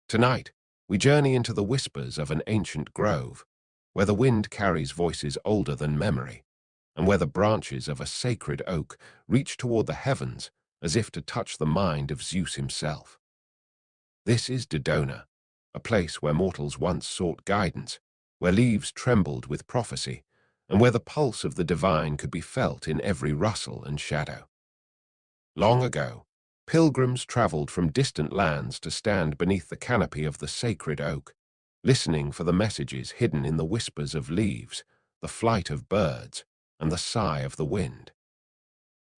Tonight, we journey into the whispers of an ancient grove, where the wind carries voices older than memory, and where the branches of a sacred oak reach toward the heavens as if to touch the mind of Zeus himself. This is Dodona, a place where mortals once sought guidance, where leaves trembled with prophecy, and where the pulse of the divine could be felt in every rustle and shadow. Long ago, pilgrims traveled from distant lands to stand beneath the canopy of the sacred oak, listening for the messages hidden in the whispers of leaves, the flight of birds, and the sigh of the wind.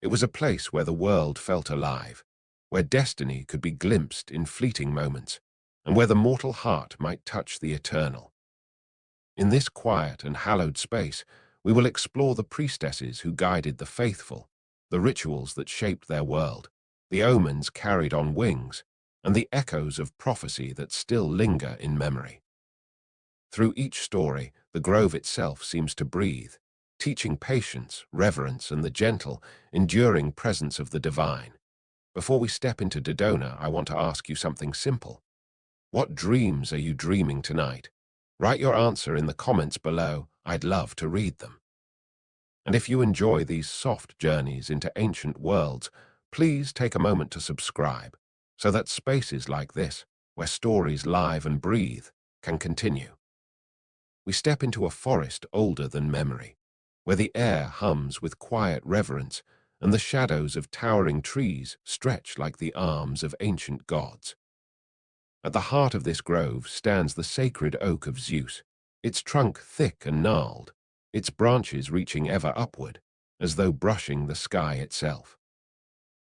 It was a place where the world felt alive, where destiny could be glimpsed in fleeting moments, and where the mortal heart might touch the eternal. In this quiet and hallowed space, we will explore the priestesses who guided the faithful, the rituals that shaped their world, the omens carried on wings, and the echoes of prophecy that still linger in memory. Through each story, the grove itself seems to breathe, teaching patience, reverence, and the gentle, enduring presence of the divine. Before we step into Dodona, I want to ask you something simple. What dreams are you dreaming tonight? Write your answer in the comments below. I'd love to read them. And if you enjoy these soft journeys into ancient worlds, please take a moment to subscribe so that spaces like this, where stories live and breathe, can continue. We step into a forest older than memory, where the air hums with quiet reverence and the shadows of towering trees stretch like the arms of ancient gods. At the heart of this grove stands the sacred oak of Zeus, its trunk thick and gnarled, its branches reaching ever upward, as though brushing the sky itself.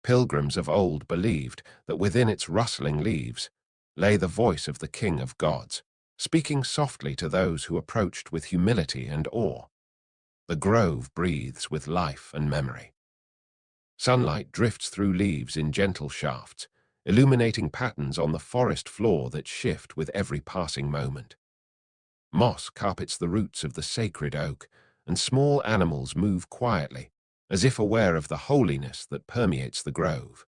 Pilgrims of old believed that within its rustling leaves lay the voice of the King of Gods, speaking softly to those who approached with humility and awe. The grove breathes with life and memory. Sunlight drifts through leaves in gentle shafts, illuminating patterns on the forest floor that shift with every passing moment. Moss carpets the roots of the sacred oak, and small animals move quietly, as if aware of the holiness that permeates the grove.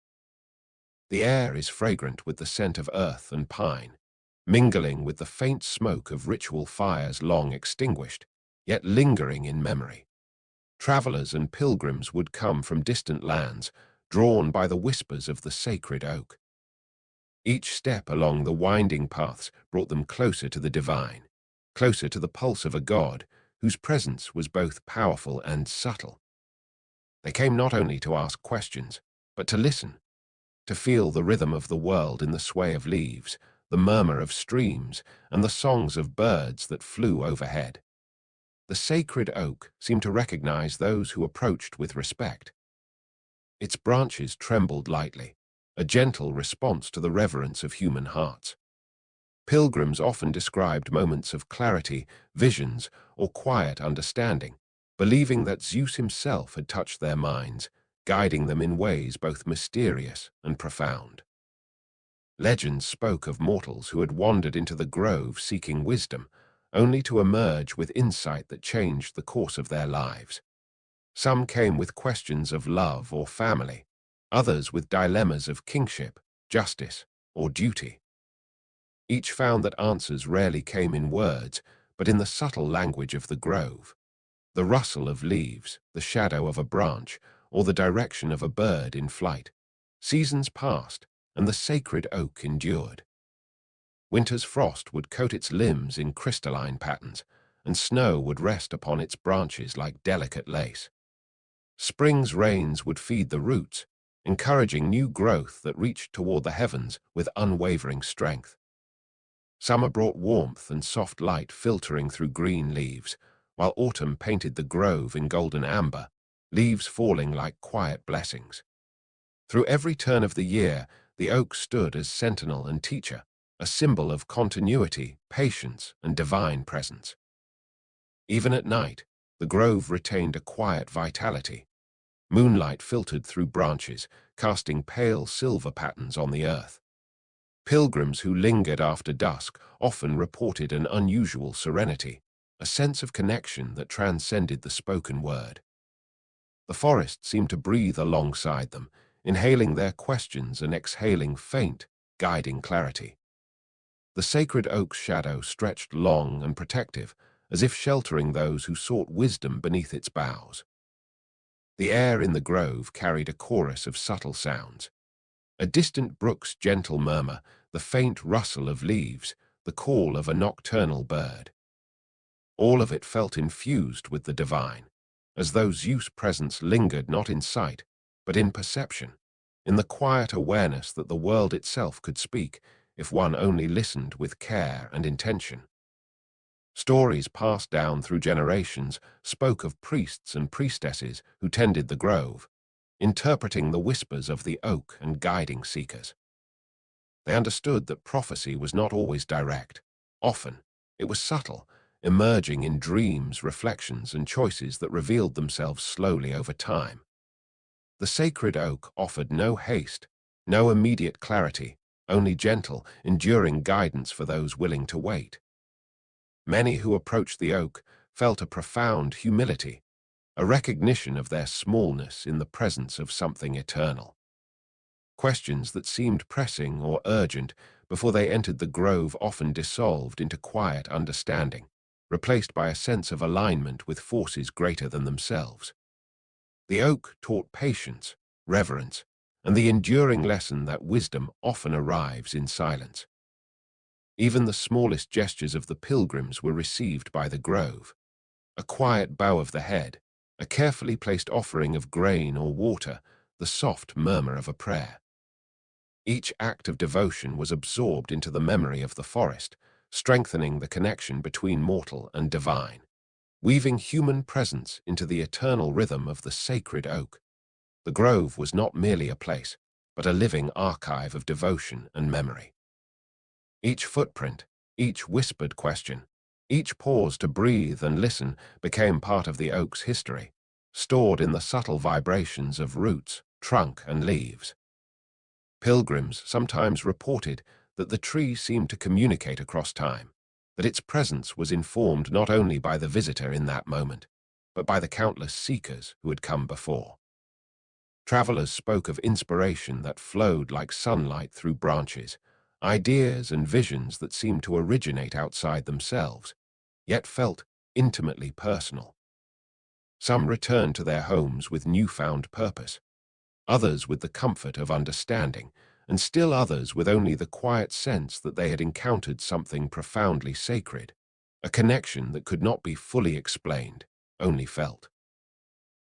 The air is fragrant with the scent of earth and pine, mingling with the faint smoke of ritual fires long extinguished, yet lingering in memory. Travelers and pilgrims would come from distant lands, drawn by the whispers of the sacred oak. Each step along the winding paths brought them closer to the divine, closer to the pulse of a god whose presence was both powerful and subtle. They came not only to ask questions, but to listen, to feel the rhythm of the world in the sway of leaves, the murmur of streams, and the songs of birds that flew overhead. The sacred oak seemed to recognize those who approached with respect. Its branches trembled lightly, a gentle response to the reverence of human hearts. Pilgrims often described moments of clarity, visions, or quiet understanding, believing that Zeus himself had touched their minds, guiding them in ways both mysterious and profound. Legends spoke of mortals who had wandered into the grove seeking wisdom, only to emerge with insight that changed the course of their lives. Some came with questions of love or family, others with dilemmas of kingship, justice, or duty. Each found that answers rarely came in words, but in the subtle language of the grove. The rustle of leaves, the shadow of a branch, or the direction of a bird in flight. Seasons passed, and the sacred oak endured. Winter's frost would coat its limbs in crystalline patterns, and snow would rest upon its branches like delicate lace. Spring's rains would feed the roots, encouraging new growth that reached toward the heavens with unwavering strength. Summer brought warmth and soft light filtering through green leaves, while autumn painted the grove in golden amber, leaves falling like quiet blessings. Through every turn of the year, the oak stood as sentinel and teacher, a symbol of continuity, patience, and divine presence. Even at night, the grove retained a quiet vitality. Moonlight filtered through branches, casting pale silver patterns on the earth. Pilgrims who lingered after dusk often reported an unusual serenity, a sense of connection that transcended the spoken word. The forest seemed to breathe alongside them, inhaling their questions and exhaling faint, guiding clarity. The sacred oak's shadow stretched long and protective, as if sheltering those who sought wisdom beneath its boughs. The air in the grove carried a chorus of subtle sounds. A distant brook's gentle murmur, the faint rustle of leaves, the call of a nocturnal bird. All of it felt infused with the divine, as though Zeus' presence lingered not in sight, but in perception, in the quiet awareness that the world itself could speak if one only listened with care and intention. Stories passed down through generations spoke of priests and priestesses who tended the grove, interpreting the whispers of the oak and guiding seekers. They understood that prophecy was not always direct. Often, it was subtle, emerging in dreams, reflections, and choices that revealed themselves slowly over time. The sacred oak offered no haste, no immediate clarity, only gentle, enduring guidance for those willing to wait. Many who approached the oak felt a profound humility, a recognition of their smallness in the presence of something eternal. Questions that seemed pressing or urgent before they entered the grove often dissolved into quiet understanding, replaced by a sense of alignment with forces greater than themselves. The oak taught patience, reverence, and the enduring lesson that wisdom often arrives in silence. Even the smallest gestures of the pilgrims were received by the grove. A quiet bow of the head, a carefully placed offering of grain or water, the soft murmur of a prayer. Each act of devotion was absorbed into the memory of the forest, strengthening the connection between mortal and divine, weaving human presence into the eternal rhythm of the sacred oak. The grove was not merely a place, but a living archive of devotion and memory. Each footprint, each whispered question, each pause to breathe and listen became part of the oak's history, stored in the subtle vibrations of roots, trunk, and leaves. Pilgrims sometimes reported that the tree seemed to communicate across time, that its presence was informed not only by the visitor in that moment, but by the countless seekers who had come before. Travelers spoke of inspiration that flowed like sunlight through branches, ideas and visions that seemed to originate outside themselves, yet felt intimately personal. Some returned to their homes with newfound purpose, others with the comfort of understanding, and still others with only the quiet sense that they had encountered something profoundly sacred, a connection that could not be fully explained, only felt.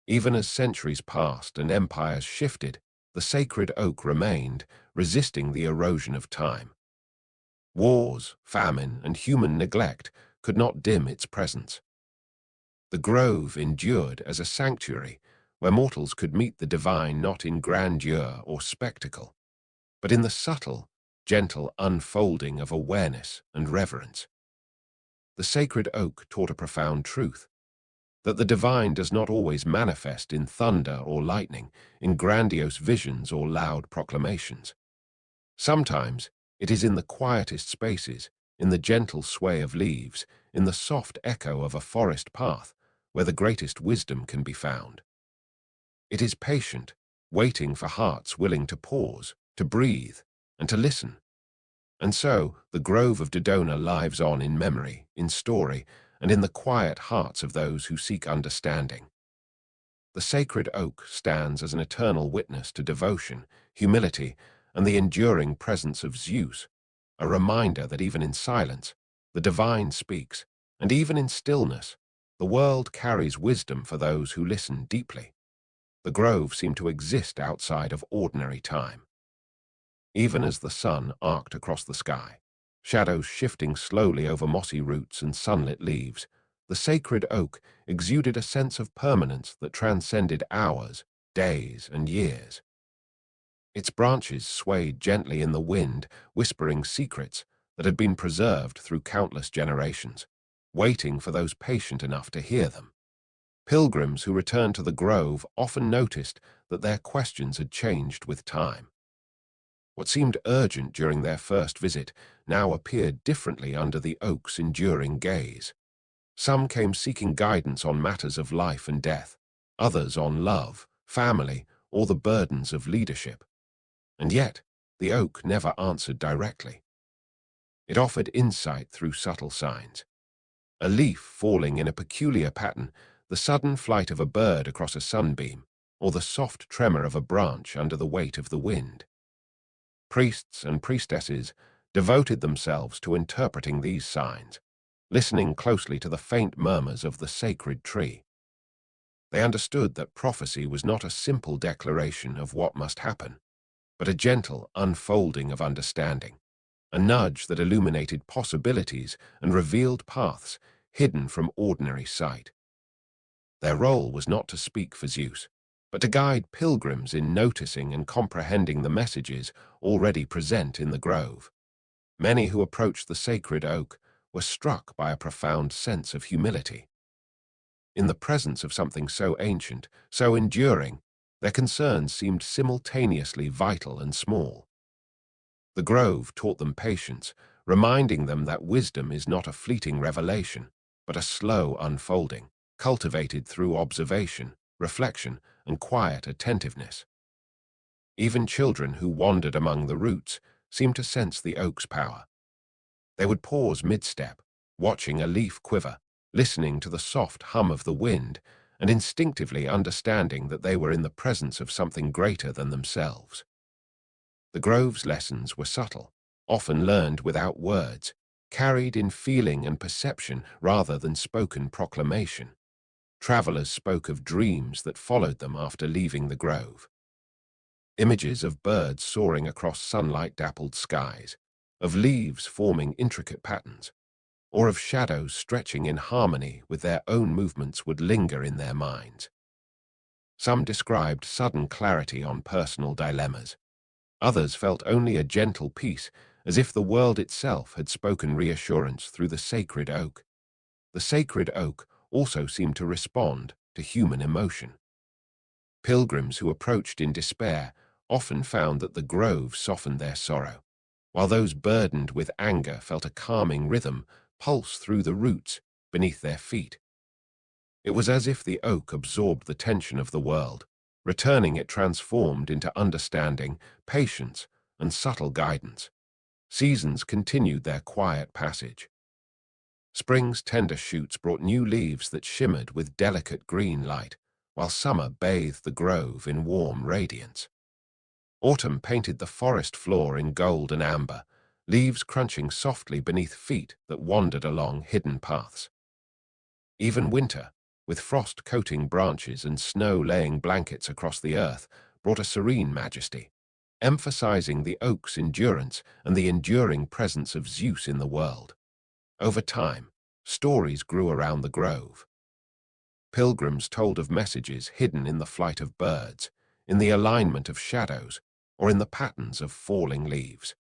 Even as centuries passed and empires shifted, the sacred oak remained, resisting the erosion of time. Wars, famine, and human neglect could not dim its presence. The grove endured as a sanctuary where mortals could meet the divine not in grandeur or spectacle, but in the subtle, gentle unfolding of awareness and reverence. The sacred oak taught a profound truth, that the divine does not always manifest in thunder or lightning, in grandiose visions or loud proclamations. Sometimes it is in the quietest spaces, in the gentle sway of leaves, in the soft echo of a forest path, where the greatest wisdom can be found. It is patient, waiting for hearts willing to pause, to breathe, and to listen. And so, the Grove of Dodona lives on in memory, in story, and in the quiet hearts of those who seek understanding. The sacred oak stands as an eternal witness to devotion, humility, and the enduring presence of Zeus, a reminder that even in silence, the divine speaks, and even in stillness, the world carries wisdom for those who listen deeply. The grove seemed to exist outside of ordinary time. Even as the sun arced across the sky, shadows shifting slowly over mossy roots and sunlit leaves, the sacred oak exuded a sense of permanence that transcended hours, days, and years. Its branches swayed gently in the wind, whispering secrets that had been preserved through countless generations, waiting for those patient enough to hear them. Pilgrims who returned to the grove often noticed that their questions had changed with time. What seemed urgent during their first visit now appeared differently under the oak's enduring gaze. Some came seeking guidance on matters of life and death, others on love, family, or the burdens of leadership. And yet, the oak never answered directly. It offered insight through subtle signs. A leaf falling in a peculiar pattern, the sudden flight of a bird across a sunbeam, or the soft tremor of a branch under the weight of the wind. Priests and priestesses devoted themselves to interpreting these signs, listening closely to the faint murmurs of the sacred tree. They understood that prophecy was not a simple declaration of what must happen, but a gentle unfolding of understanding, a nudge that illuminated possibilities and revealed paths hidden from ordinary sight. Their role was not to speak for Zeus, but to guide pilgrims in noticing and comprehending the messages already present in the grove. Many who approached the sacred oak were struck by a profound sense of humility. In the presence of something so ancient, so enduring, their concerns seemed simultaneously vital and small. The grove taught them patience, reminding them that wisdom is not a fleeting revelation, but a slow unfolding, cultivated through observation, reflection, and quiet attentiveness. Even children who wandered among the roots seemed to sense the oak's power. They would pause mid-step, watching a leaf quiver, listening to the soft hum of the wind, and instinctively understanding that they were in the presence of something greater than themselves. The grove's lessons were subtle, often learned without words, carried in feeling and perception rather than spoken proclamation. Travelers spoke of dreams that followed them after leaving the grove. Images of birds soaring across sunlight-dappled skies, of leaves forming intricate patterns, or of shadows stretching in harmony with their own movements would linger in their minds. Some described sudden clarity on personal dilemmas. Others felt only a gentle peace, as if the world itself had spoken reassurance through the sacred oak. The sacred oak also seemed to respond to human emotion. Pilgrims who approached in despair often found that the grove softened their sorrow, while those burdened with anger felt a calming rhythm pulse through the roots beneath their feet. It was as if the oak absorbed the tension of the world, returning it transformed into understanding, patience, and subtle guidance. Seasons continued their quiet passage. Spring's tender shoots brought new leaves that shimmered with delicate green light, while summer bathed the grove in warm radiance. Autumn painted the forest floor in gold and amber, leaves crunching softly beneath feet that wandered along hidden paths. Even winter, with frost coating branches and snow laying blankets across the earth, brought a serene majesty, emphasizing the oak's endurance and the enduring presence of Zeus in the world. Over time, stories grew around the grove. Pilgrims told of messages hidden in the flight of birds, in the alignment of shadows, or in the patterns of falling leaves.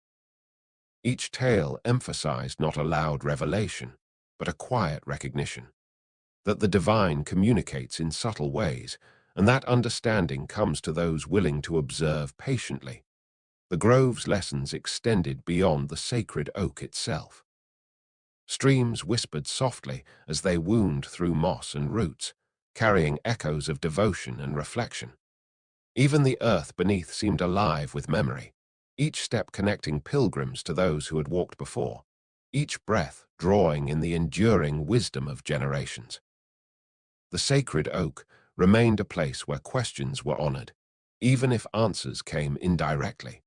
Each tale emphasized not a loud revelation, but a quiet recognition that the divine communicates in subtle ways, and that understanding comes to those willing to observe patiently. The grove's lessons extended beyond the sacred oak itself. Streams whispered softly as they wound through moss and roots, carrying echoes of devotion and reflection. Even the earth beneath seemed alive with memory, each step connecting pilgrims to those who had walked before, each breath drawing in the enduring wisdom of generations. The sacred oak remained a place where questions were honored, even if answers came indirectly.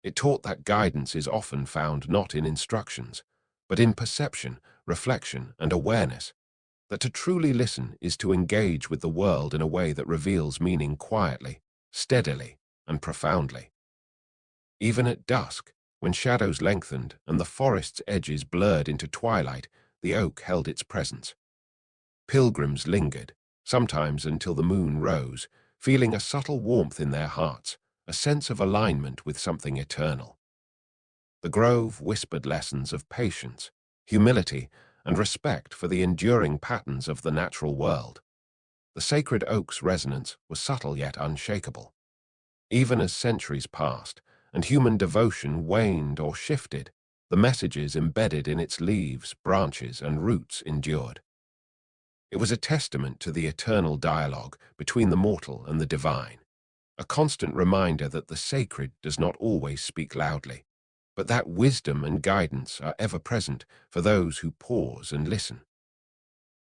It taught that guidance is often found not in instructions, but in perception, reflection, and awareness, that to truly listen is to engage with the world in a way that reveals meaning quietly, steadily, and profoundly. Even at dusk, when shadows lengthened and the forest's edges blurred into twilight, the oak held its presence. Pilgrims lingered, sometimes until the moon rose, feeling a subtle warmth in their hearts, a sense of alignment with something eternal. The grove whispered lessons of patience, humility, and respect for the enduring patterns of the natural world. The sacred oak's resonance was subtle yet unshakable. Even as centuries passed and human devotion waned or shifted, the messages embedded in its leaves, branches, and roots endured. It was a testament to the eternal dialogue between the mortal and the divine, a constant reminder that the sacred does not always speak loudly, but that wisdom and guidance are ever present for those who pause and listen.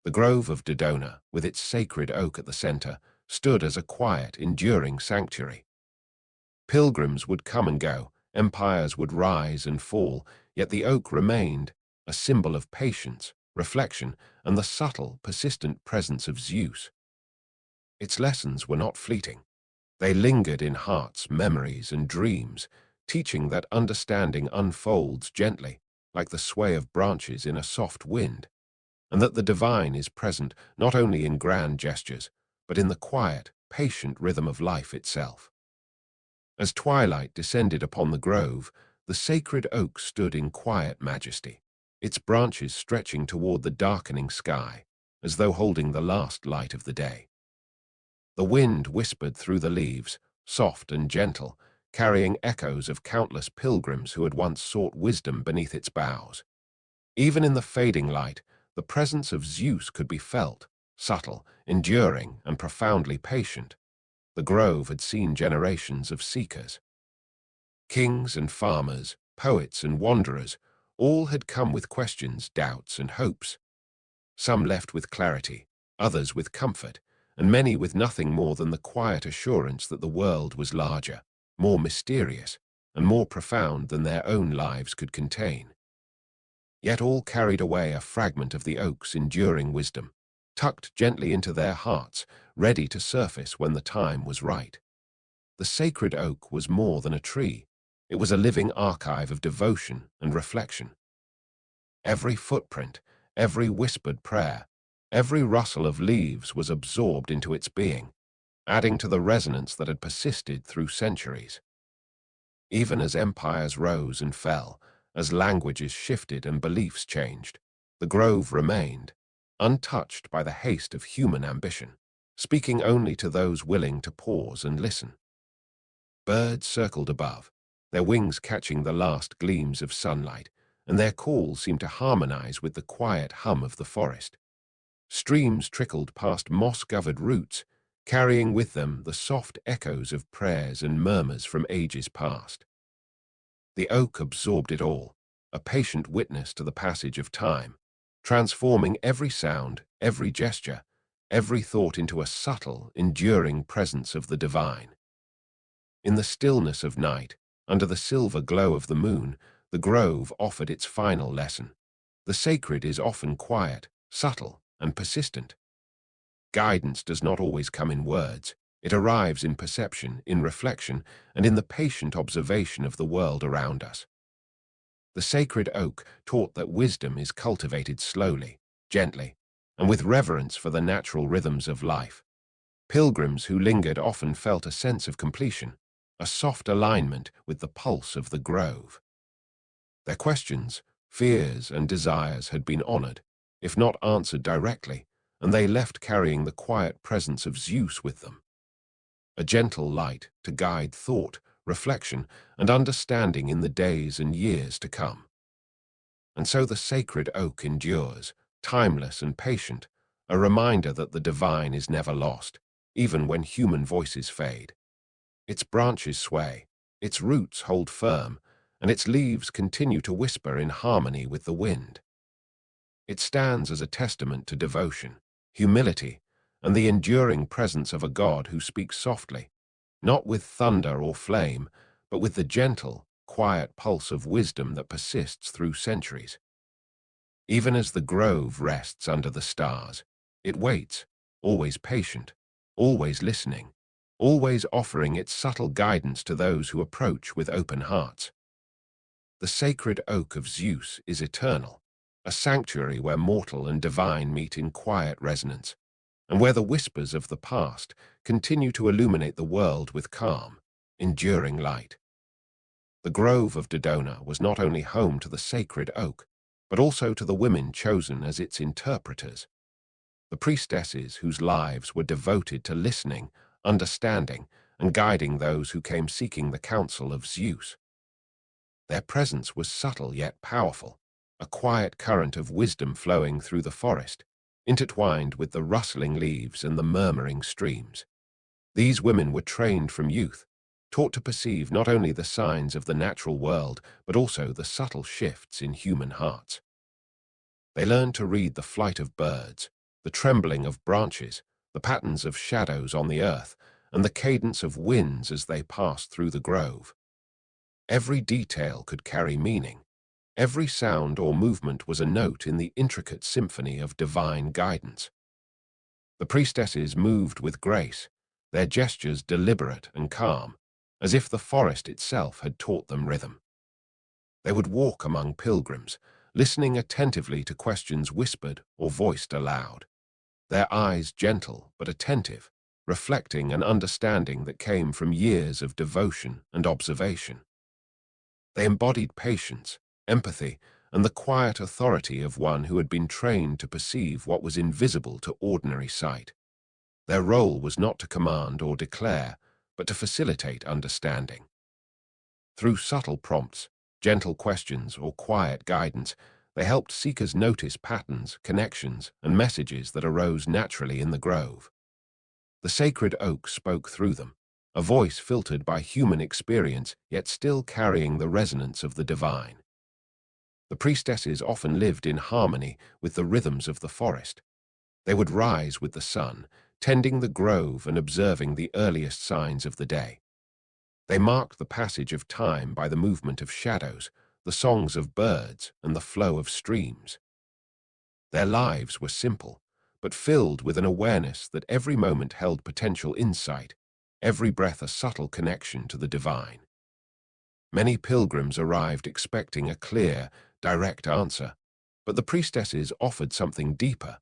The grove of Dodona, with its sacred oak at the center, stood as a quiet, enduring sanctuary. Pilgrims would come and go, empires would rise and fall, yet the oak remained, a symbol of patience, reflection, and the subtle, persistent presence of Zeus. Its lessons were not fleeting. They lingered in hearts, memories, and dreams, teaching that understanding unfolds gently, like the sway of branches in a soft wind, and that the divine is present not only in grand gestures, but in the quiet, patient rhythm of life itself. As twilight descended upon the grove, the sacred oak stood in quiet majesty, its branches stretching toward the darkening sky, as though holding the last light of the day. The wind whispered through the leaves, soft and gentle, carrying echoes of countless pilgrims who had once sought wisdom beneath its boughs. Even in the fading light, the presence of Zeus could be felt, subtle, enduring, and profoundly patient. The grove had seen generations of seekers. Kings and farmers, poets and wanderers, all had come with questions, doubts, and hopes. Some left with clarity, others with comfort, and many with nothing more than the quiet assurance that the world was larger, more mysterious, and more profound than their own lives could contain. Yet all carried away a fragment of the oak's enduring wisdom, tucked gently into their hearts, ready to surface when the time was right. The sacred oak was more than a tree. It was a living archive of devotion and reflection. Every footprint, every whispered prayer, every rustle of leaves was absorbed into its being, adding to the resonance that had persisted through centuries. Even as empires rose and fell, as languages shifted and beliefs changed, the grove remained, untouched by the haste of human ambition, speaking only to those willing to pause and listen. Birds circled above, their wings catching the last gleams of sunlight, and their call seemed to harmonize with the quiet hum of the forest. Streams trickled past moss-covered roots, carrying with them the soft echoes of prayers and murmurs from ages past. The oak absorbed it all, a patient witness to the passage of time, transforming every sound, every gesture, every thought into a subtle, enduring presence of the divine. In the stillness of night, under the silver glow of the moon, the grove offered its final lesson. The sacred is often quiet, subtle, and persistent. Guidance does not always come in words. It arrives in perception, in reflection, and in the patient observation of the world around us. The sacred oak taught that wisdom is cultivated slowly, gently, and with reverence for the natural rhythms of life. Pilgrims who lingered often felt a sense of completion, a soft alignment with the pulse of the grove. Their questions, fears, and desires had been honored, if not answered directly, and they left carrying the quiet presence of Zeus with them. A gentle light to guide thought, reflection, and understanding in the days and years to come. And so the sacred oak endures, timeless and patient, a reminder that the divine is never lost, even when human voices fade. Its branches sway, its roots hold firm, and its leaves continue to whisper in harmony with the wind. It stands as a testament to devotion, humility, and the enduring presence of a God who speaks softly, not with thunder or flame, but with the gentle, quiet pulse of wisdom that persists through centuries. Even as the grove rests under the stars, it waits, always patient, always listening, always offering its subtle guidance to those who approach with open hearts. The sacred oak of Zeus is eternal, a sanctuary where mortal and divine meet in quiet resonance, and where the whispers of the past continue to illuminate the world with calm, enduring light. The grove of Dodona was not only home to the sacred oak, but also to the women chosen as its interpreters, the priestesses whose lives were devoted to listening, understanding, and guiding those who came seeking the counsel of Zeus. Their presence was subtle yet powerful, a quiet current of wisdom flowing through the forest, intertwined with the rustling leaves and the murmuring streams. These women were trained from youth, taught to perceive not only the signs of the natural world, but also the subtle shifts in human hearts. They learned to read the flight of birds, the trembling of branches, the patterns of shadows on the earth, and the cadence of winds as they passed through the grove. Every detail could carry meaning. Every sound or movement was a note in the intricate symphony of divine guidance. The priestesses moved with grace, their gestures deliberate and calm, as if the forest itself had taught them rhythm. They would walk among pilgrims, listening attentively to questions whispered or voiced aloud, their eyes gentle but attentive, reflecting an understanding that came from years of devotion and observation. They embodied patience, empathy, and the quiet authority of one who had been trained to perceive what was invisible to ordinary sight. Their role was not to command or declare, but to facilitate understanding. Through subtle prompts, gentle questions, or quiet guidance, they helped seekers notice patterns, connections, and messages that arose naturally in the grove. The sacred oak spoke through them, a voice filtered by human experience, yet still carrying the resonance of the divine. The priestesses often lived in harmony with the rhythms of the forest. They would rise with the sun, tending the grove and observing the earliest signs of the day. They marked the passage of time by the movement of shadows, the songs of birds, and the flow of streams. Their lives were simple, but filled with an awareness that every moment held potential insight, every breath a subtle connection to the divine. Many pilgrims arrived expecting a clear, direct answer, but the priestesses offered something deeper: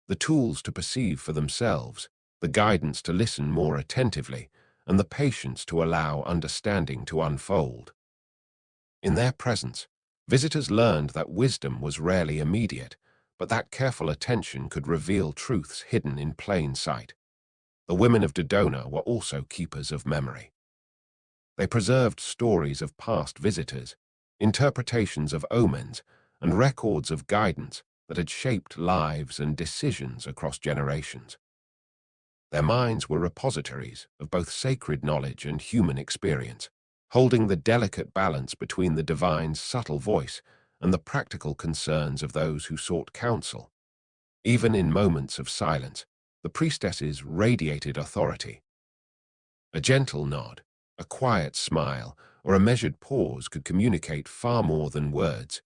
the tools to perceive for themselves, the guidance to listen more attentively, and the patience to allow understanding to unfold. In their presence, visitors learned that wisdom was rarely immediate, but that careful attention could reveal truths hidden in plain sight. The women of Dodona were also keepers of memory. They preserved stories of past visitors, interpretations of omens, and records of guidance that had shaped lives and decisions across generations. Their minds were repositories of both sacred knowledge and human experience, holding the delicate balance between the divine's subtle voice and the practical concerns of those who sought counsel. Even in moments of silence, the priestesses radiated authority. A gentle nod, a quiet smile, or a measured pause could communicate far more than words,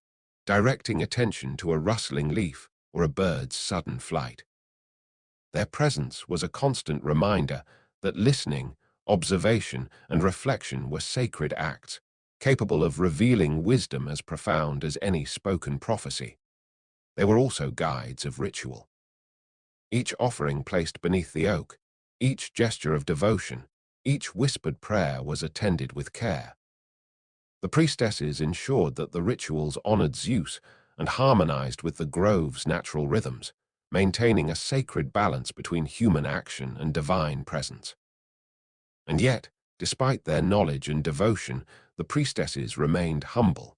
directing attention to a rustling leaf or a bird's sudden flight. Their presence was a constant reminder that listening, observation, and reflection were sacred acts, capable of revealing wisdom as profound as any spoken prophecy. They were also guides of ritual. Each offering placed beneath the oak, each gesture of devotion, each whispered prayer was attended with care. The priestesses ensured that the rituals honored Zeus and harmonized with the grove's natural rhythms, maintaining a sacred balance between human action and divine presence. And yet, despite their knowledge and devotion, the priestesses remained humble.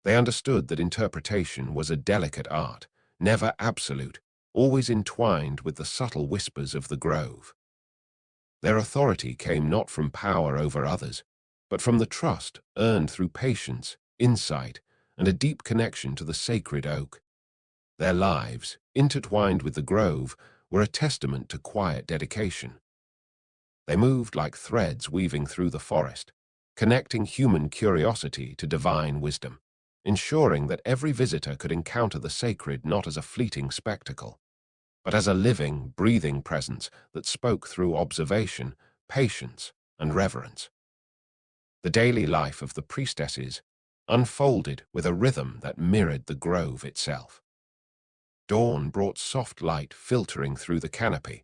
They understood that interpretation was a delicate art, never absolute, always entwined with the subtle whispers of the grove. Their authority came not from power over others, but from the trust earned through patience, insight, and a deep connection to the sacred oak. Their lives, intertwined with the grove, were a testament to quiet dedication. They moved like threads weaving through the forest, connecting human curiosity to divine wisdom, ensuring that every visitor could encounter the sacred not as a fleeting spectacle, but as a living, breathing presence that spoke through observation, patience, and reverence. The daily life of the priestesses unfolded with a rhythm that mirrored the grove itself. Dawn brought soft light filtering through the canopy,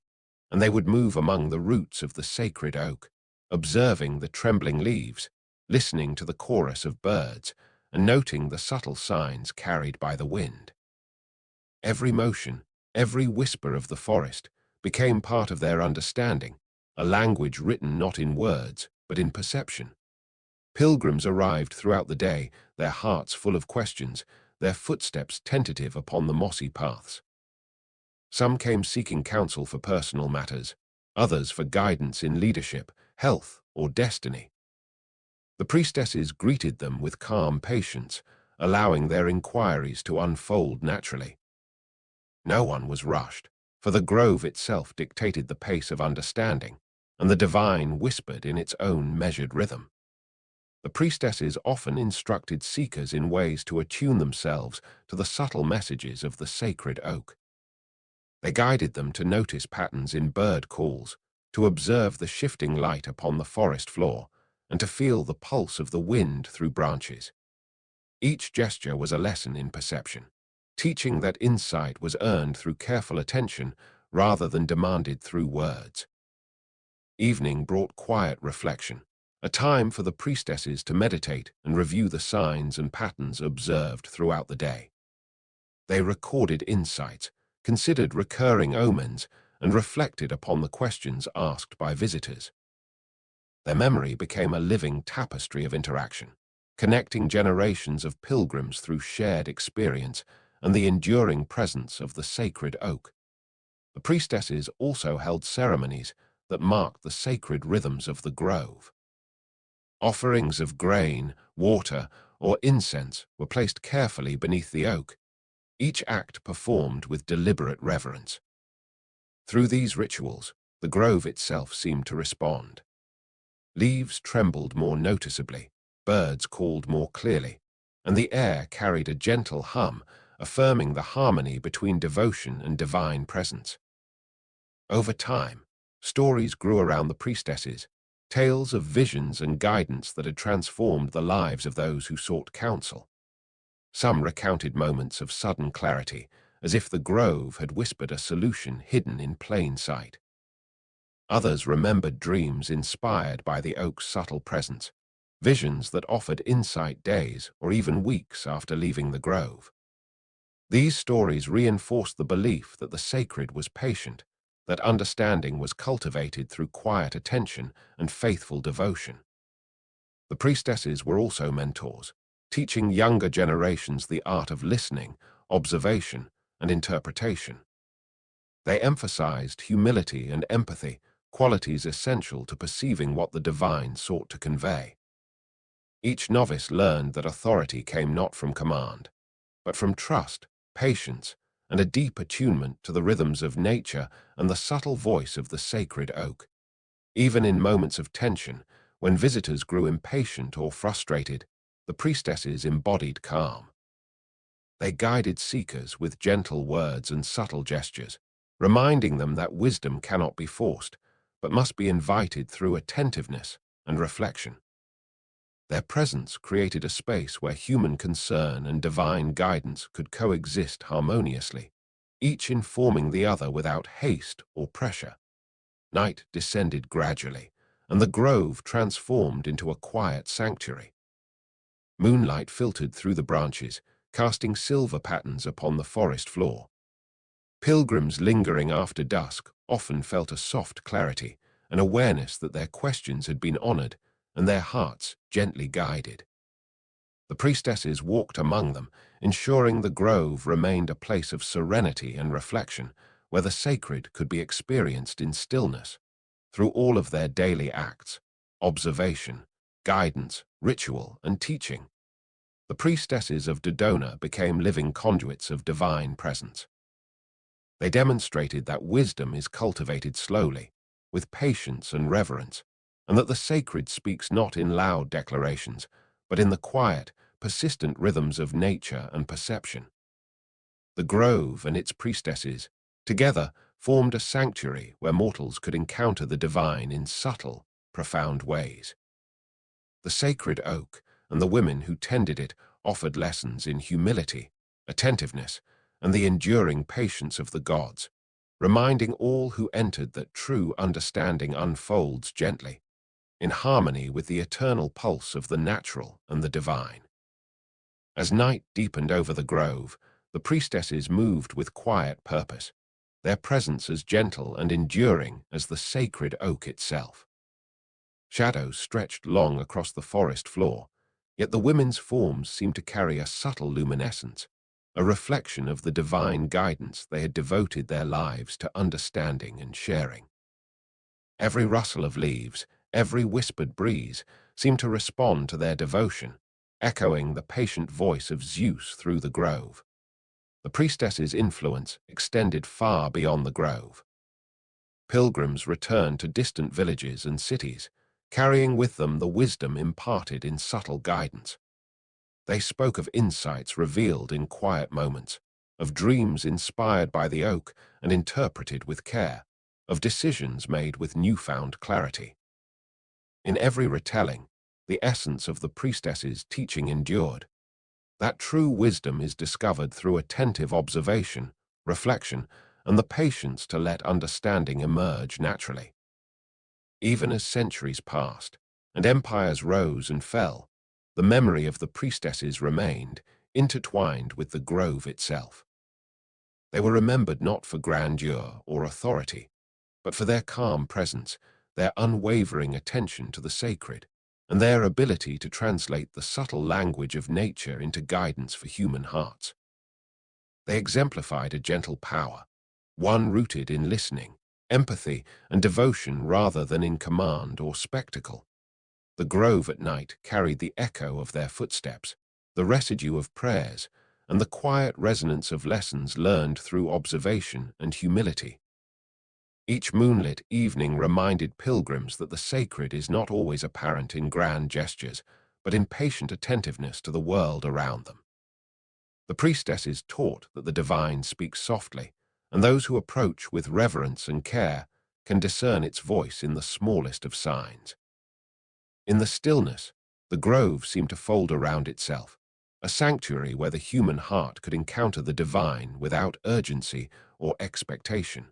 and they would move among the roots of the sacred oak, observing the trembling leaves, listening to the chorus of birds, and noting the subtle signs carried by the wind. Every motion, every whisper of the forest became part of their understanding, a language written not in words, but in perception. Pilgrims arrived throughout the day, their hearts full of questions, their footsteps tentative upon the mossy paths. Some came seeking counsel for personal matters, others for guidance in leadership, health, or destiny. The priestesses greeted them with calm patience, allowing their inquiries to unfold naturally. No one was rushed, for the grove itself dictated the pace of understanding, and the divine whispered in its own measured rhythm. The priestesses often instructed seekers in ways to attune themselves to the subtle messages of the sacred oak. They guided them to notice patterns in bird calls, to observe the shifting light upon the forest floor, and to feel the pulse of the wind through branches. Each gesture was a lesson in perception, teaching that insight was earned through careful attention rather than demanded through words. Evening brought quiet reflection, a time for the priestesses to meditate and review the signs and patterns observed throughout the day. They recorded insights, considered recurring omens, and reflected upon the questions asked by visitors. Their memory became a living tapestry of interaction, connecting generations of pilgrims through shared experience and the enduring presence of the sacred oak. The priestesses also held ceremonies that marked the sacred rhythms of the grove. Offerings of grain, water, or incense were placed carefully beneath the oak, each act performed with deliberate reverence. Through these rituals, the grove itself seemed to respond. Leaves trembled more noticeably, birds called more clearly, and the air carried a gentle hum, affirming the harmony between devotion and divine presence. Over time, stories grew around the priestesses, tales of visions and guidance that had transformed the lives of those who sought counsel. Some recounted moments of sudden clarity, as if the grove had whispered a solution hidden in plain sight. Others remembered dreams inspired by the oak's subtle presence, visions that offered insight days or even weeks after leaving the grove. These stories reinforced the belief that the sacred was patient, that understanding was cultivated through quiet attention and faithful devotion. The priestesses were also mentors, teaching younger generations the art of listening, observation, and interpretation. They emphasized humility and empathy, qualities essential to perceiving what the divine sought to convey. Each novice learned that authority came not from command, but from trust, patience, and a deep attunement to the rhythms of nature and the subtle voice of the sacred oak. Even in moments of tension, when visitors grew impatient or frustrated, the priestesses embodied calm. They guided seekers with gentle words and subtle gestures, reminding them that wisdom cannot be forced, but must be invited through attentiveness and reflection. Their presence created a space where human concern and divine guidance could coexist harmoniously, each informing the other without haste or pressure. Night descended gradually, and the grove transformed into a quiet sanctuary. Moonlight filtered through the branches, casting silver patterns upon the forest floor. Pilgrims lingering after dusk often felt a soft clarity, an awareness that their questions had been honored and their hearts gently guided. The priestesses walked among them, ensuring the grove remained a place of serenity and reflection, where the sacred could be experienced in stillness. Through all of their daily acts, observation, guidance, ritual, and teaching, the priestesses of Dodona became living conduits of divine presence. They demonstrated that wisdom is cultivated slowly, with patience and reverence, and that the sacred speaks not in loud declarations, but in the quiet, persistent rhythms of nature and perception. The grove and its priestesses, together, formed a sanctuary where mortals could encounter the divine in subtle, profound ways. The sacred oak and the women who tended it offered lessons in humility, attentiveness, and the enduring patience of the gods, reminding all who entered that true understanding unfolds gently, in harmony with the eternal pulse of the natural and the divine. As night deepened over the grove, the priestesses moved with quiet purpose, their presence as gentle and enduring as the sacred oak itself. Shadows stretched long across the forest floor, yet the women's forms seemed to carry a subtle luminescence, a reflection of the divine guidance they had devoted their lives to understanding and sharing. Every rustle of leaves, Every whispered breeze seemed to respond to their devotion, echoing the patient voice of Zeus through the grove. The priestess's influence extended far beyond the grove. Pilgrims returned to distant villages and cities, carrying with them the wisdom imparted in subtle guidance. They spoke of insights revealed in quiet moments, of dreams inspired by the oak and interpreted with care, of decisions made with newfound clarity. In every retelling, the essence of the priestess's teaching endured. That true wisdom is discovered through attentive observation, reflection, and the patience to let understanding emerge naturally. Even as centuries passed, and empires rose and fell, the memory of the priestesses remained, intertwined with the grove itself. They were remembered not for grandeur or authority, but for their calm presence, their unwavering attention to the sacred, and their ability to translate the subtle language of nature into guidance for human hearts. They exemplified a gentle power, one rooted in listening, empathy, and devotion rather than in command or spectacle. The grove at night carried the echo of their footsteps, the residue of prayers, and the quiet resonance of lessons learned through observation and humility. Each moonlit evening reminded pilgrims that the sacred is not always apparent in grand gestures, but in patient attentiveness to the world around them. The priestesses taught that the divine speaks softly, and those who approach with reverence and care can discern its voice in the smallest of signs. In the stillness, the grove seemed to fold around itself, a sanctuary where the human heart could encounter the divine without urgency or expectation.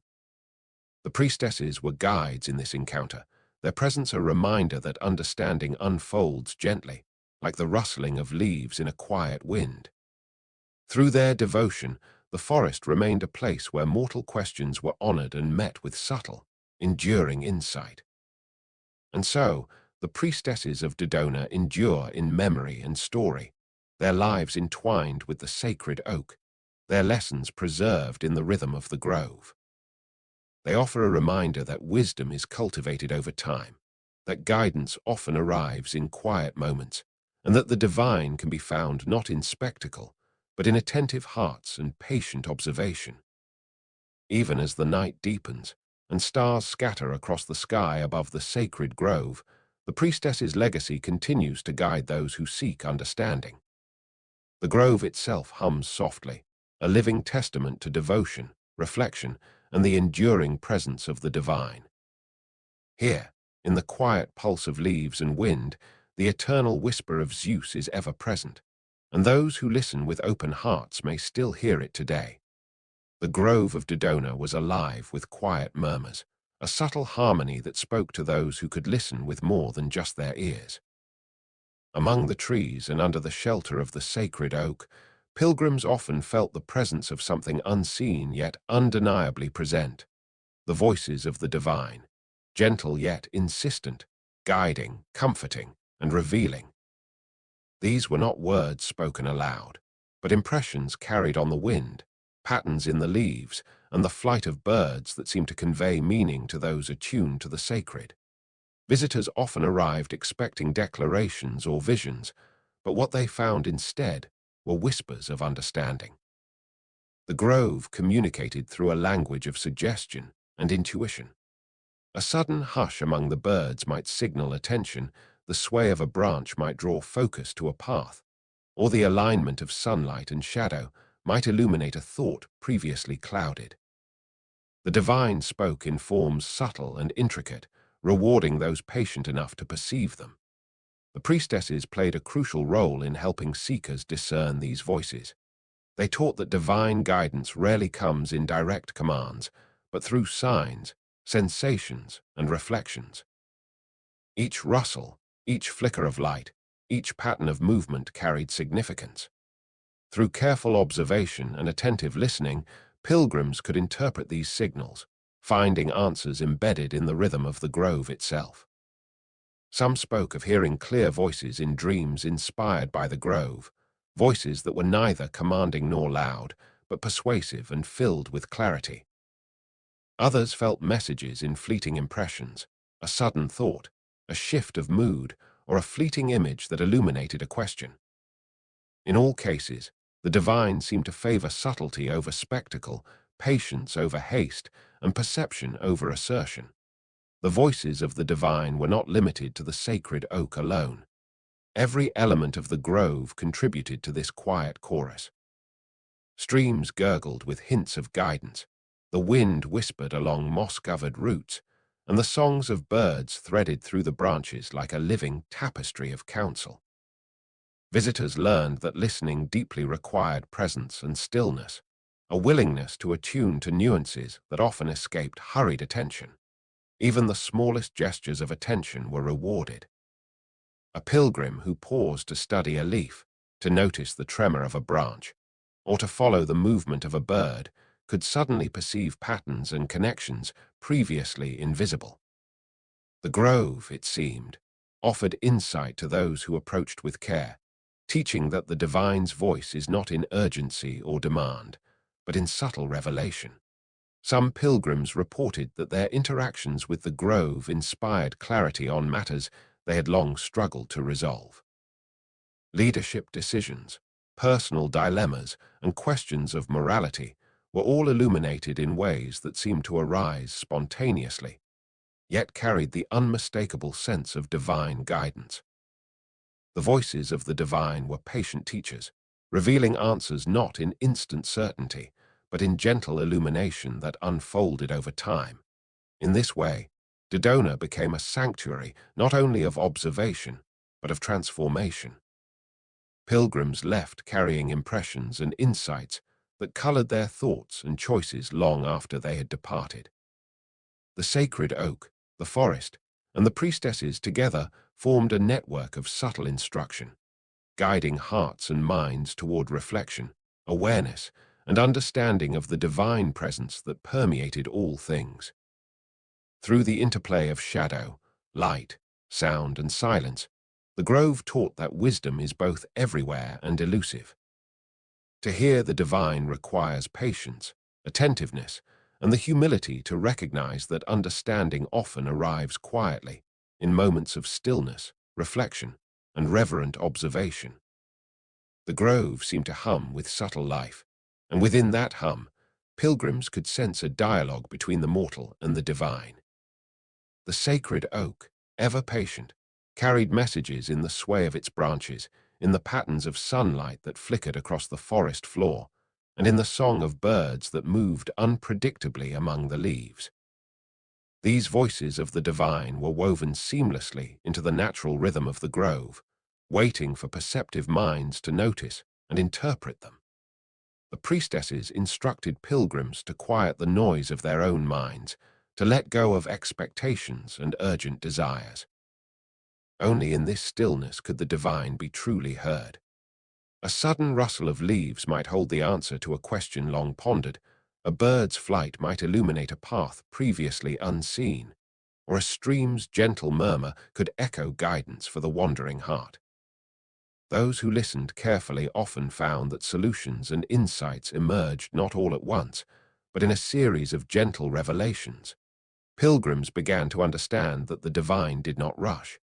The priestesses were guides in this encounter, their presence a reminder that understanding unfolds gently, like the rustling of leaves in a quiet wind. Through their devotion, the forest remained a place where mortal questions were honored and met with subtle, enduring insight. And so, the priestesses of Dodona endure in memory and story, their lives entwined with the sacred oak, their lessons preserved in the rhythm of the grove. They offer a reminder that wisdom is cultivated over time, that guidance often arrives in quiet moments, and that the divine can be found not in spectacle, but in attentive hearts and patient observation. Even as the night deepens and stars scatter across the sky above the sacred grove, the priestess's legacy continues to guide those who seek understanding. The grove itself hums softly, a living testament to devotion, reflection, and the enduring presence of the divine. Here, in the quiet pulse of leaves and wind, the eternal whisper of Zeus is ever present, and those who listen with open hearts may still hear it today. The grove of Dodona was alive with quiet murmurs, a subtle harmony that spoke to those who could listen with more than just their ears. Among the trees and under the shelter of the sacred oak, pilgrims often felt the presence of something unseen yet undeniably present, the voices of the divine, gentle yet insistent, guiding, comforting, and revealing. These were not words spoken aloud, but impressions carried on the wind, patterns in the leaves, and the flight of birds that seemed to convey meaning to those attuned to the sacred. Visitors often arrived expecting declarations or visions, but what they found instead were whispers of understanding. The grove communicated through a language of suggestion and intuition. A sudden hush among the birds might signal attention, the sway of a branch might draw focus to a path, or the alignment of sunlight and shadow might illuminate a thought previously clouded. The divine spoke in forms subtle and intricate, rewarding those patient enough to perceive them. The priestesses played a crucial role in helping seekers discern these voices. They taught that divine guidance rarely comes in direct commands, but through signs, sensations, and reflections. Each rustle, each flicker of light, each pattern of movement carried significance. Through careful observation and attentive listening, pilgrims could interpret these signals, finding answers embedded in the rhythm of the grove itself. Some spoke of hearing clear voices in dreams inspired by the grove, voices that were neither commanding nor loud, but persuasive and filled with clarity. Others felt messages in fleeting impressions, a sudden thought, a shift of mood, or a fleeting image that illuminated a question. In all cases, the divine seemed to favor subtlety over spectacle, patience over haste, and perception over assertion. The voices of the divine were not limited to the sacred oak alone. Every element of the grove contributed to this quiet chorus. Streams gurgled with hints of guidance, the wind whispered along moss-covered roots, and the songs of birds threaded through the branches like a living tapestry of counsel. Visitors learned that listening deeply required presence and stillness, a willingness to attune to nuances that often escaped hurried attention. Even the smallest gestures of attention were rewarded. A pilgrim who paused to study a leaf, to notice the tremor of a branch, or to follow the movement of a bird, could suddenly perceive patterns and connections previously invisible. The grove, it seemed, offered insight to those who approached with care, teaching that the divine's voice is not in urgency or demand, but in subtle revelation. Some pilgrims reported that their interactions with the grove inspired clarity on matters they had long struggled to resolve. Leadership decisions, personal dilemmas, and questions of morality were all illuminated in ways that seemed to arise spontaneously, yet carried the unmistakable sense of divine guidance. The voices of the divine were patient teachers, revealing answers not in instant certainty, but in gentle illumination that unfolded over time. In this way, Dodona became a sanctuary not only of observation, but of transformation. Pilgrims left carrying impressions and insights that colored their thoughts and choices long after they had departed. The sacred oak, the forest, and the priestesses together formed a network of subtle instruction, guiding hearts and minds toward reflection, awareness, and understanding of the divine presence that permeated all things. Through the interplay of shadow, light, sound, and silence, the grove taught that wisdom is both everywhere and elusive. To hear the divine requires patience, attentiveness, and the humility to recognize that understanding often arrives quietly, in moments of stillness, reflection, and reverent observation. The grove seemed to hum with subtle life, and within that hum, pilgrims could sense a dialogue between the mortal and the divine. The sacred oak, ever patient, carried messages in the sway of its branches, in the patterns of sunlight that flickered across the forest floor, and in the song of birds that moved unpredictably among the leaves. These voices of the divine were woven seamlessly into the natural rhythm of the grove, waiting for perceptive minds to notice and interpret them. The priestesses instructed pilgrims to quiet the noise of their own minds, to let go of expectations and urgent desires. Only in this stillness could the divine be truly heard. A sudden rustle of leaves might hold the answer to a question long pondered, a bird's flight might illuminate a path previously unseen, or a stream's gentle murmur could echo guidance for the wandering heart. Those who listened carefully often found that solutions and insights emerged not all at once, but in a series of gentle revelations. Pilgrims began to understand that the divine did not rush.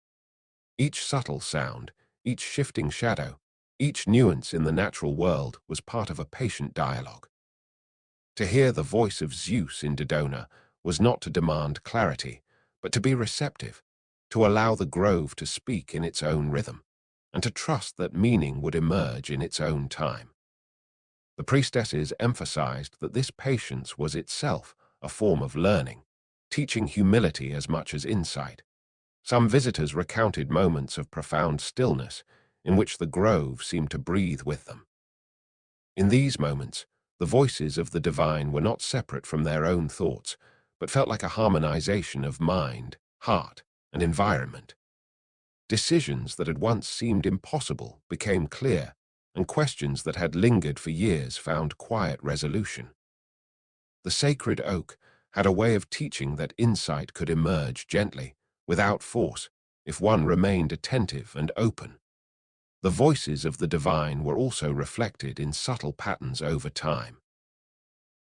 Each subtle sound, each shifting shadow, each nuance in the natural world was part of a patient dialogue. To hear the voice of Zeus in Dodona was not to demand clarity, but to be receptive, to allow the grove to speak in its own rhythm, and to trust that meaning would emerge in its own time. The priestesses emphasized that this patience was itself a form of learning, teaching humility as much as insight. Some visitors recounted moments of profound stillness in which the grove seemed to breathe with them. In these moments, the voices of the divine were not separate from their own thoughts, but felt like a harmonization of mind, heart, and environment. Decisions that had once seemed impossible became clear, and questions that had lingered for years found quiet resolution. The sacred oak had a way of teaching that insight could emerge gently, without force, if one remained attentive and open. The voices of the divine were also reflected in subtle patterns over time.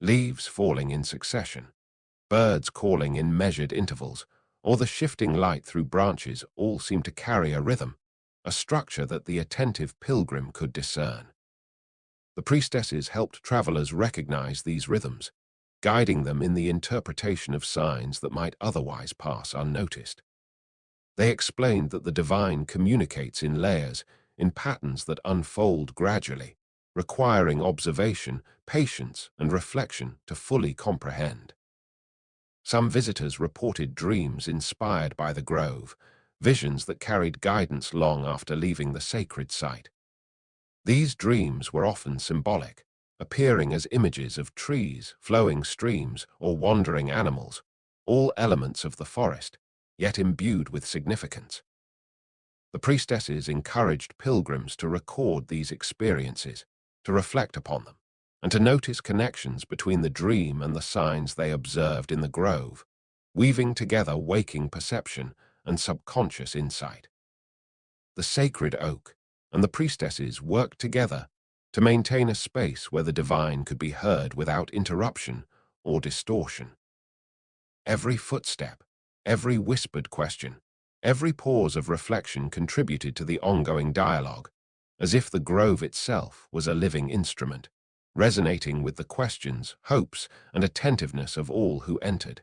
Leaves falling in succession, birds calling in measured intervals, or the shifting light through branches all seemed to carry a rhythm, a structure that the attentive pilgrim could discern. The priestesses helped travelers recognize these rhythms, guiding them in the interpretation of signs that might otherwise pass unnoticed. They explained that the divine communicates in layers, in patterns that unfold gradually, requiring observation, patience, and reflection to fully comprehend. Some visitors reported dreams inspired by the grove, visions that carried guidance long after leaving the sacred site. These dreams were often symbolic, appearing as images of trees, flowing streams, or wandering animals, all elements of the forest, yet imbued with significance. The priestesses encouraged pilgrims to record these experiences, to reflect upon them, and to notice connections between the dream and the signs they observed in the grove, weaving together waking perception and subconscious insight. The sacred oak and the priestesses worked together to maintain a space where the divine could be heard without interruption or distortion. Every footstep, every whispered question, every pause of reflection contributed to the ongoing dialogue, as if the grove itself was a living instrument, resonating with the questions, hopes, and attentiveness of all who entered.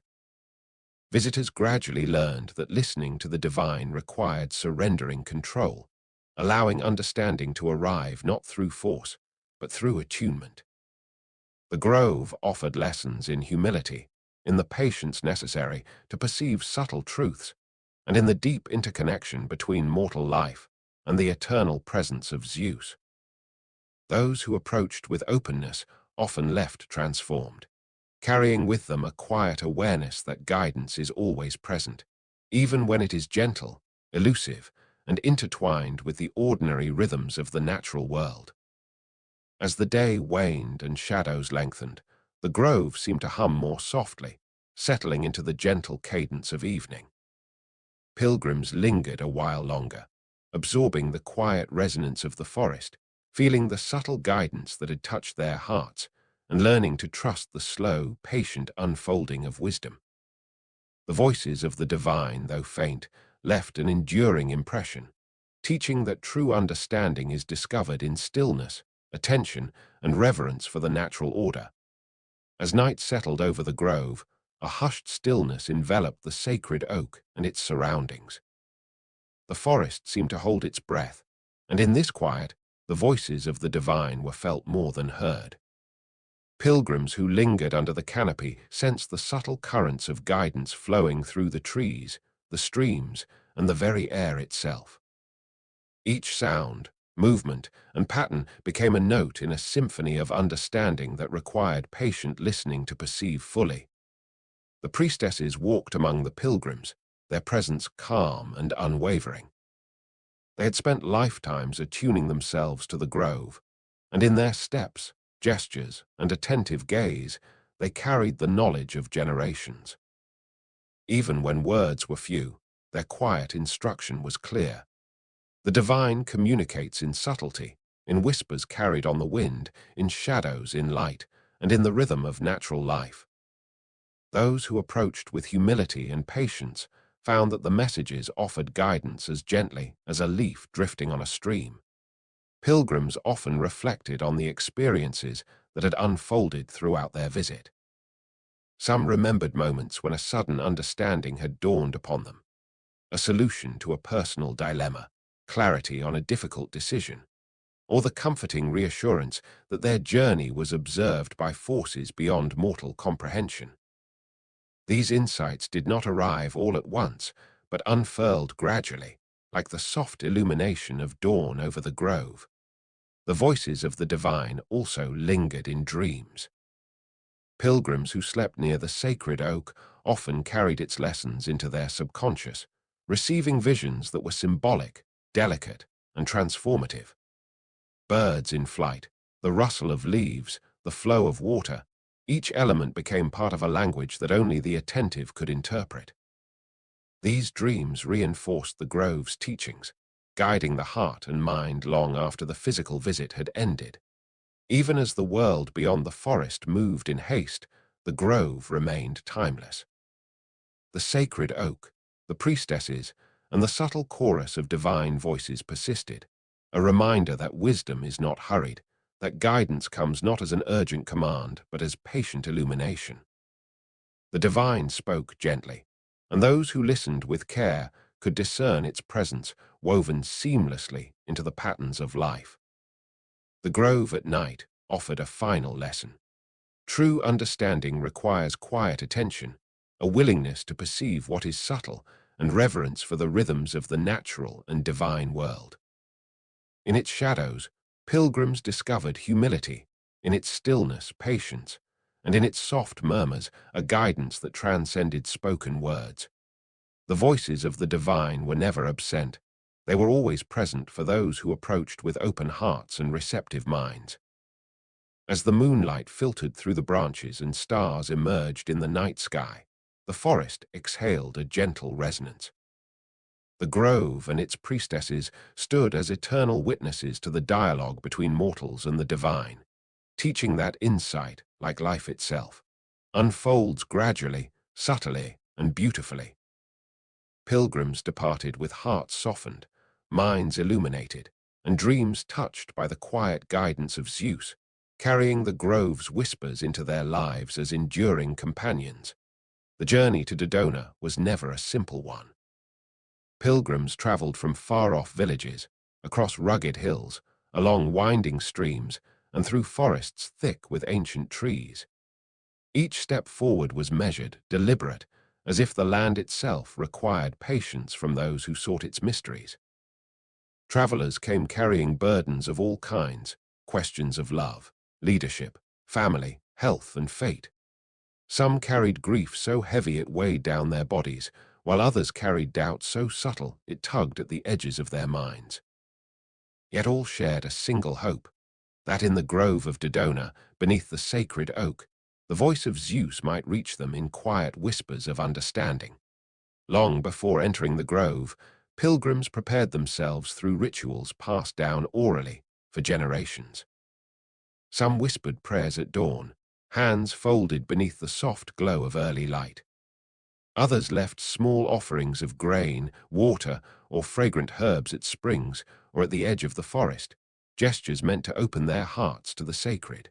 Visitors gradually learned that listening to the divine required surrendering control, allowing understanding to arrive not through force, but through attunement. The grove offered lessons in humility, in the patience necessary to perceive subtle truths, and in the deep interconnection between mortal life and the eternal presence of Zeus. Those who approached with openness often left transformed, carrying with them a quiet awareness that guidance is always present, even when it is gentle, elusive, and intertwined with the ordinary rhythms of the natural world. As the day waned and shadows lengthened, the grove seemed to hum more softly, settling into the gentle cadence of evening. Pilgrims lingered a while longer, absorbing the quiet resonance of the forest, feeling the subtle guidance that had touched their hearts, and learning to trust the slow, patient unfolding of wisdom. The voices of the divine, though faint, left an enduring impression, teaching that true understanding is discovered in stillness, attention, and reverence for the natural order. As night settled over the grove, a hushed stillness enveloped the sacred oak and its surroundings. The forest seemed to hold its breath, and in this quiet, the voices of the divine were felt more than heard. Pilgrims who lingered under the canopy sensed the subtle currents of guidance flowing through the trees, the streams, and the very air itself. Each sound, movement, and pattern became a note in a symphony of understanding that required patient listening to perceive fully. The priestesses walked among the pilgrims, their presence calm and unwavering. They had spent lifetimes attuning themselves to the grove, and in their steps, gestures, and attentive gaze, they carried the knowledge of generations. Even when words were few, their quiet instruction was clear. The divine communicates in subtlety, in whispers carried on the wind, in shadows, in light, and in the rhythm of natural life. Those who approached with humility and patience found that the messages offered guidance as gently as a leaf drifting on a stream. Pilgrims often reflected on the experiences that had unfolded throughout their visit. Some remembered moments when a sudden understanding had dawned upon them, a solution to a personal dilemma, clarity on a difficult decision, or the comforting reassurance that their journey was observed by forces beyond mortal comprehension. These insights did not arrive all at once, but unfurled gradually, like the soft illumination of dawn over the grove. The voices of the divine also lingered in dreams. Pilgrims who slept near the sacred oak often carried its lessons into their subconscious, receiving visions that were symbolic, delicate, and transformative. Birds in flight, the rustle of leaves, the flow of water, each element became part of a language that only the attentive could interpret. These dreams reinforced the grove's teachings, guiding the heart and mind long after the physical visit had ended. Even as the world beyond the forest moved in haste, the grove remained timeless. The sacred oak, the priestesses, and the subtle chorus of divine voices persisted, a reminder that wisdom is not hurried, that guidance comes not as an urgent command, but as patient illumination. The divine spoke gently, and those who listened with care could discern its presence woven seamlessly into the patterns of life. The grove at night offered a final lesson. True understanding requires quiet attention, a willingness to perceive what is subtle, and reverence for the rhythms of the natural and divine world. In its shadows, pilgrims discovered humility, in its stillness, patience, and in its soft murmurs, a guidance that transcended spoken words. The voices of the divine were never absent. They were always present for those who approached with open hearts and receptive minds. As the moonlight filtered through the branches and stars emerged in the night sky, the forest exhaled a gentle resonance. The grove and its priestesses stood as eternal witnesses to the dialogue between mortals and the divine, teaching that insight, like life itself, unfolds gradually, subtly, and beautifully. Pilgrims departed with hearts softened, minds illuminated, and dreams touched by the quiet guidance of Zeus, carrying the grove's whispers into their lives as enduring companions. The journey to Dodona was never a simple one. Pilgrims traveled from far-off villages, across rugged hills, along winding streams, and through forests thick with ancient trees. Each step forward was measured, deliberate, as if the land itself required patience from those who sought its mysteries. Travelers came carrying burdens of all kinds, questions of love, leadership, family, health, and fate. Some carried grief so heavy it weighed down their bodies, while others carried doubt so subtle it tugged at the edges of their minds. Yet all shared a single hope, that in the grove of Dodona, beneath the sacred oak, the voice of Zeus might reach them in quiet whispers of understanding. Long before entering the grove, pilgrims prepared themselves through rituals passed down orally for generations. Some whispered prayers at dawn, hands folded beneath the soft glow of early light. Others left small offerings of grain, water, or fragrant herbs at springs or at the edge of the forest, gestures meant to open their hearts to the sacred.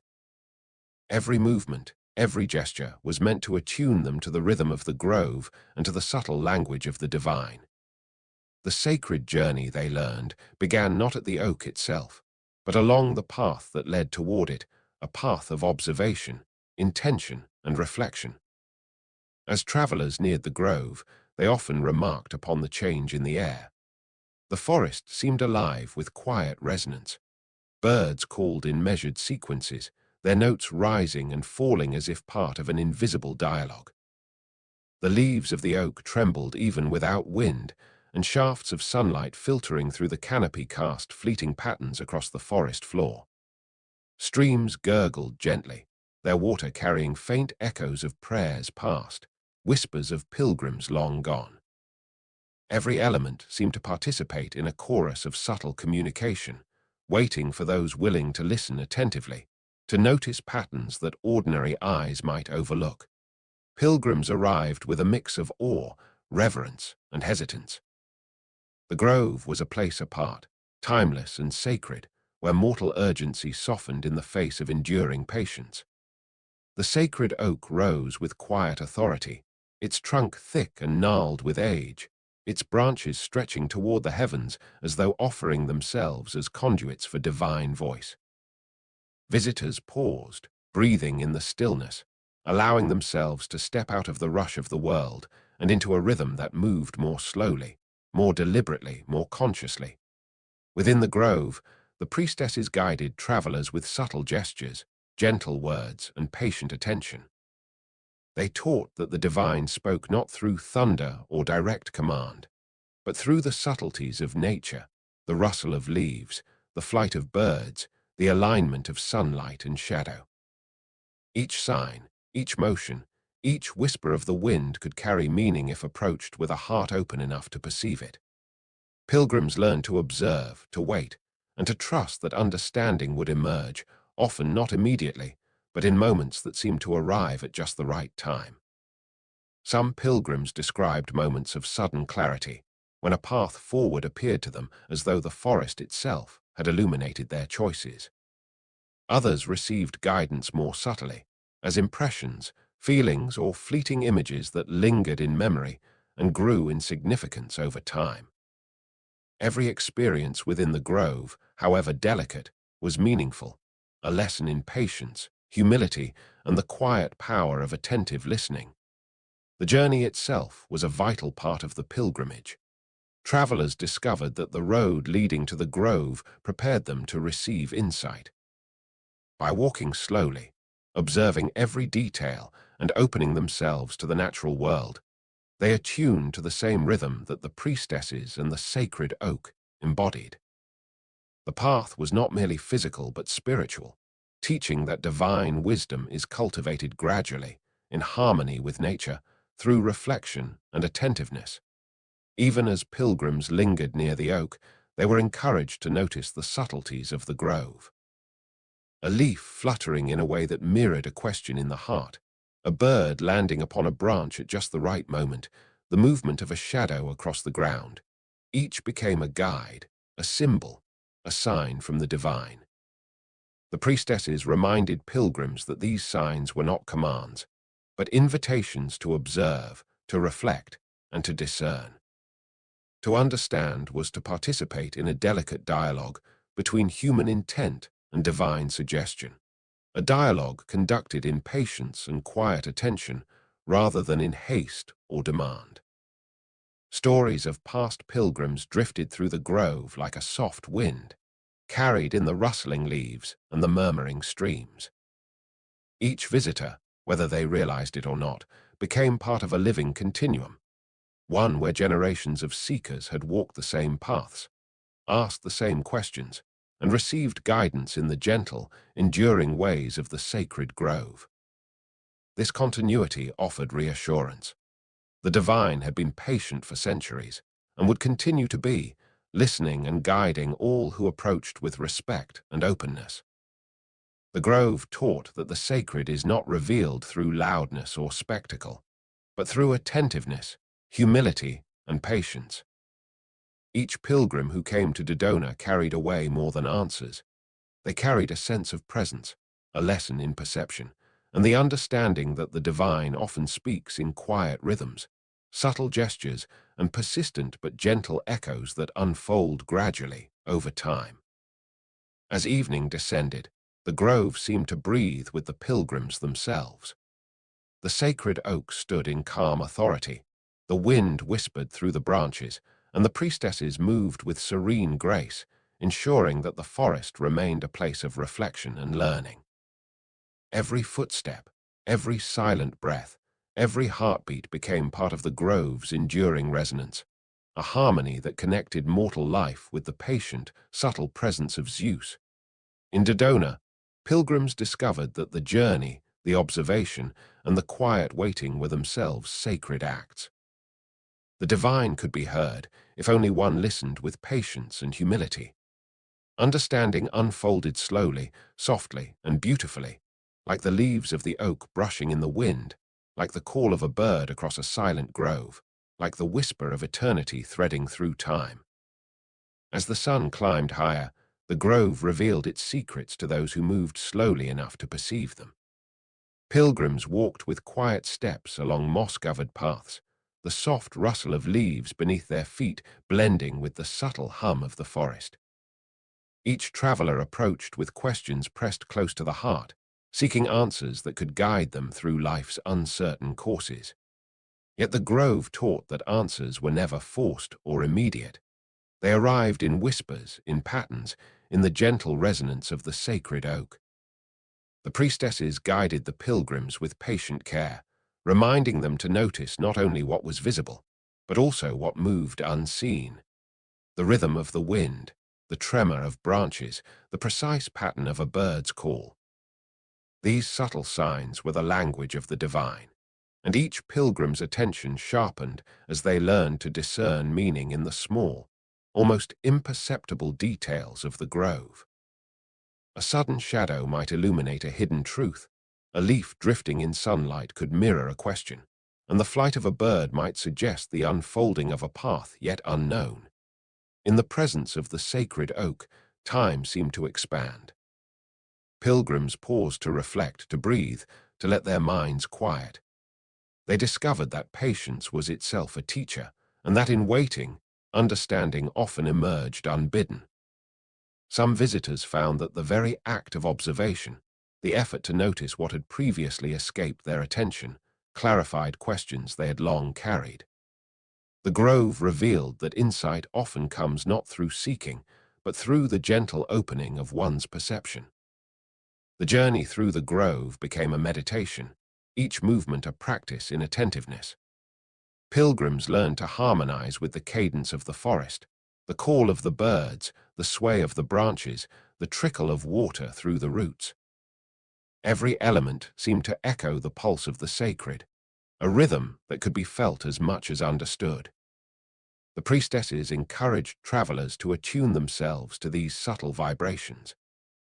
Every movement, every gesture was meant to attune them to the rhythm of the grove and to the subtle language of the divine. The sacred journey, they learned, began not at the oak itself, but along the path that led toward it, a path of observation, intention, and reflection. As travelers neared the grove, they often remarked upon the change in the air. The forest seemed alive with quiet resonance. Birds called in measured sequences, their notes rising and falling as if part of an invisible dialogue. The leaves of the oak trembled even without wind, and shafts of sunlight filtering through the canopy cast fleeting patterns across the forest floor. Streams gurgled gently, their water carrying faint echoes of prayers past, whispers of pilgrims long gone. Every element seemed to participate in a chorus of subtle communication, waiting for those willing to listen attentively, to notice patterns that ordinary eyes might overlook. Pilgrims arrived with a mix of awe, reverence, and hesitance. The grove was a place apart, timeless and sacred, where mortal urgency softened in the face of enduring patience. The sacred oak rose with quiet authority, its trunk thick and gnarled with age, its branches stretching toward the heavens as though offering themselves as conduits for divine voice. Visitors paused, breathing in the stillness, allowing themselves to step out of the rush of the world and into a rhythm that moved more slowly, more deliberately, more consciously. Within the grove, the priestesses guided travelers with subtle gestures, gentle words, and patient attention. They taught that the divine spoke not through thunder or direct command, but through the subtleties of nature, the rustle of leaves, the flight of birds, the alignment of sunlight and shadow. Each sign, each motion, each whisper of the wind could carry meaning if approached with a heart open enough to perceive it. Pilgrims learned to observe, to wait, and to trust that understanding would emerge, often not immediately, but in moments that seemed to arrive at just the right time. Some pilgrims described moments of sudden clarity, when a path forward appeared to them as though the forest itself had illuminated their choices. Others received guidance more subtly, as impressions, feelings, or fleeting images that lingered in memory and grew in significance over time. Every experience within the grove, however delicate, was meaningful, a lesson in patience, humility, and the quiet power of attentive listening. The journey itself was a vital part of the pilgrimage. Travelers discovered that the road leading to the grove prepared them to receive insight. By walking slowly, observing every detail, and opening themselves to the natural world, they attuned to the same rhythm that the priestesses and the sacred oak embodied. The path was not merely physical but spiritual, teaching that divine wisdom is cultivated gradually, in harmony with nature, through reflection and attentiveness. Even as pilgrims lingered near the oak, they were encouraged to notice the subtleties of the grove. A leaf fluttering in a way that mirrored a question in the heart, a bird landing upon a branch at just the right moment, the movement of a shadow across the ground. Each became a guide, a symbol, a sign from the divine. The priestesses reminded pilgrims that these signs were not commands, but invitations to observe, to reflect, and to discern. To understand was to participate in a delicate dialogue between human intent and divine suggestion, a dialogue conducted in patience and quiet attention rather than in haste or demand. Stories of past pilgrims drifted through the grove like a soft wind, carried in the rustling leaves and the murmuring streams. Each visitor, whether they realized it or not, became part of a living continuum, one where generations of seekers had walked the same paths, asked the same questions, and received guidance in the gentle, enduring ways of the sacred grove. This continuity offered reassurance. The divine had been patient for centuries, and would continue to be, listening and guiding all who approached with respect and openness. The grove taught that the sacred is not revealed through loudness or spectacle, but through attentiveness, humility, and patience. Each pilgrim who came to Dodona carried away more than answers. They carried a sense of presence, a lesson in perception, and the understanding that the divine often speaks in quiet rhythms, subtle gestures, and persistent but gentle echoes that unfold gradually over time. As evening descended, the grove seemed to breathe with the pilgrims themselves. The sacred oak stood in calm authority. The wind whispered through the branches, and the priestesses moved with serene grace, ensuring that the forest remained a place of reflection and learning. Every footstep, every silent breath, every heartbeat became part of the grove's enduring resonance, a harmony that connected mortal life with the patient, subtle presence of Zeus. In Dodona, pilgrims discovered that the journey, the observation, and the quiet waiting were themselves sacred acts. The divine could be heard if only one listened with patience and humility. Understanding unfolded slowly, softly, and beautifully, like the leaves of the oak brushing in the wind, like the call of a bird across a silent grove, like the whisper of eternity threading through time. As the sun climbed higher, the grove revealed its secrets to those who moved slowly enough to perceive them. Pilgrims walked with quiet steps along moss-covered paths, the soft rustle of leaves beneath their feet blending with the subtle hum of the forest. Each traveler approached with questions pressed close to the heart, seeking answers that could guide them through life's uncertain courses. Yet the grove taught that answers were never forced or immediate. They arrived in whispers, in patterns, in the gentle resonance of the sacred oak. The priestesses guided the pilgrims with patient care, reminding them to notice not only what was visible, but also what moved unseen. The rhythm of the wind, the tremor of branches, the precise pattern of a bird's call. These subtle signs were the language of the divine, and each pilgrim's attention sharpened as they learned to discern meaning in the small, almost imperceptible details of the grove. A sudden shadow might illuminate a hidden truth. A leaf drifting in sunlight could mirror a question, and the flight of a bird might suggest the unfolding of a path yet unknown. In the presence of the sacred oak, time seemed to expand. Pilgrims paused to reflect, to breathe, to let their minds quiet. They discovered that patience was itself a teacher, and that in waiting, understanding often emerged unbidden. Some visitors found that the very act of observation, the effort to notice what had previously escaped their attention, clarified questions they had long carried. The grove revealed that insight often comes not through seeking, but through the gentle opening of one's perception. The journey through the grove became a meditation, each movement a practice in attentiveness. Pilgrims learned to harmonize with the cadence of the forest, the call of the birds, the sway of the branches, the trickle of water through the roots. Every element seemed to echo the pulse of the sacred, a rhythm that could be felt as much as understood. The priestesses encouraged travelers to attune themselves to these subtle vibrations,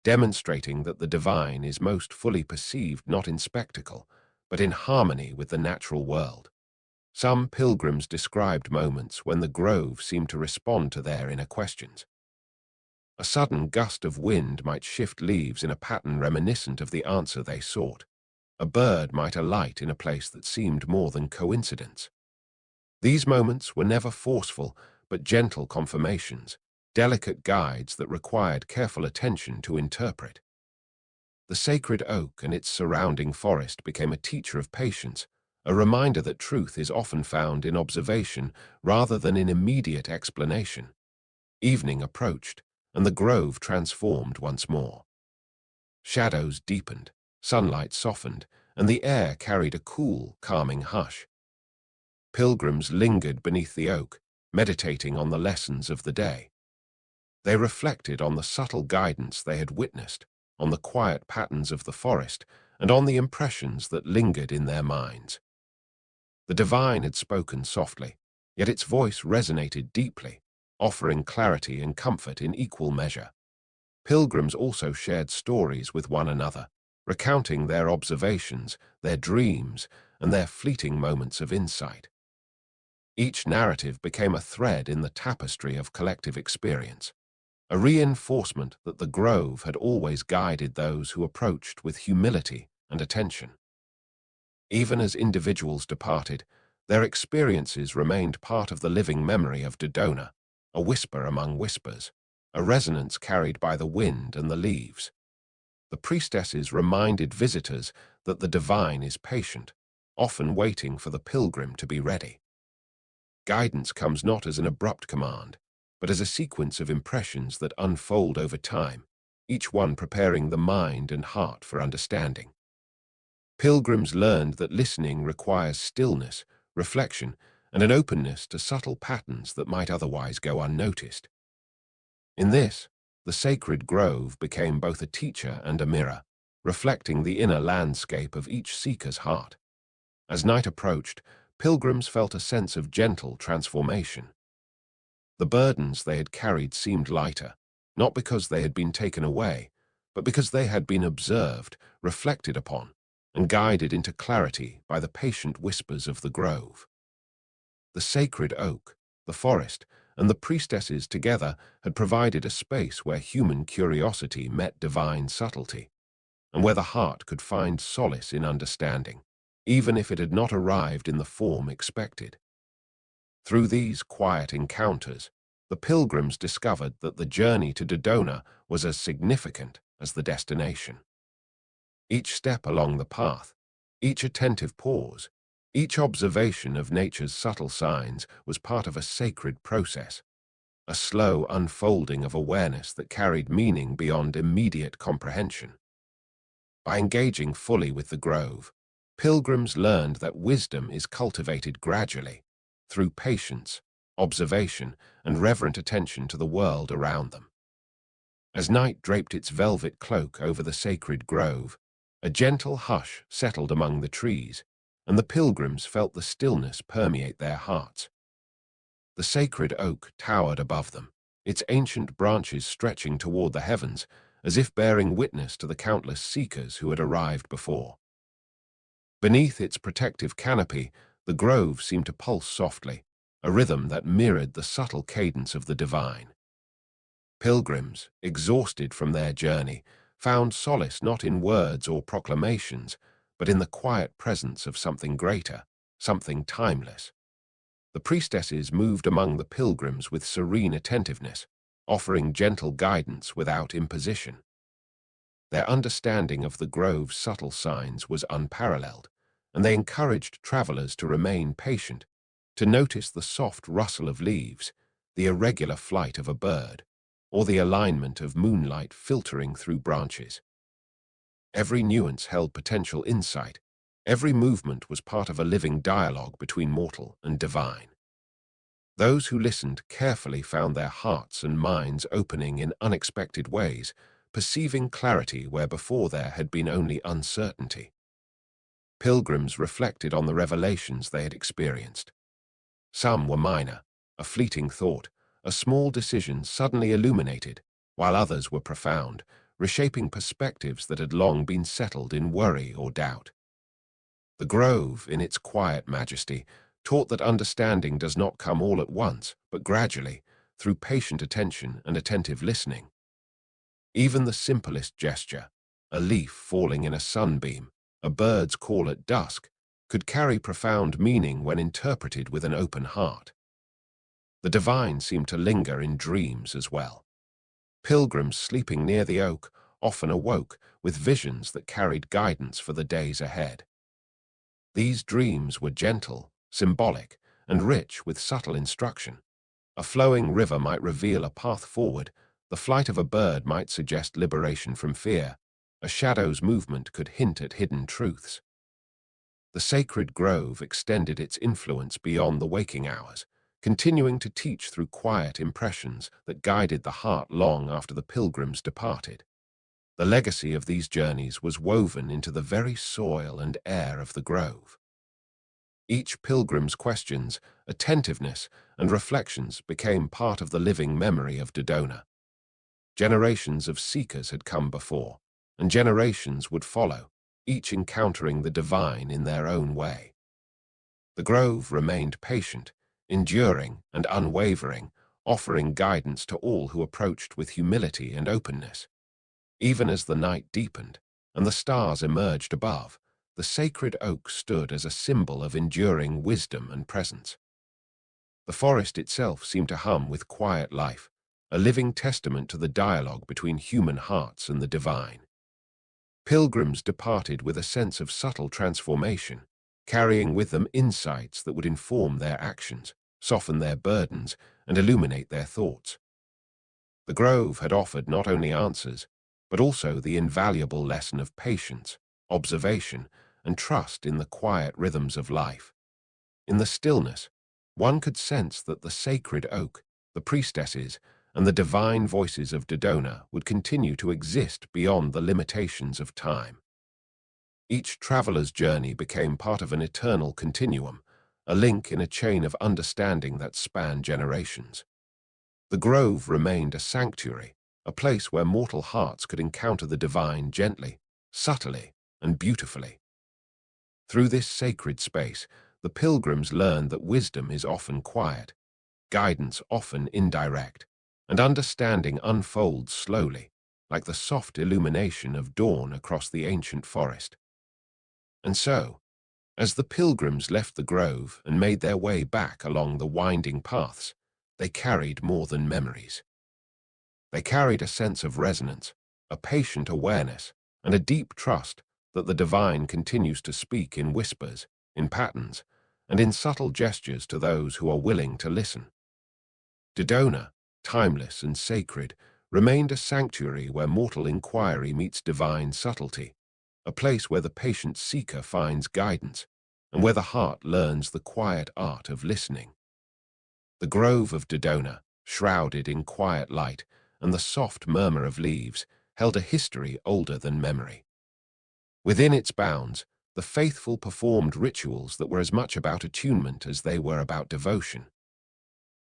demonstrating that the divine is most fully perceived not in spectacle, but in harmony with the natural world. Some pilgrims described moments when the grove seemed to respond to their inner questions. A sudden gust of wind might shift leaves in a pattern reminiscent of the answer they sought. A bird might alight in a place that seemed more than coincidence. These moments were never forceful, but gentle confirmations, delicate guides that required careful attention to interpret. The sacred oak and its surrounding forest became a teacher of patience, a reminder that truth is often found in observation rather than in immediate explanation. Evening approached, and the grove transformed once more. Shadows deepened, sunlight softened, and the air carried a cool, calming hush. Pilgrims lingered beneath the oak, meditating on the lessons of the day. They reflected on the subtle guidance they had witnessed, on the quiet patterns of the forest, and on the impressions that lingered in their minds. The divine had spoken softly, yet its voice resonated deeply, offering clarity and comfort in equal measure. Pilgrims also shared stories with one another, recounting their observations, their dreams, and their fleeting moments of insight. Each narrative became a thread in the tapestry of collective experience, a reinforcement that the grove had always guided those who approached with humility and attention. Even as individuals departed, their experiences remained part of the living memory of Dodona, a whisper among whispers, a resonance carried by the wind and the leaves. The priestesses reminded visitors that the divine is patient, often waiting for the pilgrim to be ready. Guidance comes not as an abrupt command, but as a sequence of impressions that unfold over time, each one preparing the mind and heart for understanding. Pilgrims learned that listening requires stillness, reflection, and an openness to subtle patterns that might otherwise go unnoticed. In this, the sacred grove became both a teacher and a mirror, reflecting the inner landscape of each seeker's heart. As night approached, pilgrims felt a sense of gentle transformation. The burdens they had carried seemed lighter, not because they had been taken away, but because they had been observed, reflected upon, and guided into clarity by the patient whispers of the grove. The sacred oak, the forest, and the priestesses together had provided a space where human curiosity met divine subtlety, and where the heart could find solace in understanding, even if it had not arrived in the form expected. Through these quiet encounters, the pilgrims discovered that the journey to Dodona was as significant as the destination. Each step along the path, each attentive pause, each observation of nature's subtle signs was part of a sacred process, a slow unfolding of awareness that carried meaning beyond immediate comprehension. By engaging fully with the grove, pilgrims learned that wisdom is cultivated gradually, through patience, observation, and reverent attention to the world around them. As night draped its velvet cloak over the sacred grove, a gentle hush settled among the trees, and the pilgrims felt the stillness permeate their hearts. The sacred oak towered above them, its ancient branches stretching toward the heavens, as if bearing witness to the countless seekers who had arrived before. Beneath its protective canopy, The grove seemed to pulse softly, a rhythm that mirrored the subtle cadence of the divine. Pilgrims, exhausted from their journey, found solace not in words or proclamations, but in the quiet presence of something greater, something timeless. The priestesses moved among the pilgrims with serene attentiveness, offering gentle guidance without imposition. Their understanding of the grove's subtle signs was unparalleled, and they encouraged travelers to remain patient, to notice the soft rustle of leaves, the irregular flight of a bird, or the alignment of moonlight filtering through branches. Every nuance held potential insight. Every movement was part of a living dialogue between mortal and divine. Those who listened carefully found their hearts and minds opening in unexpected ways, perceiving clarity where before there had been only uncertainty. Pilgrims reflected on the revelations they had experienced. Some were minor, a fleeting thought, a small decision suddenly illuminated, while others were profound, reshaping perspectives that had long been settled in worry or doubt. The grove, in its quiet majesty, taught that understanding does not come all at once, but gradually, through patient attention and attentive listening. Even the simplest gesture, a leaf falling in a sunbeam, a bird's call at dusk, could carry profound meaning when interpreted with an open heart. The divine seemed to linger in dreams as well. Pilgrims sleeping near the oak often awoke with visions that carried guidance for the days ahead. These dreams were gentle, symbolic, and rich with subtle instruction. A flowing river might reveal a path forward, the flight of a bird might suggest liberation from fear, a shadow's movement could hint at hidden truths. The sacred grove extended its influence beyond the waking hours, continuing to teach through quiet impressions that guided the heart long after the pilgrims departed. The legacy of these journeys was woven into the very soil and air of the grove. Each pilgrim's questions, attentiveness, and reflections became part of the living memory of Dodona. Generations of seekers had come before, and generations would follow, each encountering the divine in their own way. The grove remained patient, enduring and unwavering, offering guidance to all who approached with humility and openness. Even as the night deepened and the stars emerged above, the sacred oak stood as a symbol of enduring wisdom and presence. The forest itself seemed to hum with quiet life, a living testament to the dialogue between human hearts and the divine. Pilgrims departed with a sense of subtle transformation, carrying with them insights that would inform their actions, soften their burdens, and illuminate their thoughts. The grove had offered not only answers, but also the invaluable lesson of patience, observation, and trust in the quiet rhythms of life. In the stillness, one could sense that the sacred oak, the priestesses, and the divine voices of Dodona would continue to exist beyond the limitations of time. Each traveler's journey became part of an eternal continuum, a link in a chain of understanding that spanned generations. The grove remained a sanctuary, a place where mortal hearts could encounter the divine gently, subtly, and beautifully. Through this sacred space, the pilgrims learned that wisdom is often quiet, guidance often indirect, and understanding unfolds slowly, like the soft illumination of dawn across the ancient forest. And so, as the pilgrims left the grove and made their way back along the winding paths, they carried more than memories. They carried a sense of resonance, a patient awareness, and a deep trust that the divine continues to speak in whispers, in patterns, and in subtle gestures to those who are willing to listen. Dodona, timeless and sacred, remained a sanctuary where mortal inquiry meets divine subtlety, a place where the patient seeker finds guidance, and where the heart learns the quiet art of listening. The grove of Dodona, shrouded in quiet light and the soft murmur of leaves, held a history older than memory. Within its bounds, the faithful performed rituals that were as much about attunement as they were about devotion.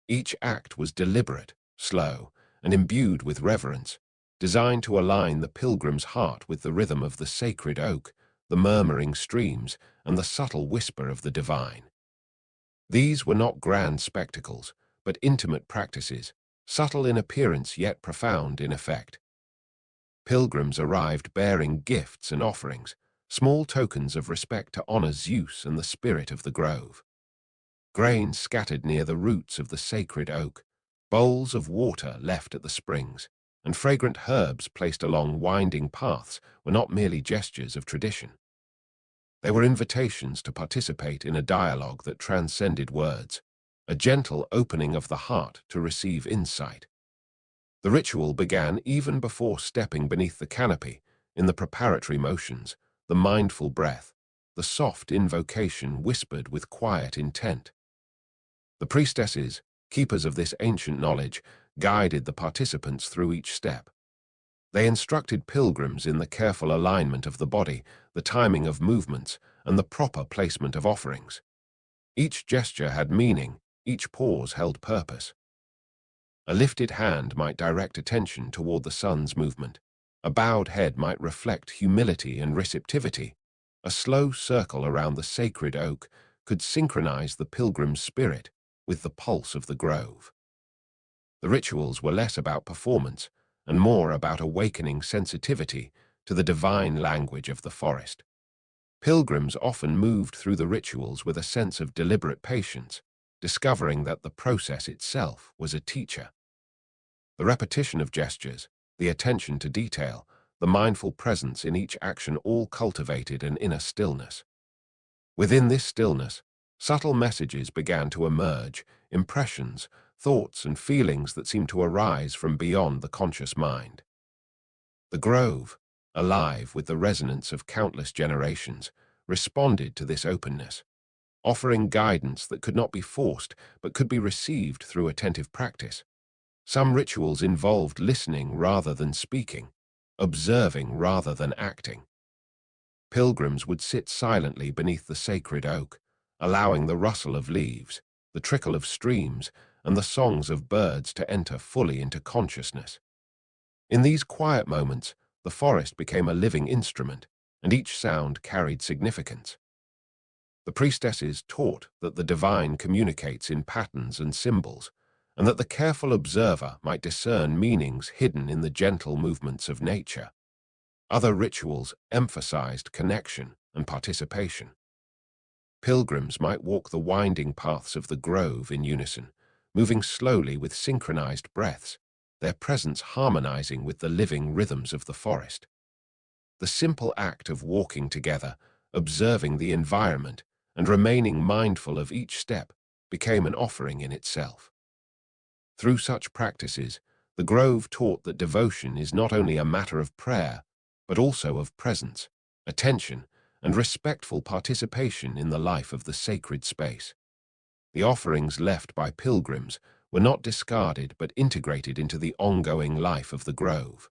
Each act was deliberate, slow, and imbued with reverence, designed to align the pilgrim's heart with the rhythm of the sacred oak, the murmuring streams, and the subtle whisper of the divine. These were not grand spectacles, but intimate practices, subtle in appearance yet profound in effect. Pilgrims arrived bearing gifts and offerings, small tokens of respect to honor Zeus and the spirit of the grove. Grain scattered near the roots of the sacred oak, bowls of water left at the springs, and fragrant herbs placed along winding paths were not merely gestures of tradition. They were invitations to participate in a dialogue that transcended words, a gentle opening of the heart to receive insight. The ritual began even before stepping beneath the canopy, in the preparatory motions, the mindful breath, the soft invocation whispered with quiet intent. The priestesses, keepers of this ancient knowledge, guided the participants through each step. They instructed pilgrims in the careful alignment of the body, the timing of movements, and the proper placement of offerings. Each gesture had meaning, each pause held purpose. A lifted hand might direct attention toward the sun's movement. A bowed head might reflect humility and receptivity. A slow circle around the sacred oak could synchronize the pilgrim's spirit with the pulse of the grove. The rituals were less about performance and more about awakening sensitivity to the divine language of the forest. Pilgrims often moved through the rituals with a sense of deliberate patience, discovering that the process itself was a teacher. The repetition of gestures, the attention to detail, the mindful presence in each action all cultivated an inner stillness. Within this stillness, subtle messages began to emerge, impressions, thoughts and feelings that seemed to arise from beyond the conscious mind. The grove, alive with the resonance of countless generations, responded to this openness, offering guidance that could not be forced but could be received through attentive practice. Some rituals involved listening rather than speaking, observing rather than acting. Pilgrims would sit silently beneath the sacred oak, allowing the rustle of leaves, the trickle of streams, and the songs of birds to enter fully into consciousness. In these quiet moments, the forest became a living instrument, and each sound carried significance. The priestesses taught that the divine communicates in patterns and symbols, and that the careful observer might discern meanings hidden in the gentle movements of nature. Other rituals emphasized connection and participation. Pilgrims might walk the winding paths of the grove in unison, moving slowly with synchronized breaths, their presence harmonizing with the living rhythms of the forest. The simple act of walking together, observing the environment, and remaining mindful of each step became an offering in itself. Through such practices, the grove taught that devotion is not only a matter of prayer, but also of presence, attention, and respectful participation in the life of the sacred space. The offerings left by pilgrims were not discarded but integrated into the ongoing life of the grove.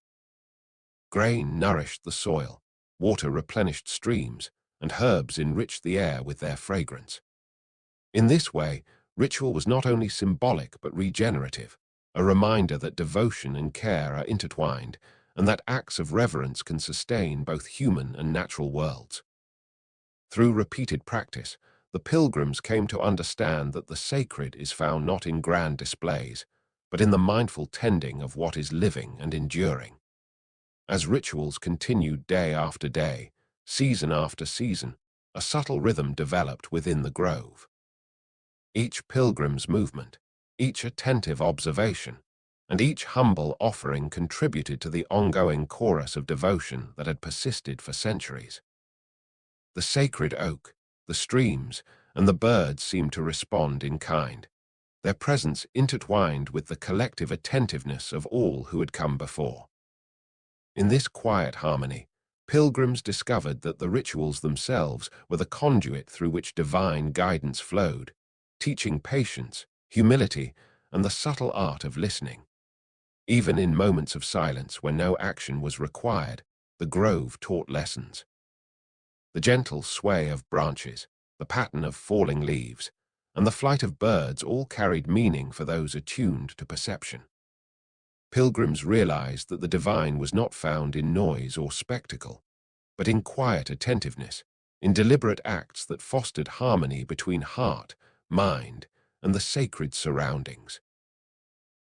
Grain nourished the soil, water replenished streams, and herbs enriched the air with their fragrance. In this way, ritual was not only symbolic but regenerative, a reminder that devotion and care are intertwined and that acts of reverence can sustain both human and natural worlds. Through repeated practice, the pilgrims came to understand that the sacred is found not in grand displays, but in the mindful tending of what is living and enduring. As rituals continued day after day, season after season, a subtle rhythm developed within the grove. Each pilgrim's movement, each attentive observation, and each humble offering contributed to the ongoing chorus of devotion that had persisted for centuries. The sacred oak, the streams, and the birds seemed to respond in kind, their presence intertwined with the collective attentiveness of all who had come before. In this quiet harmony, pilgrims discovered that the rituals themselves were the conduit through which divine guidance flowed, teaching patience, humility, and the subtle art of listening. Even in moments of silence when no action was required, the grove taught lessons. The gentle sway of branches, the pattern of falling leaves, and the flight of birds all carried meaning for those attuned to perception. Pilgrims realized that the divine was not found in noise or spectacle, but in quiet attentiveness, in deliberate acts that fostered harmony between heart, mind, and the sacred surroundings.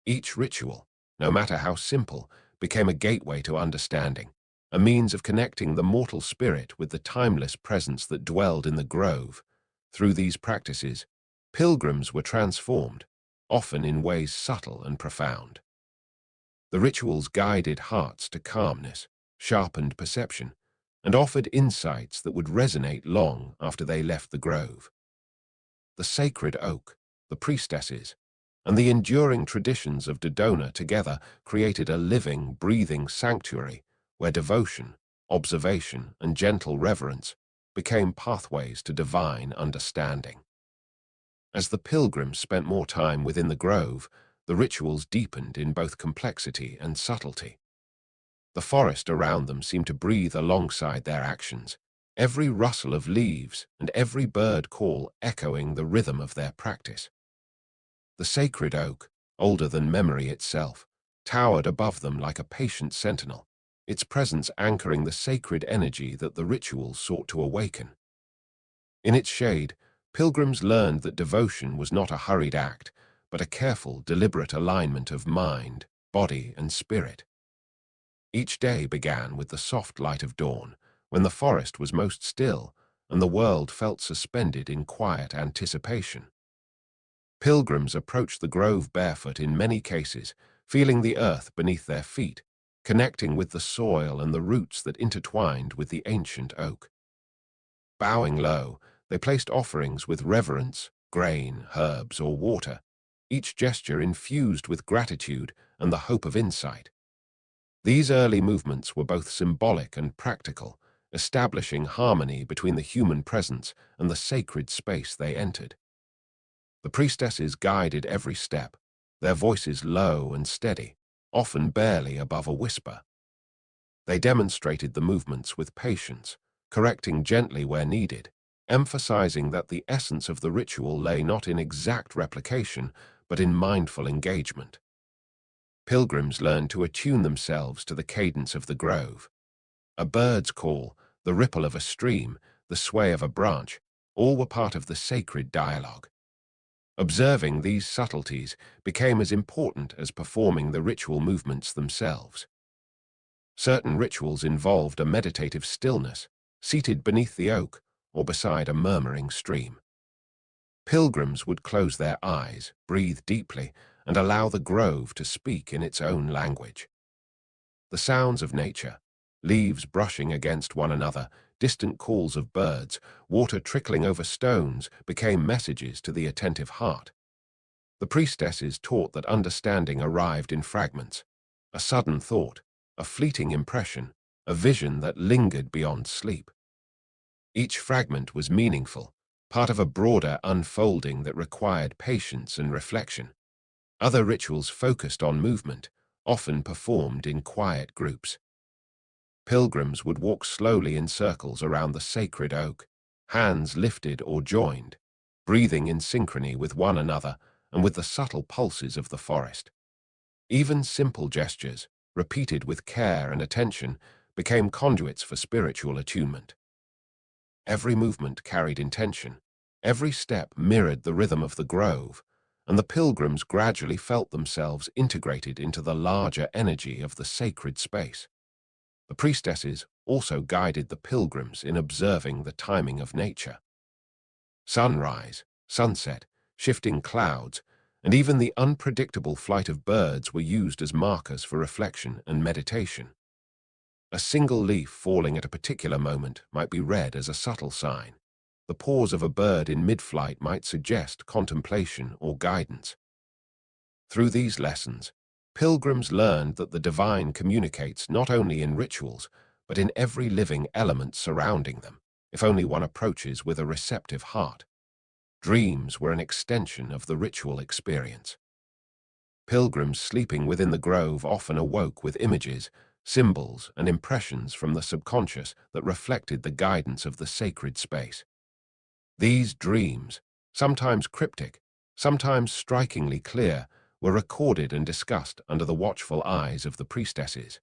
Each ritual, no matter how simple, became a gateway to understanding, a means of connecting the mortal spirit with the timeless presence that dwelled in the grove. Through these practices, pilgrims were transformed, often in ways subtle and profound. The rituals guided hearts to calmness, sharpened perception, and offered insights that would resonate long after they left the grove. The sacred oak, the priestesses, and the enduring traditions of Dodona together created a living, breathing sanctuary where devotion, observation, and gentle reverence became pathways to divine understanding. As the pilgrims spent more time within the grove, the rituals deepened in both complexity and subtlety. The forest around them seemed to breathe alongside their actions, every rustle of leaves and every bird call echoing the rhythm of their practice. The sacred oak, older than memory itself, towered above them like a patient sentinel, its presence anchoring the sacred energy that the rituals sought to awaken. In its shade, pilgrims learned that devotion was not a hurried act, but a careful, deliberate alignment of mind, body, and spirit. Each day began with the soft light of dawn, when the forest was most still and the world felt suspended in quiet anticipation. Pilgrims approached the grove barefoot in many cases, feeling the earth beneath their feet, connecting with the soil and the roots that intertwined with the ancient oak. Bowing low, they placed offerings with reverence, grain, herbs, or water, each gesture infused with gratitude and the hope of insight. These early movements were both symbolic and practical, establishing harmony between the human presence and the sacred space they entered. The priestesses guided every step, their voices low and steady, often barely above a whisper. They demonstrated the movements with patience, correcting gently where needed, emphasizing that the essence of the ritual lay not in exact replication, but in mindful engagement. Pilgrims learned to attune themselves to the cadence of the grove. A bird's call, the ripple of a stream, the sway of a branch, all were part of the sacred dialogue. Observing these subtleties became as important as performing the ritual movements themselves. Certain rituals involved a meditative stillness, seated beneath the oak or beside a murmuring stream. Pilgrims would close their eyes, breathe deeply, and allow the grove to speak in its own language. The sounds of nature, leaves brushing against one another, distant calls of birds, water trickling over stones, became messages to the attentive heart. The priestesses taught that understanding arrived in fragments, a sudden thought, a fleeting impression, a vision that lingered beyond sleep. Each fragment was meaningful, part of a broader unfolding that required patience and reflection. Other rituals focused on movement, often performed in quiet groups. Pilgrims would walk slowly in circles around the sacred oak, hands lifted or joined, breathing in synchrony with one another and with the subtle pulses of the forest. Even simple gestures, repeated with care and attention, became conduits for spiritual attunement. Every movement carried intention, every step mirrored the rhythm of the grove, and the pilgrims gradually felt themselves integrated into the larger energy of the sacred space. The priestesses also guided the pilgrims in observing the timing of nature. Sunrise, sunset, shifting clouds, and even the unpredictable flight of birds were used as markers for reflection and meditation. A single leaf falling at a particular moment might be read as a subtle sign. The pause of a bird in mid-flight might suggest contemplation or guidance. Through these lessons, pilgrims learned that the divine communicates not only in rituals, but in every living element surrounding them, if only one approaches with a receptive heart. Dreams were an extension of the ritual experience. Pilgrims sleeping within the grove often awoke with images, symbols, and impressions from the subconscious that reflected the guidance of the sacred space. These dreams, sometimes cryptic, sometimes strikingly clear, were recorded and discussed under the watchful eyes of the priestesses.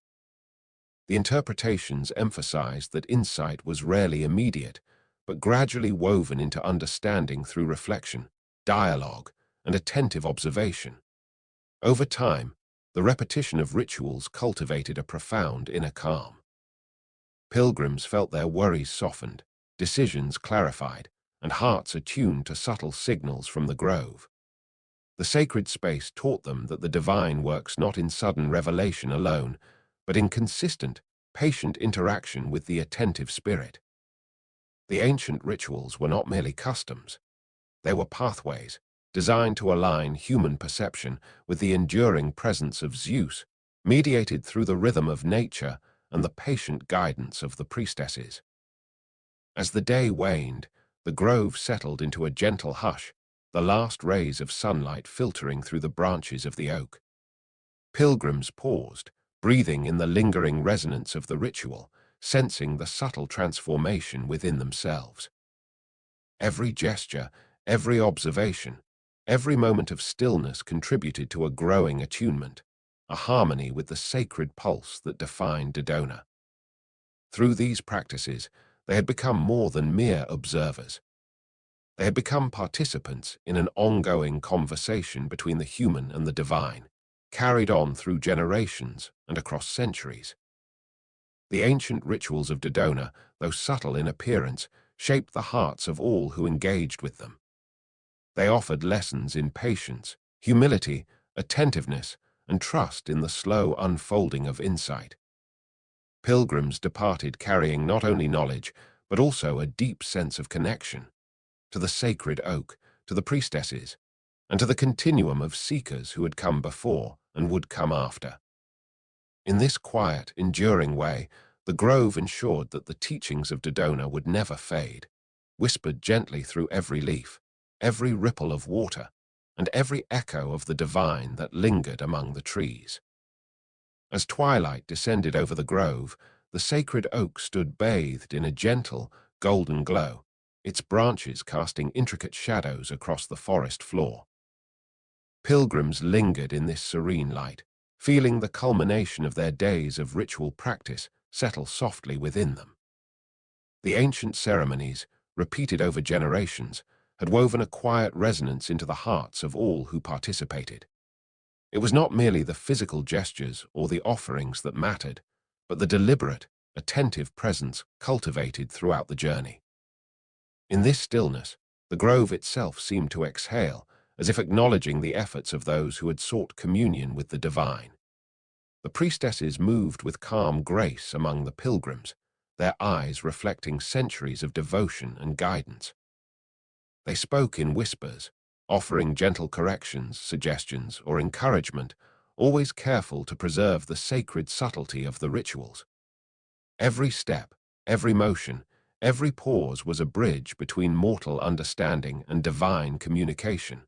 The interpretations emphasized that insight was rarely immediate, but gradually woven into understanding through reflection, dialogue, and attentive observation. Over time, the repetition of rituals cultivated a profound inner calm. Pilgrims felt their worries softened, decisions clarified, and hearts attuned to subtle signals from the grove. The sacred space taught them that the divine works not in sudden revelation alone, but in consistent, patient interaction with the attentive spirit. The ancient rituals were not merely customs. They were pathways, designed to align human perception with the enduring presence of Zeus, mediated through the rhythm of nature and the patient guidance of the priestesses. As the day waned, the grove settled into a gentle hush, the last rays of sunlight filtering through the branches of the oak. Pilgrims paused, breathing in the lingering resonance of the ritual, sensing the subtle transformation within themselves. Every gesture, every observation, every moment of stillness contributed to a growing attunement, a harmony with the sacred pulse that defined Dodona. Through these practices, they had become more than mere observers. They had become participants in an ongoing conversation between the human and the divine, carried on through generations and across centuries. The ancient rituals of Dodona, though subtle in appearance, shaped the hearts of all who engaged with them. They offered lessons in patience, humility, attentiveness, and trust in the slow unfolding of insight. Pilgrims departed carrying not only knowledge, but also a deep sense of connection to the sacred oak, to the priestesses, and to the continuum of seekers who had come before and would come after. In this quiet, enduring way, the grove ensured that the teachings of Dodona would never fade, whispered gently through every leaf, every ripple of water, and every echo of the divine that lingered among the trees. As twilight descended over the grove, the sacred oak stood bathed in a gentle, golden glow, its branches casting intricate shadows across the forest floor. Pilgrims lingered in this serene light, feeling the culmination of their days of ritual practice settle softly within them. The ancient ceremonies, repeated over generations, had woven a quiet resonance into the hearts of all who participated. It was not merely the physical gestures or the offerings that mattered, but the deliberate, attentive presence cultivated throughout the journey. In this stillness, the grove itself seemed to exhale, as if acknowledging the efforts of those who had sought communion with the divine. The priestesses moved with calm grace among the pilgrims, their eyes reflecting centuries of devotion and guidance. They spoke in whispers, offering gentle corrections, suggestions, or encouragement, always careful to preserve the sacred subtlety of the rituals. Every step, every motion, every pause was a bridge between mortal understanding and divine communication.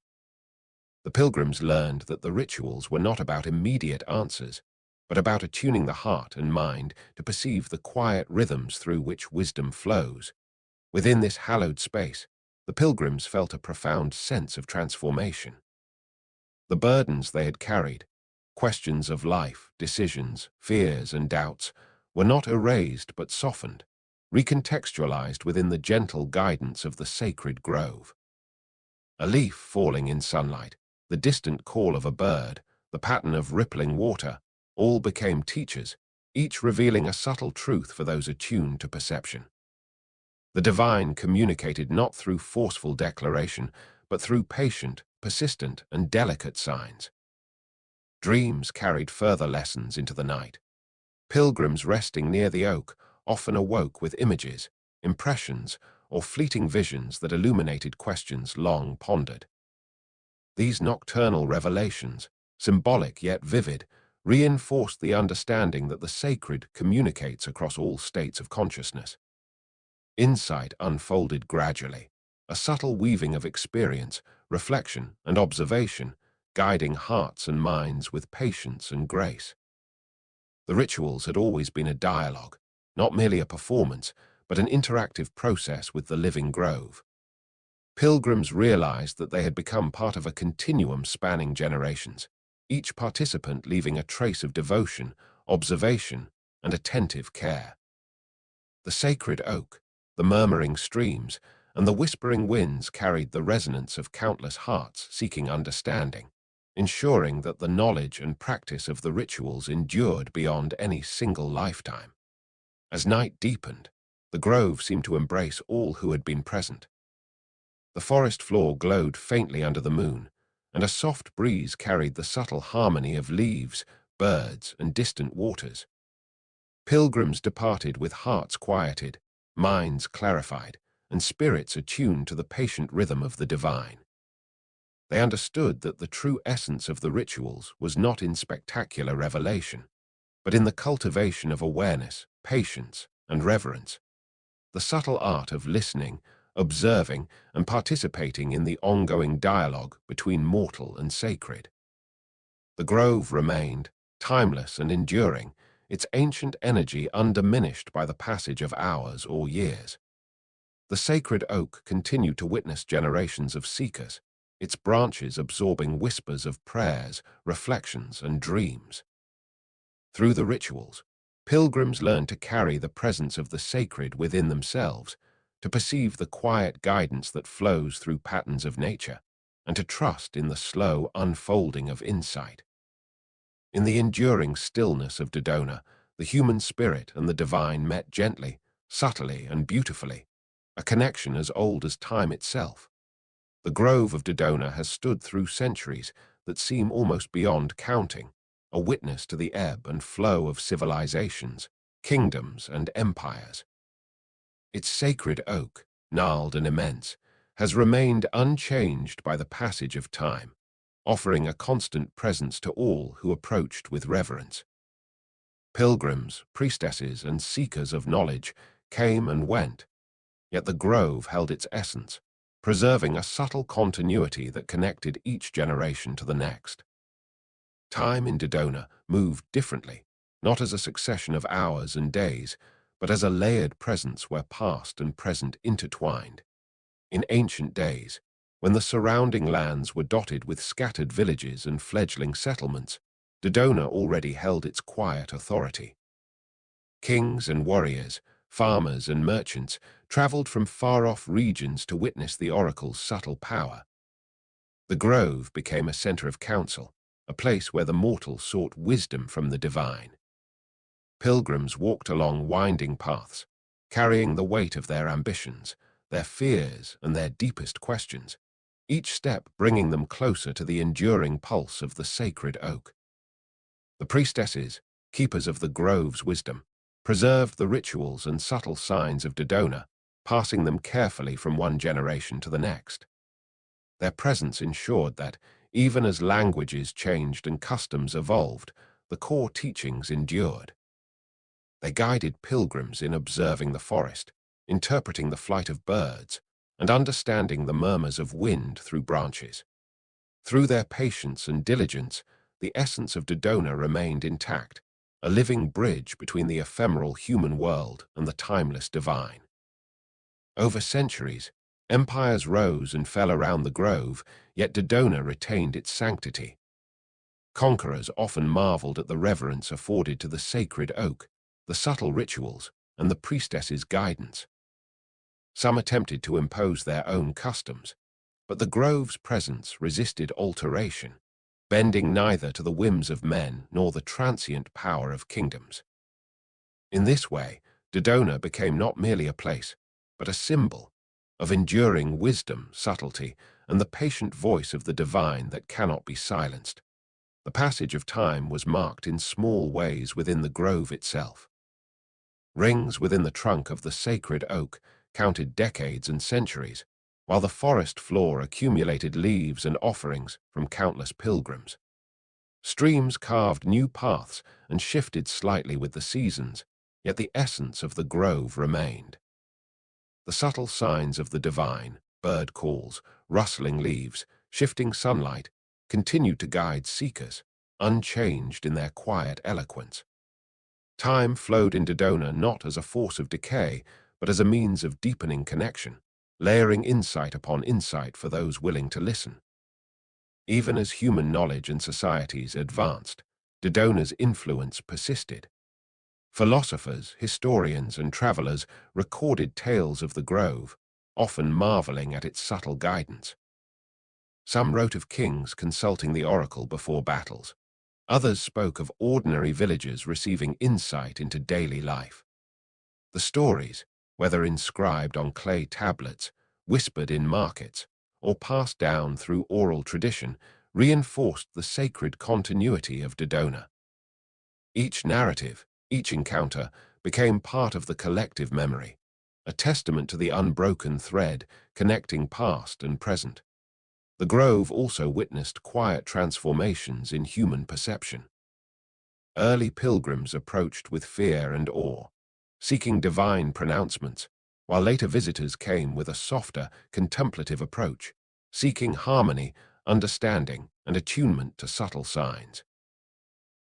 The pilgrims learned that the rituals were not about immediate answers, but about attuning the heart and mind to perceive the quiet rhythms through which wisdom flows. Within this hallowed space, the pilgrims felt a profound sense of transformation. The burdens they had carried, questions of life, decisions, fears, and doubts, were not erased but softened, recontextualized within the gentle guidance of the sacred grove. A leaf falling in sunlight, the distant call of a bird, the pattern of rippling water, all became teachers, each revealing a subtle truth for those attuned to perception. The divine communicated not through forceful declaration, but through patient, persistent, and delicate signs. Dreams carried further lessons into the night. Pilgrims resting near the oak often awoke with images, impressions, or fleeting visions that illuminated questions long pondered. These nocturnal revelations, symbolic yet vivid, reinforced the understanding that the sacred communicates across all states of consciousness. Insight unfolded gradually, a subtle weaving of experience, reflection, and observation, guiding hearts and minds with patience and grace. The rituals had always been a dialogue, not merely a performance, but an interactive process with the living grove. Pilgrims realized that they had become part of a continuum spanning generations, each participant leaving a trace of devotion, observation, and attentive care. The sacred oak, the murmuring streams, and the whispering winds carried the resonance of countless hearts seeking understanding, ensuring that the knowledge and practice of the rituals endured beyond any single lifetime. As night deepened, the grove seemed to embrace all who had been present. The forest floor glowed faintly under the moon, and a soft breeze carried the subtle harmony of leaves, birds, and distant waters. Pilgrims departed with hearts quieted, minds clarified, and spirits attuned to the patient rhythm of the divine. They understood that the true essence of the rituals was not in spectacular revelation, but in the cultivation of awareness, patience, and reverence. The subtle art of listening, observing, and participating in the ongoing dialogue between mortal and sacred. The grove remained, timeless and enduring, its ancient energy undiminished by the passage of hours or years. The sacred oak continued to witness generations of seekers, its branches absorbing whispers of prayers, reflections, and dreams. Through the rituals, pilgrims learned to carry the presence of the sacred within themselves, to perceive the quiet guidance that flows through patterns of nature, and to trust in the slow unfolding of insight. In the enduring stillness of Dodona, the human spirit and the divine met gently, subtly, and beautifully, a connection as old as time itself. The grove of Dodona has stood through centuries that seem almost beyond counting, a witness to the ebb and flow of civilizations, kingdoms, and empires. Its sacred oak, gnarled and immense, has remained unchanged by the passage of time, offering a constant presence to all who approached with reverence. Pilgrims, priestesses, and seekers of knowledge came and went, yet the grove held its essence, preserving a subtle continuity that connected each generation to the next. Time in Dodona moved differently, not as a succession of hours and days, but as a layered presence where past and present intertwined. In ancient days, when the surrounding lands were dotted with scattered villages and fledgling settlements, Dodona already held its quiet authority. Kings and warriors, farmers and merchants traveled from far-off regions to witness the oracle's subtle power. The grove became a center of counsel, a place where the mortal sought wisdom from the divine. Pilgrims walked along winding paths, carrying the weight of their ambitions, their fears, and their deepest questions, each step bringing them closer to the enduring pulse of the sacred oak. The priestesses, keepers of the grove's wisdom, preserved the rituals and subtle signs of Dodona, passing them carefully from one generation to the next. Their presence ensured that, even as languages changed and customs evolved, the core teachings endured. They guided pilgrims in observing the forest, interpreting the flight of birds, and understanding the murmurs of wind through branches. Through their patience and diligence, the essence of Dodona remained intact, a living bridge between the ephemeral human world and the timeless divine. Over centuries, empires rose and fell around the grove, yet Dodona retained its sanctity. Conquerors often marveled at the reverence afforded to the sacred oak, the subtle rituals, and the priestess's guidance. Some attempted to impose their own customs, but the grove's presence resisted alteration, bending neither to the whims of men nor the transient power of kingdoms. In this way, Dodona became not merely a place, but a symbol of enduring wisdom, subtlety, and the patient voice of the divine that cannot be silenced. The passage of time was marked in small ways within the grove itself. Rings within the trunk of the sacred oak counted decades and centuries, while the forest floor accumulated leaves and offerings from countless pilgrims. Streams carved new paths and shifted slightly with the seasons, yet the essence of the grove remained. The subtle signs of the divine, bird calls, rustling leaves, shifting sunlight, continued to guide seekers, unchanged in their quiet eloquence. Time flowed in Dodona not as a force of decay, but as a means of deepening connection, layering insight upon insight for those willing to listen. Even as human knowledge and societies advanced, Dodona's influence persisted. Philosophers, historians, and travelers recorded tales of the grove, often marveling at its subtle guidance. Some wrote of kings consulting the oracle before battles. Others spoke of ordinary villagers receiving insight into daily life. The stories, whether inscribed on clay tablets, whispered in markets, or passed down through oral tradition, reinforced the sacred continuity of Dodona. Each narrative, each encounter, became part of the collective memory, a testament to the unbroken thread connecting past and present. The grove also witnessed quiet transformations in human perception. Early pilgrims approached with fear and awe, seeking divine pronouncements, while later visitors came with a softer, contemplative approach, seeking harmony, understanding, and attunement to subtle signs.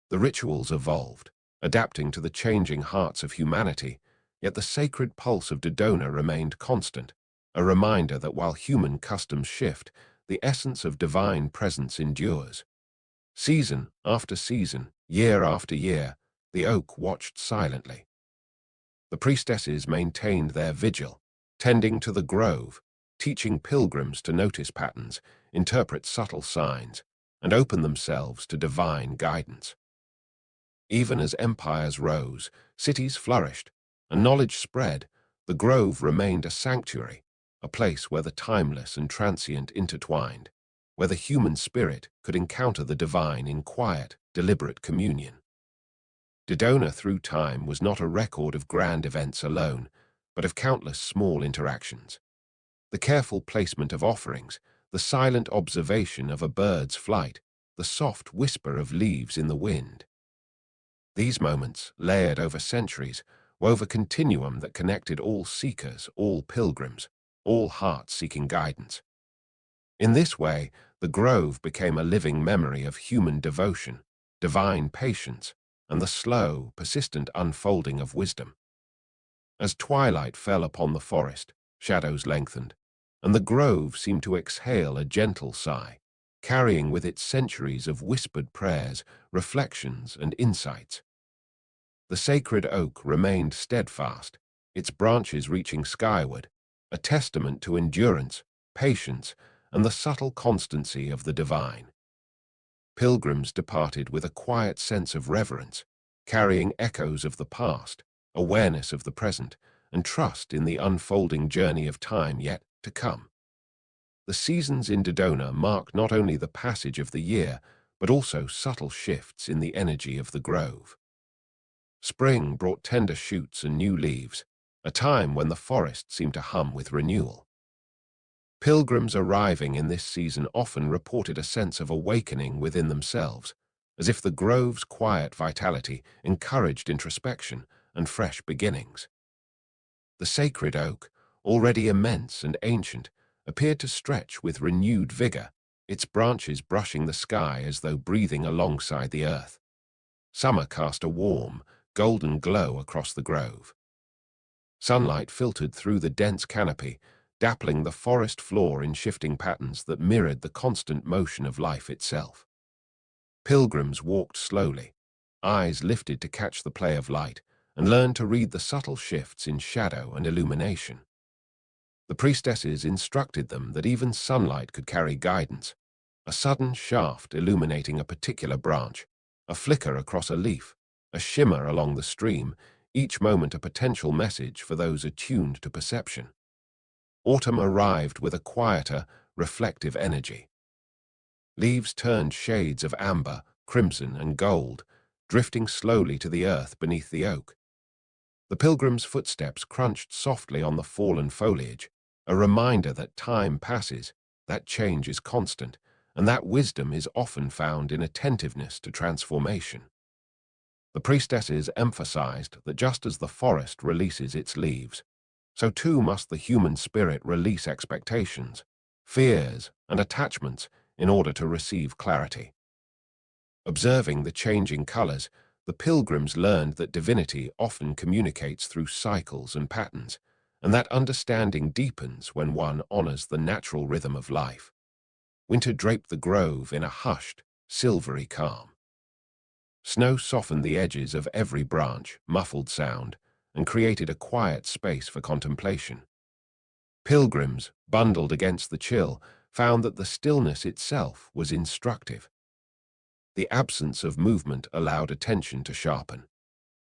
The rituals evolved, adapting to the changing hearts of humanity, yet the sacred pulse of Dodona remained constant, a reminder that while human customs shift, the essence of divine presence endures. Season after season, year after year, the oak watched silently. The priestesses maintained their vigil, tending to the grove, teaching pilgrims to notice patterns, interpret subtle signs, and open themselves to divine guidance. Even as empires rose, cities flourished, and knowledge spread, the grove remained a sanctuary, a place where the timeless and transient intertwined, where the human spirit could encounter the divine in quiet, deliberate communion. Dodona through time was not a record of grand events alone, but of countless small interactions. The careful placement of offerings, the silent observation of a bird's flight, the soft whisper of leaves in the wind. These moments, layered over centuries, wove a continuum that connected all seekers, all pilgrims, all hearts seeking guidance. In this way, the grove became a living memory of human devotion, divine patience, and the slow, persistent unfolding of wisdom. As twilight fell upon the forest, shadows lengthened, and the grove seemed to exhale a gentle sigh, carrying with it centuries of whispered prayers, reflections, and insights. The sacred oak remained steadfast, its branches reaching skyward, a testament to endurance, patience, and the subtle constancy of the divine. Pilgrims departed with a quiet sense of reverence, carrying echoes of the past, awareness of the present, and trust in the unfolding journey of time yet to come. The seasons in Dodona mark not only the passage of the year, but also subtle shifts in the energy of the grove. Spring brought tender shoots and new leaves, a time when the forest seemed to hum with renewal. Pilgrims arriving in this season often reported a sense of awakening within themselves, as if the grove's quiet vitality encouraged introspection and fresh beginnings. The sacred oak, already immense and ancient, appeared to stretch with renewed vigor, its branches brushing the sky as though breathing alongside the earth. Summer cast a warm, golden glow across the grove. Sunlight filtered through the dense canopy, dappling the forest floor in shifting patterns that mirrored the constant motion of life itself. Pilgrims walked slowly, eyes lifted to catch the play of light, and learned to read the subtle shifts in shadow and illumination. The priestesses instructed them that even sunlight could carry guidance, a sudden shaft illuminating a particular branch, a flicker across a leaf, a shimmer along the stream, each moment a potential message for those attuned to perception. Autumn arrived with a quieter, reflective energy. Leaves turned shades of amber, crimson, and gold, drifting slowly to the earth beneath the oak. The pilgrim's footsteps crunched softly on the fallen foliage, a reminder that time passes, that change is constant, and that wisdom is often found in attentiveness to transformation. The priestesses emphasized that just as the forest releases its leaves, so too must the human spirit release expectations, fears, and attachments in order to receive clarity. Observing the changing colors, the pilgrims learned that divinity often communicates through cycles and patterns, and that understanding deepens when one honors the natural rhythm of life. Winter draped the grove in a hushed, silvery calm. Snow softened the edges of every branch, muffled sound, and created a quiet space for contemplation. Pilgrims, bundled against the chill, found that the stillness itself was instructive. The absence of movement allowed attention to sharpen.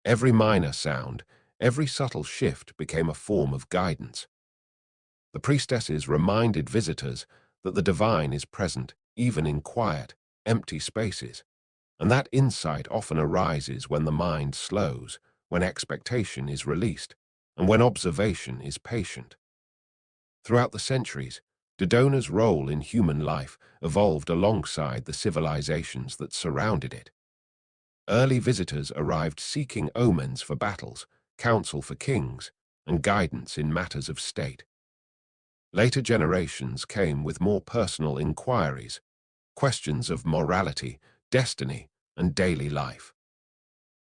Every minor sound, every subtle shift became a form of guidance. The priestesses reminded visitors that the divine is present even in quiet, empty spaces, and that insight often arises when the mind slows, when expectation is released, and when observation is patient. Throughout the centuries, Dodona's role in human life evolved alongside the civilizations that surrounded it. Early visitors arrived seeking omens for battles, counsel for kings, and guidance in matters of state. Later generations came with more personal inquiries, questions of morality, destiny, and daily life.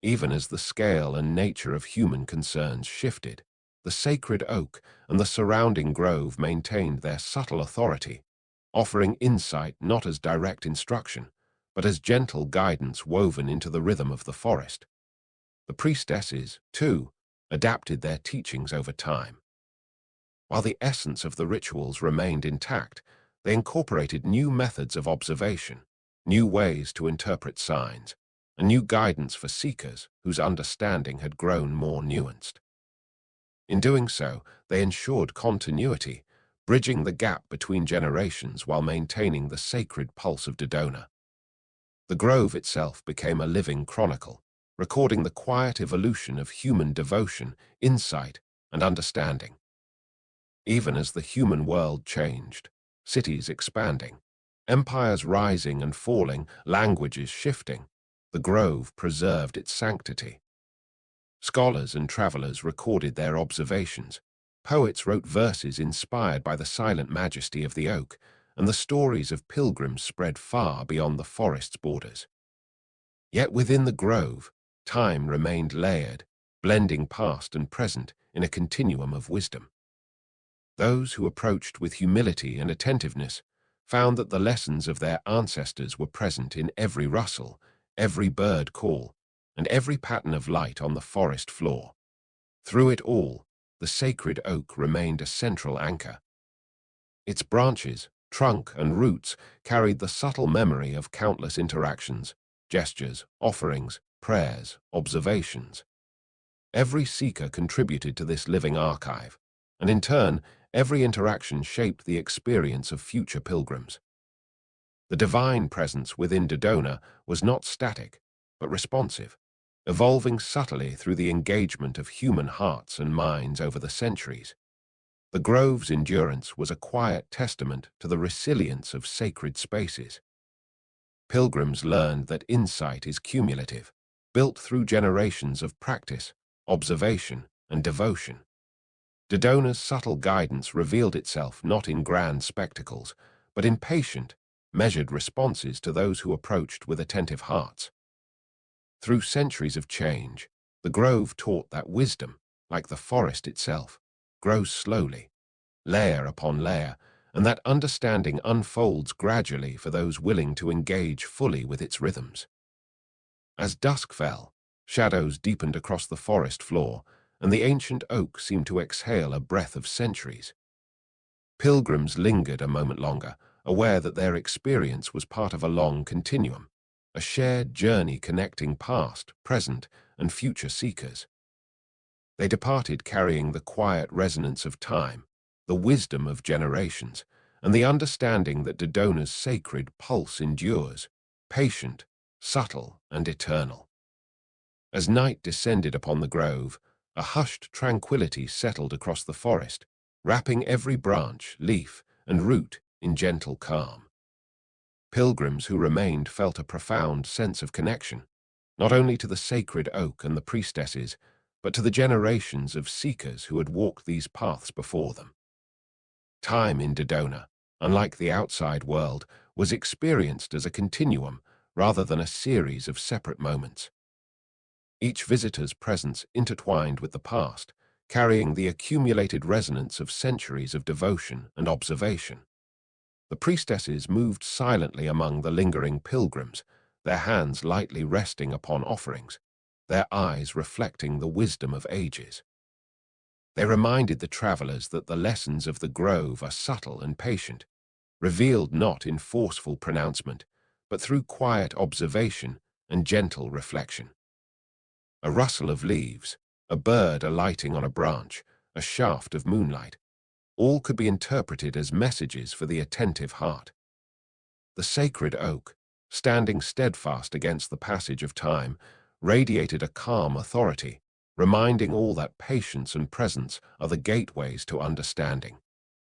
Even as the scale and nature of human concerns shifted, the sacred oak and the surrounding grove maintained their subtle authority, offering insight not as direct instruction, but as gentle guidance woven into the rhythm of the forest. The priestesses, too, adapted their teachings over time. While the essence of the rituals remained intact, they incorporated new methods of observation, new ways to interpret signs, and new guidance for seekers whose understanding had grown more nuanced. In doing so, they ensured continuity, bridging the gap between generations while maintaining the sacred pulse of Dodona. The grove itself became a living chronicle, recording the quiet evolution of human devotion, insight, and understanding. Even as the human world changed, cities expanding, empires rising and falling, languages shifting, the grove preserved its sanctity. Scholars and travelers recorded their observations. Poets wrote verses inspired by the silent majesty of the oak, and the stories of pilgrims spread far beyond the forest's borders. Yet within the grove, time remained layered, blending past and present in a continuum of wisdom. Those who approached with humility and attentiveness found that the lessons of their ancestors were present in every rustle, every bird call, and every pattern of light on the forest floor. Through it all, the sacred oak remained a central anchor. Its branches, trunk, and roots carried the subtle memory of countless interactions, gestures, offerings, prayers, observations. Every seeker contributed to this living archive, and in turn, every interaction shaped the experience of future pilgrims. The divine presence within Dodona was not static, but responsive, evolving subtly through the engagement of human hearts and minds over the centuries. The grove's endurance was a quiet testament to the resilience of sacred spaces. Pilgrims learned that insight is cumulative, built through generations of practice, observation, and devotion. Dodona's subtle guidance revealed itself not in grand spectacles, but in patient, measured responses to those who approached with attentive hearts. Through centuries of change, the grove taught that wisdom, like the forest itself, grows slowly, layer upon layer, and that understanding unfolds gradually for those willing to engage fully with its rhythms. As dusk fell, shadows deepened across the forest floor, and the ancient oak seemed to exhale a breath of centuries. Pilgrims lingered a moment longer, aware that their experience was part of a long continuum, a shared journey connecting past, present, and future seekers. They departed carrying the quiet resonance of time, the wisdom of generations, and the understanding that Dodona's sacred pulse endures, patient, subtle, and eternal. As night descended upon the grove, a hushed tranquility settled across the forest, wrapping every branch, leaf, and root in gentle calm. Pilgrims who remained felt a profound sense of connection, not only to the sacred oak and the priestesses, but to the generations of seekers who had walked these paths before them. Time in Dodona, unlike the outside world, was experienced as a continuum rather than a series of separate moments. Each visitor's presence intertwined with the past, carrying the accumulated resonance of centuries of devotion and observation. The priestesses moved silently among the lingering pilgrims, their hands lightly resting upon offerings, their eyes reflecting the wisdom of ages. They reminded the travelers that the lessons of the grove are subtle and patient, revealed not in forceful pronouncement, but through quiet observation and gentle reflection. A rustle of leaves, a bird alighting on a branch, a shaft of moonlight, all could be interpreted as messages for the attentive heart. The sacred oak, standing steadfast against the passage of time, radiated a calm authority, reminding all that patience and presence are the gateways to understanding.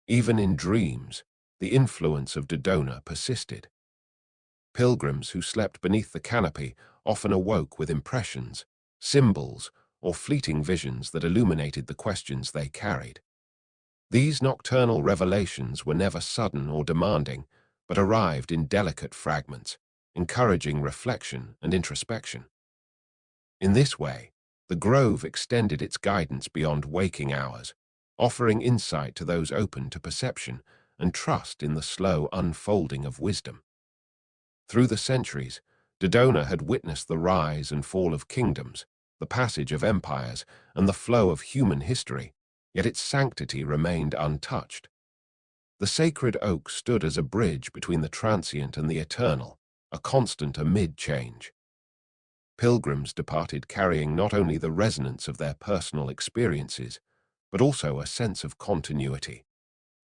Even in dreams, the influence of Dodona persisted. Pilgrims who slept beneath the canopy often awoke with impressions, symbols, or fleeting visions that illuminated the questions they carried. These nocturnal revelations were never sudden or demanding, but arrived in delicate fragments, encouraging reflection and introspection. In this way, the grove extended its guidance beyond waking hours, offering insight to those open to perception and trust in the slow unfolding of wisdom. Through the centuries, Dodona had witnessed the rise and fall of kingdoms, the passage of empires, and the flow of human history, yet its sanctity remained untouched. The sacred oak stood as a bridge between the transient and the eternal, a constant amid change. Pilgrims departed carrying not only the resonance of their personal experiences, but also a sense of continuity,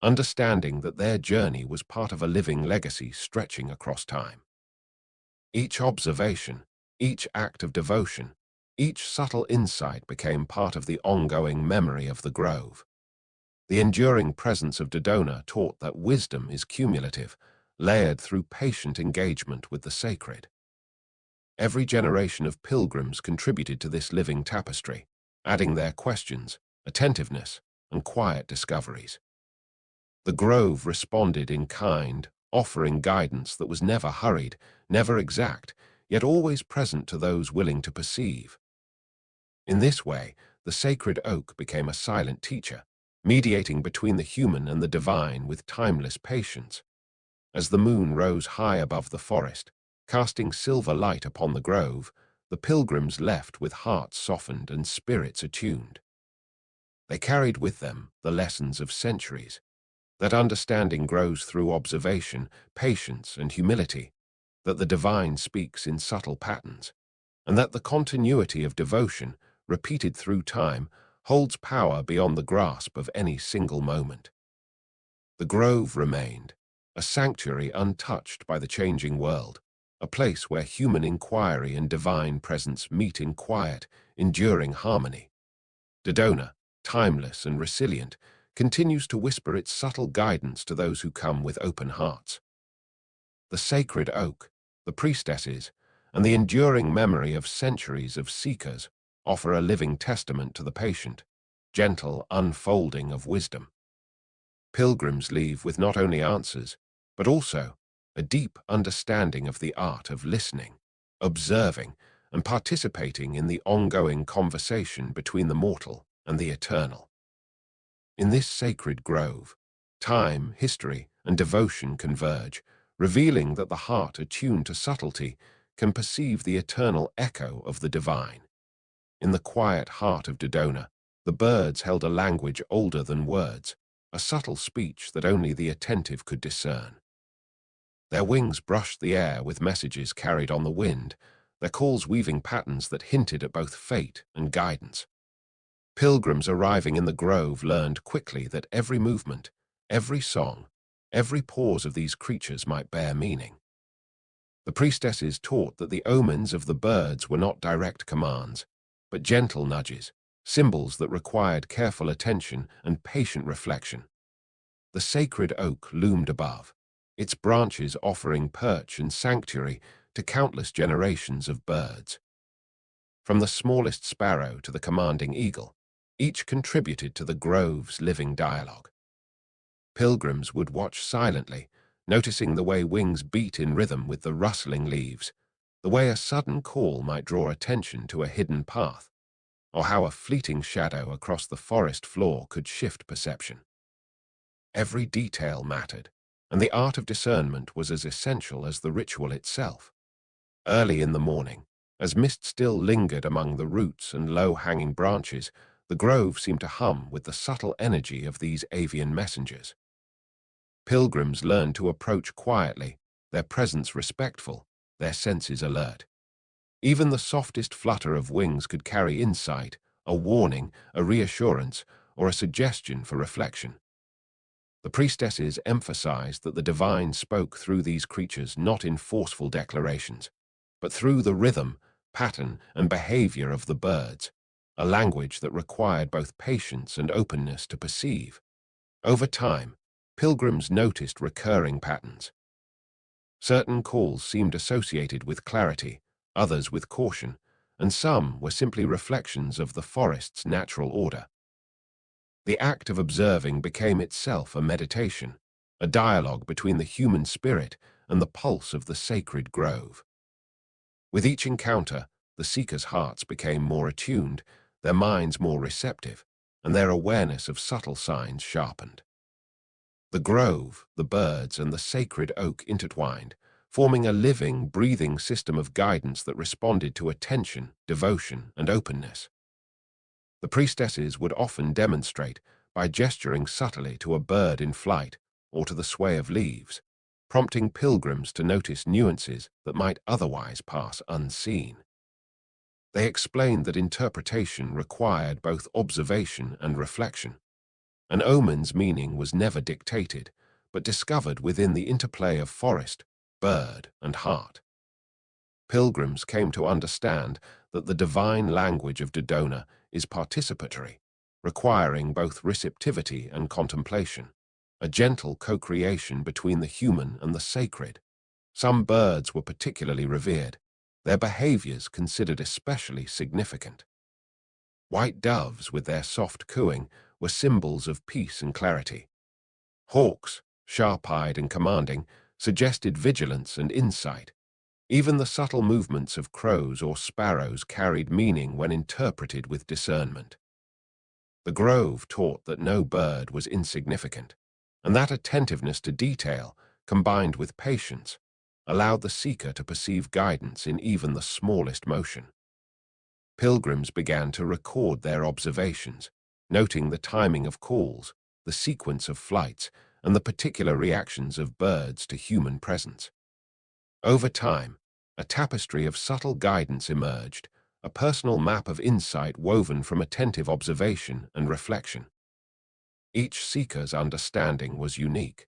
understanding that their journey was part of a living legacy stretching across time. Each observation, each act of devotion, each subtle insight became part of the ongoing memory of the grove. The enduring presence of Dodona taught that wisdom is cumulative, layered through patient engagement with the sacred. Every generation of pilgrims contributed to this living tapestry, adding their questions, attentiveness, and quiet discoveries. The grove responded in kind, offering guidance that was never hurried, never exact, yet always present to those willing to perceive. In this way, the sacred oak became a silent teacher, mediating between the human and the divine with timeless patience. As the moon rose high above the forest, casting silver light upon the grove, the pilgrims left with hearts softened and spirits attuned. They carried with them the lessons of centuries, that understanding grows through observation, patience, and humility, that the divine speaks in subtle patterns, and that the continuity of devotion, repeated through time, holds power beyond the grasp of any single moment. The grove remained, a sanctuary untouched by the changing world, a place where human inquiry and divine presence meet in quiet, enduring harmony. Dodona, timeless and resilient, continues to whisper its subtle guidance to those who come with open hearts. The sacred oak, the priestesses, and the enduring memory of centuries of seekers offer a living testament to the patient, gentle unfolding of wisdom. Pilgrims leave with not only answers, but also a deep understanding of the art of listening, observing, and participating in the ongoing conversation between the mortal and the eternal. In this sacred grove, time, history, and devotion converge, revealing that the heart attuned to subtlety can perceive the eternal echo of the divine. In the quiet heart of Dodona, the birds held a language older than words, a subtle speech that only the attentive could discern. Their wings brushed the air with messages carried on the wind, their calls weaving patterns that hinted at both fate and guidance. Pilgrims arriving in the grove learned quickly that every movement, every song, every pause of these creatures might bear meaning. The priestesses taught that the omens of the birds were not direct commands, but gentle nudges, symbols that required careful attention and patient reflection. The sacred oak loomed above, its branches offering perch and sanctuary to countless generations of birds. From the smallest sparrow to the commanding eagle, each contributed to the grove's living dialogue. Pilgrims would watch silently, noticing the way wings beat in rhythm with the rustling leaves, the way a sudden call might draw attention to a hidden path, or how a fleeting shadow across the forest floor could shift perception. Every detail mattered, and the art of discernment was as essential as the ritual itself. Early in the morning, as mist still lingered among the roots and low-hanging branches, The grove seemed to hum with the subtle energy of these avian messengers. Pilgrims learned to approach quietly, their presence respectful, their senses alert. Even the softest flutter of wings could carry insight, a warning, a reassurance, or a suggestion for reflection. The priestesses emphasized that the divine spoke through these creatures not in forceful declarations, but through the rhythm, pattern, and behavior of the birds, a language that required both patience and openness to perceive. Over time, pilgrims noticed recurring patterns. Certain calls seemed associated with clarity, others with caution, and some were simply reflections of the forest's natural order. The act of observing became itself a meditation, a dialogue between the human spirit and the pulse of the sacred grove. With each encounter, the seekers' hearts became more attuned, their minds more receptive, and their awareness of subtle signs sharpened. The grove, the birds, and the sacred oak intertwined, forming a living, breathing system of guidance that responded to attention, devotion, and openness. The priestesses would often demonstrate by gesturing subtly to a bird in flight or to the sway of leaves, prompting pilgrims to notice nuances that might otherwise pass unseen. They explained that interpretation required both observation and reflection. An omen's meaning was never dictated, but discovered within the interplay of forest, bird, and heart. Pilgrims came to understand that the divine language of Dodona is participatory, requiring both receptivity and contemplation, a gentle co-creation between the human and the sacred. Some birds were particularly revered, their behaviors considered especially significant. White doves, with their soft cooing, were symbols of peace and clarity. Hawks, sharp-eyed and commanding, suggested vigilance and insight. Even the subtle movements of crows or sparrows carried meaning when interpreted with discernment. The grove taught that no bird was insignificant, and that attentiveness to detail, combined with patience, allowed the seeker to perceive guidance in even the smallest motion. Pilgrims began to record their observations, noting the timing of calls, the sequence of flights, and the particular reactions of birds to human presence. Over time, a tapestry of subtle guidance emerged, a personal map of insight woven from attentive observation and reflection. Each seeker's understanding was unique,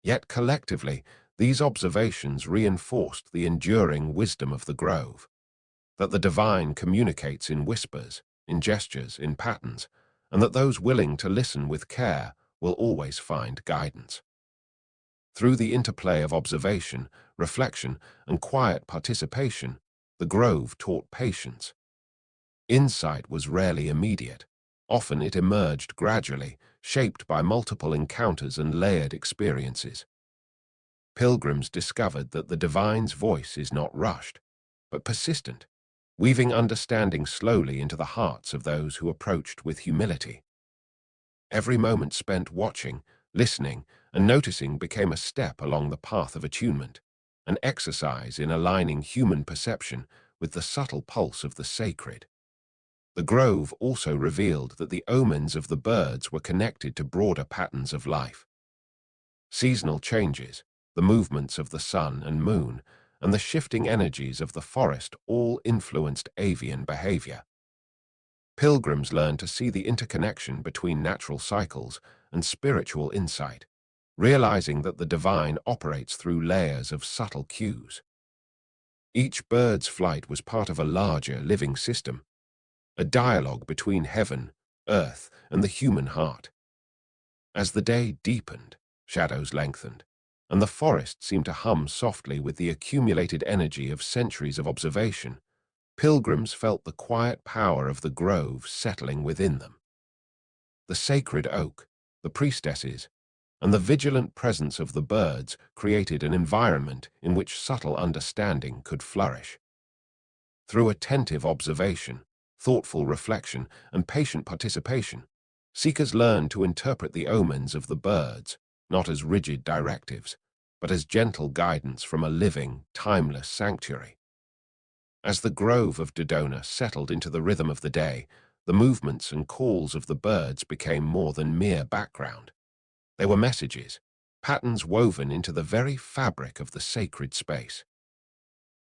yet collectively, these observations reinforced the enduring wisdom of the grove, that the divine communicates in whispers, in gestures, in patterns, and that those willing to listen with care will always find guidance. Through the interplay of observation, reflection, and quiet participation, the grove taught patience. Insight was rarely immediate. Often it emerged gradually, shaped by multiple encounters and layered experiences. Pilgrims discovered that the divine's voice is not rushed, but persistent, weaving understanding slowly into the hearts of those who approached with humility. Every moment spent watching, listening, and noticing became a step along the path of attunement, an exercise in aligning human perception with the subtle pulse of the sacred. The grove also revealed that the omens of the birds were connected to broader patterns of life. Seasonal changes, the movements of the sun and moon, and the shifting energies of the forest all influenced avian behavior. Pilgrims learned to see the interconnection between natural cycles and spiritual insight, realizing that the divine operates through layers of subtle cues. Each bird's flight was part of a larger living system, a dialogue between heaven, earth, and the human heart. As the day deepened, shadows lengthened, and the forest seemed to hum softly with the accumulated energy of centuries of observation, pilgrims felt the quiet power of the grove settling within them. The sacred oak, the priestesses, and the vigilant presence of the birds created an environment in which subtle understanding could flourish. Through attentive observation, thoughtful reflection, and patient participation, seekers learned to interpret the omens of the birds, not as rigid directives, but as gentle guidance from a living, timeless sanctuary. As the grove of Dodona settled into the rhythm of the day, the movements and calls of the birds became more than mere background. They were messages, patterns woven into the very fabric of the sacred space.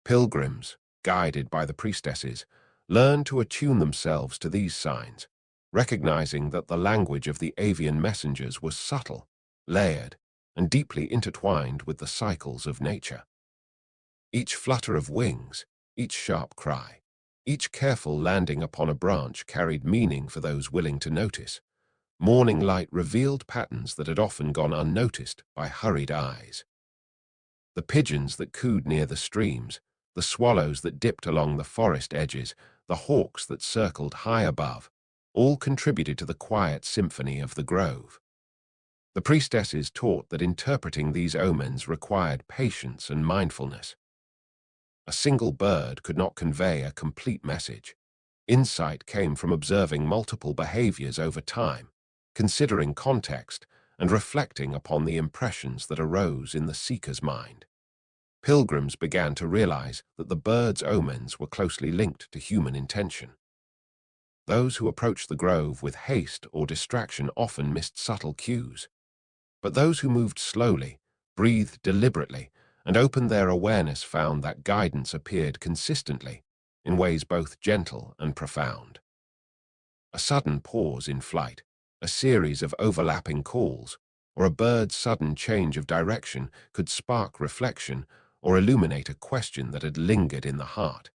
Pilgrims, guided by the priestesses, learned to attune themselves to these signs, recognizing that the language of the avian messengers was subtle, layered, and deeply intertwined with the cycles of nature. Each flutter of wings, each sharp cry, each careful landing upon a branch carried meaning for those willing to notice. Morning light revealed patterns that had often gone unnoticed by hurried eyes. The pigeons that cooed near the streams, the swallows that dipped along the forest edges, the hawks that circled high above, all contributed to the quiet symphony of the grove. The priestesses taught that interpreting these omens required patience and mindfulness. A single bird could not convey a complete message. Insight came from observing multiple behaviors over time, considering context, and reflecting upon the impressions that arose in the seeker's mind. Pilgrims began to realize that the bird's omens were closely linked to human intention. Those who approached the grove with haste or distraction often missed subtle cues. But those who moved slowly, breathed deliberately, and opened their awareness found that guidance appeared consistently, in ways both gentle and profound. A sudden pause in flight, a series of overlapping calls, or a bird's sudden change of direction could spark reflection or illuminate a question that had lingered in the heart.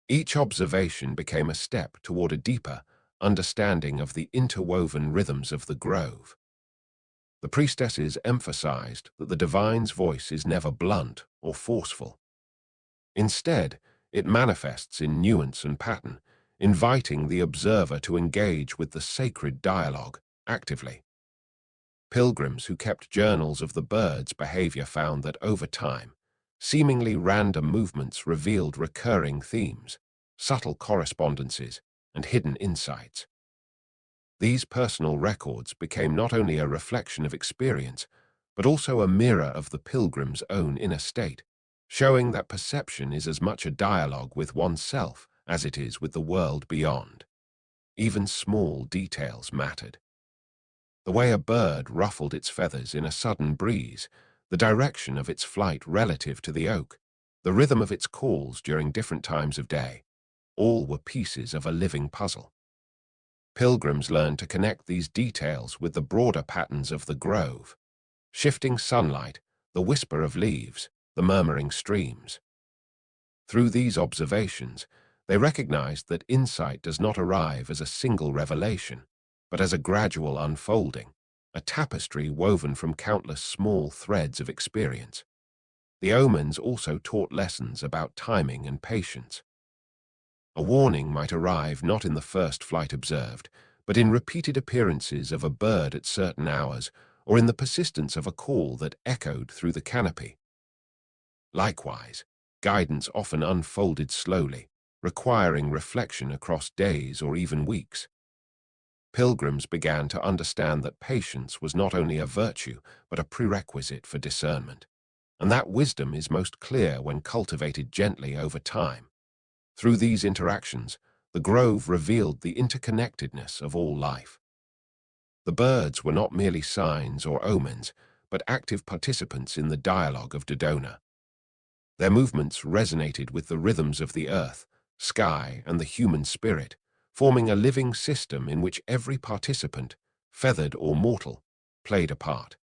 Each observation became a step toward a deeper understanding of the interwoven rhythms of the grove. The priestesses emphasized that the divine's voice is never blunt or forceful. Instead, it manifests in nuance and pattern, inviting the observer to engage with the sacred dialogue actively. Pilgrims who kept journals of the bird's behavior found that over time, seemingly random movements revealed recurring themes, subtle correspondences, and hidden insights. These personal records became not only a reflection of experience, but also a mirror of the pilgrim's own inner state, showing that perception is as much a dialogue with oneself as it is with the world beyond. Even small details mattered. The way a bird ruffled its feathers in a sudden breeze, the direction of its flight relative to the oak, the rhythm of its calls during different times of day, all were pieces of a living puzzle. Pilgrims learned to connect these details with the broader patterns of the grove: shifting sunlight, the whisper of leaves, the murmuring streams. Through these observations, they recognized that insight does not arrive as a single revelation, but as a gradual unfolding, a tapestry woven from countless small threads of experience. The omens also taught lessons about timing and patience. A warning might arrive not in the first flight observed, but in repeated appearances of a bird at certain hours, or in the persistence of a call that echoed through the canopy. Likewise, guidance often unfolded slowly, requiring reflection across days or even weeks. Pilgrims began to understand that patience was not only a virtue, but a prerequisite for discernment, and that wisdom is most clear when cultivated gently over time. Through these interactions, the grove revealed the interconnectedness of all life. The birds were not merely signs or omens, but active participants in the dialogue of Dodona. Their movements resonated with the rhythms of the earth, sky, and the human spirit, forming a living system in which every participant, feathered or mortal, played a part.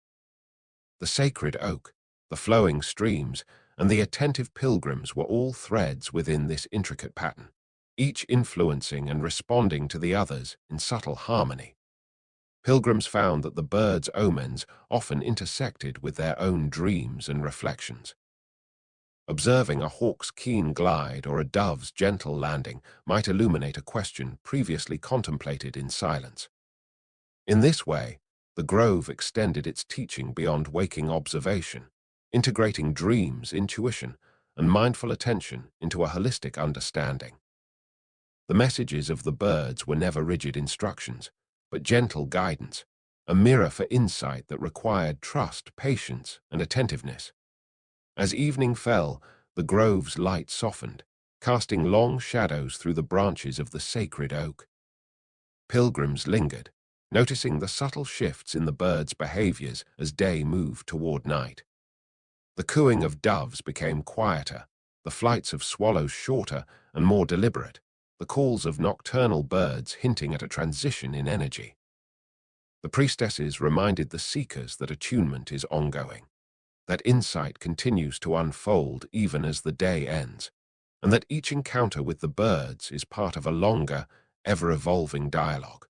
The sacred oak, the flowing streams, and the attentive pilgrims were all threads within this intricate pattern, each influencing and responding to the others in subtle harmony. Pilgrims found that the birds' omens often intersected with their own dreams and reflections. Observing a hawk's keen glide or a dove's gentle landing might illuminate a question previously contemplated in silence. In this way, the grove extended its teaching beyond waking observation, integrating dreams, intuition, and mindful attention into a holistic understanding. The messages of the birds were never rigid instructions, but gentle guidance, a mirror for insight that required trust, patience, and attentiveness. As evening fell, the grove's light softened, casting long shadows through the branches of the sacred oak. Pilgrims lingered, noticing the subtle shifts in the birds' behaviors as day moved toward night. The cooing of doves became quieter, the flights of swallows shorter and more deliberate, the calls of nocturnal birds hinting at a transition in energy. The priestesses reminded the seekers that attunement is ongoing, that insight continues to unfold even as the day ends, and that each encounter with the birds is part of a longer, ever-evolving dialogue.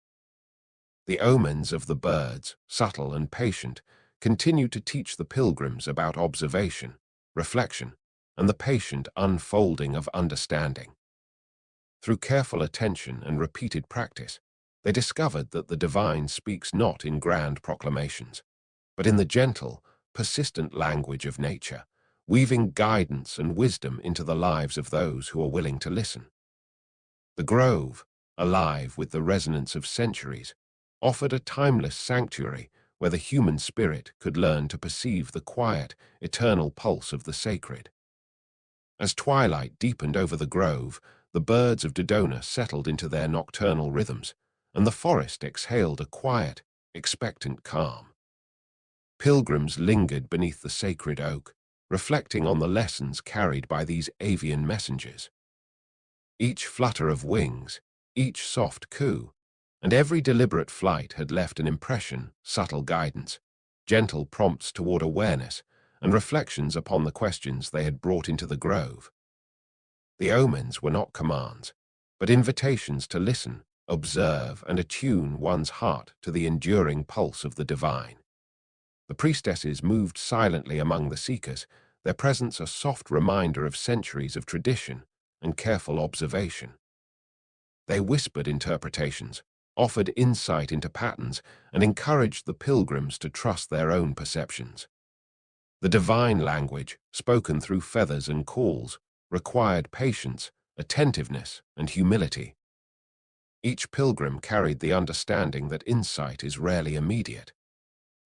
The omens of the birds, subtle and patient, continue to teach the pilgrims about observation, reflection, and the patient unfolding of understanding. Through careful attention and repeated practice, they discovered that the divine speaks not in grand proclamations, but in the gentle, persistent language of nature, weaving guidance and wisdom into the lives of those who are willing to listen. The grove, alive with the resonance of centuries, offered a timeless sanctuary where the human spirit could learn to perceive the quiet, eternal pulse of the sacred. As twilight deepened over the grove, the birds of Dodona settled into their nocturnal rhythms, and the forest exhaled a quiet, expectant calm. Pilgrims lingered beneath the sacred oak, reflecting on the lessons carried by these avian messengers. Each flutter of wings, each soft coo, and every deliberate flight had left an impression, subtle guidance, gentle prompts toward awareness, and reflections upon the questions they had brought into the grove. The omens were not commands, but invitations to listen, observe, and attune one's heart to the enduring pulse of the divine. The priestesses moved silently among the seekers, their presence a soft reminder of centuries of tradition and careful observation. They whispered interpretations, offered insight into patterns, and encouraged the pilgrims to trust their own perceptions. The divine language, spoken through feathers and calls, required patience, attentiveness, and humility. Each pilgrim carried the understanding that insight is rarely immediate.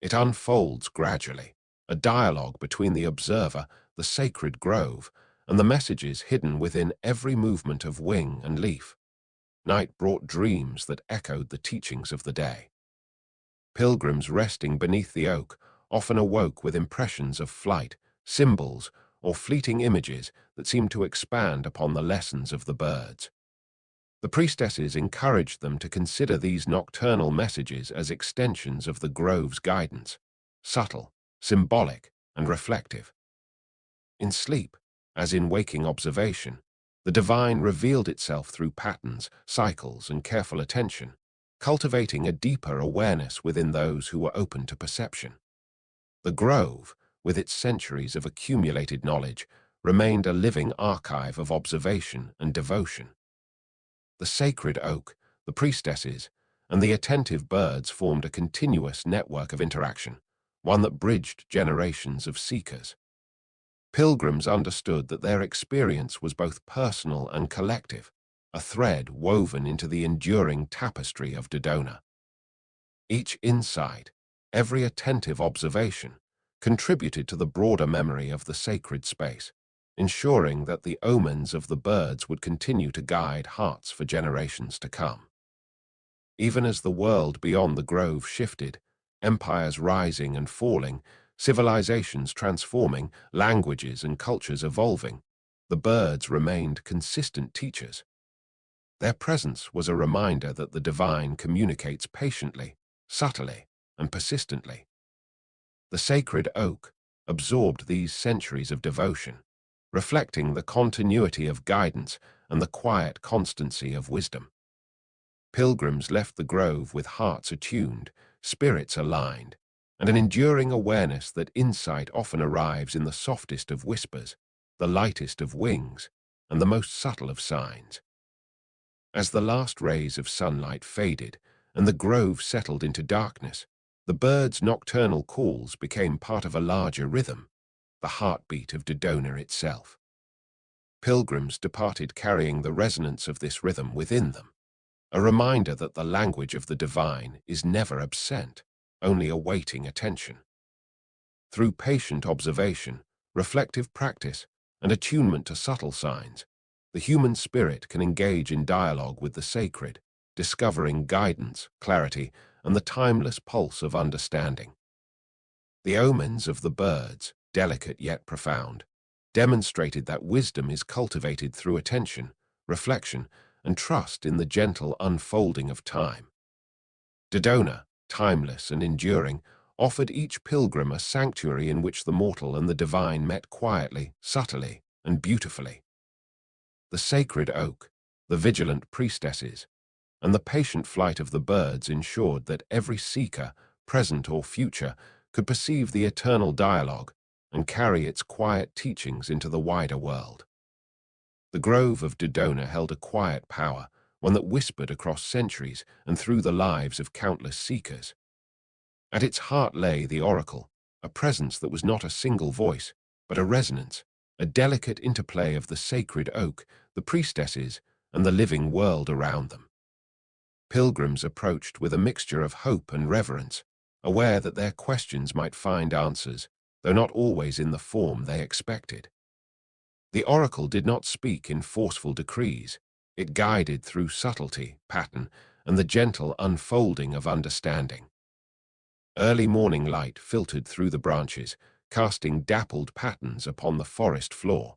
It unfolds gradually, a dialogue between the observer, the sacred grove, and the messages hidden within every movement of wing and leaf. Night brought dreams that echoed the teachings of the day. Pilgrims resting beneath the oak often awoke with impressions of flight, symbols, or fleeting images that seemed to expand upon the lessons of the birds. The priestesses encouraged them to consider these nocturnal messages as extensions of the grove's guidance, subtle, symbolic, and reflective. In sleep, as in waking observation, the divine revealed itself through patterns, cycles, and careful attention, cultivating a deeper awareness within those who were open to perception. The grove, with its centuries of accumulated knowledge, remained a living archive of observation and devotion. The sacred oak, the priestesses, and the attentive birds formed a continuous network of interaction, one that bridged generations of seekers. Pilgrims understood that their experience was both personal and collective, a thread woven into the enduring tapestry of Dodona. Each insight, every attentive observation, contributed to the broader memory of the sacred space, ensuring that the omens of the birds would continue to guide hearts for generations to come. Even as the world beyond the grove shifted, empires rising and falling, civilizations transforming, languages and cultures evolving, the birds remained consistent teachers. Their presence was a reminder that the divine communicates patiently, subtly, and persistently. The sacred oak absorbed these centuries of devotion, reflecting the continuity of guidance and the quiet constancy of wisdom. Pilgrims left the grove with hearts attuned, spirits aligned, and an enduring awareness that insight often arrives in the softest of whispers, the lightest of wings, and the most subtle of signs. As the last rays of sunlight faded and the grove settled into darkness, the birds' nocturnal calls became part of a larger rhythm, the heartbeat of Dodona itself. Pilgrims departed carrying the resonance of this rhythm within them, a reminder that the language of the divine is never absent, only awaiting attention. Through patient observation, reflective practice, and attunement to subtle signs, the human spirit can engage in dialogue with the sacred, discovering guidance, clarity, and the timeless pulse of understanding. The omens of the birds, delicate yet profound, demonstrated that wisdom is cultivated through attention, reflection, and trust in the gentle unfolding of time. Dodona, timeless and enduring, offered each pilgrim a sanctuary in which the mortal and the divine met quietly, subtly, and beautifully. The sacred oak, the vigilant priestesses, and the patient flight of the birds ensured that every seeker, present or future, could perceive the eternal dialogue and carry its quiet teachings into the wider world. The grove of Dodona held a quiet power, one that whispered across centuries and through the lives of countless seekers. At its heart lay the oracle, a presence that was not a single voice, but a resonance, a delicate interplay of the sacred oak, the priestesses, and the living world around them. Pilgrims approached with a mixture of hope and reverence, aware that their questions might find answers, though not always in the form they expected. The oracle did not speak in forceful decrees. It guided through subtlety, pattern, and the gentle unfolding of understanding. Early morning light filtered through the branches, casting dappled patterns upon the forest floor.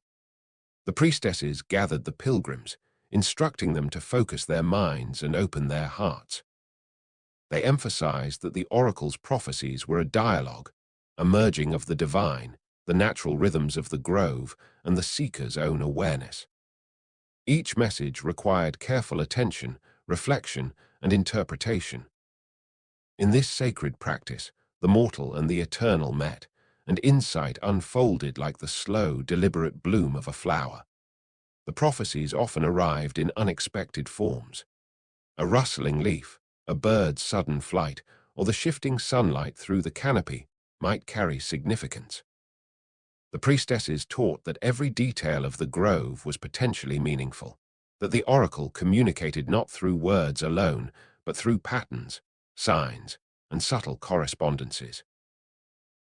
The priestesses gathered the pilgrims, instructing them to focus their minds and open their hearts. They emphasized that the oracle's prophecies were a dialogue, a merging of the divine, the natural rhythms of the grove, and the seeker's own awareness. Each message required careful attention, reflection, and interpretation. In this sacred practice, the mortal and the eternal met, and insight unfolded like the slow, deliberate bloom of a flower. The prophecies often arrived in unexpected forms. A rustling leaf, a bird's sudden flight, or the shifting sunlight through the canopy might carry significance. The priestesses taught that every detail of the grove was potentially meaningful, that the oracle communicated not through words alone, but through patterns, signs, and subtle correspondences.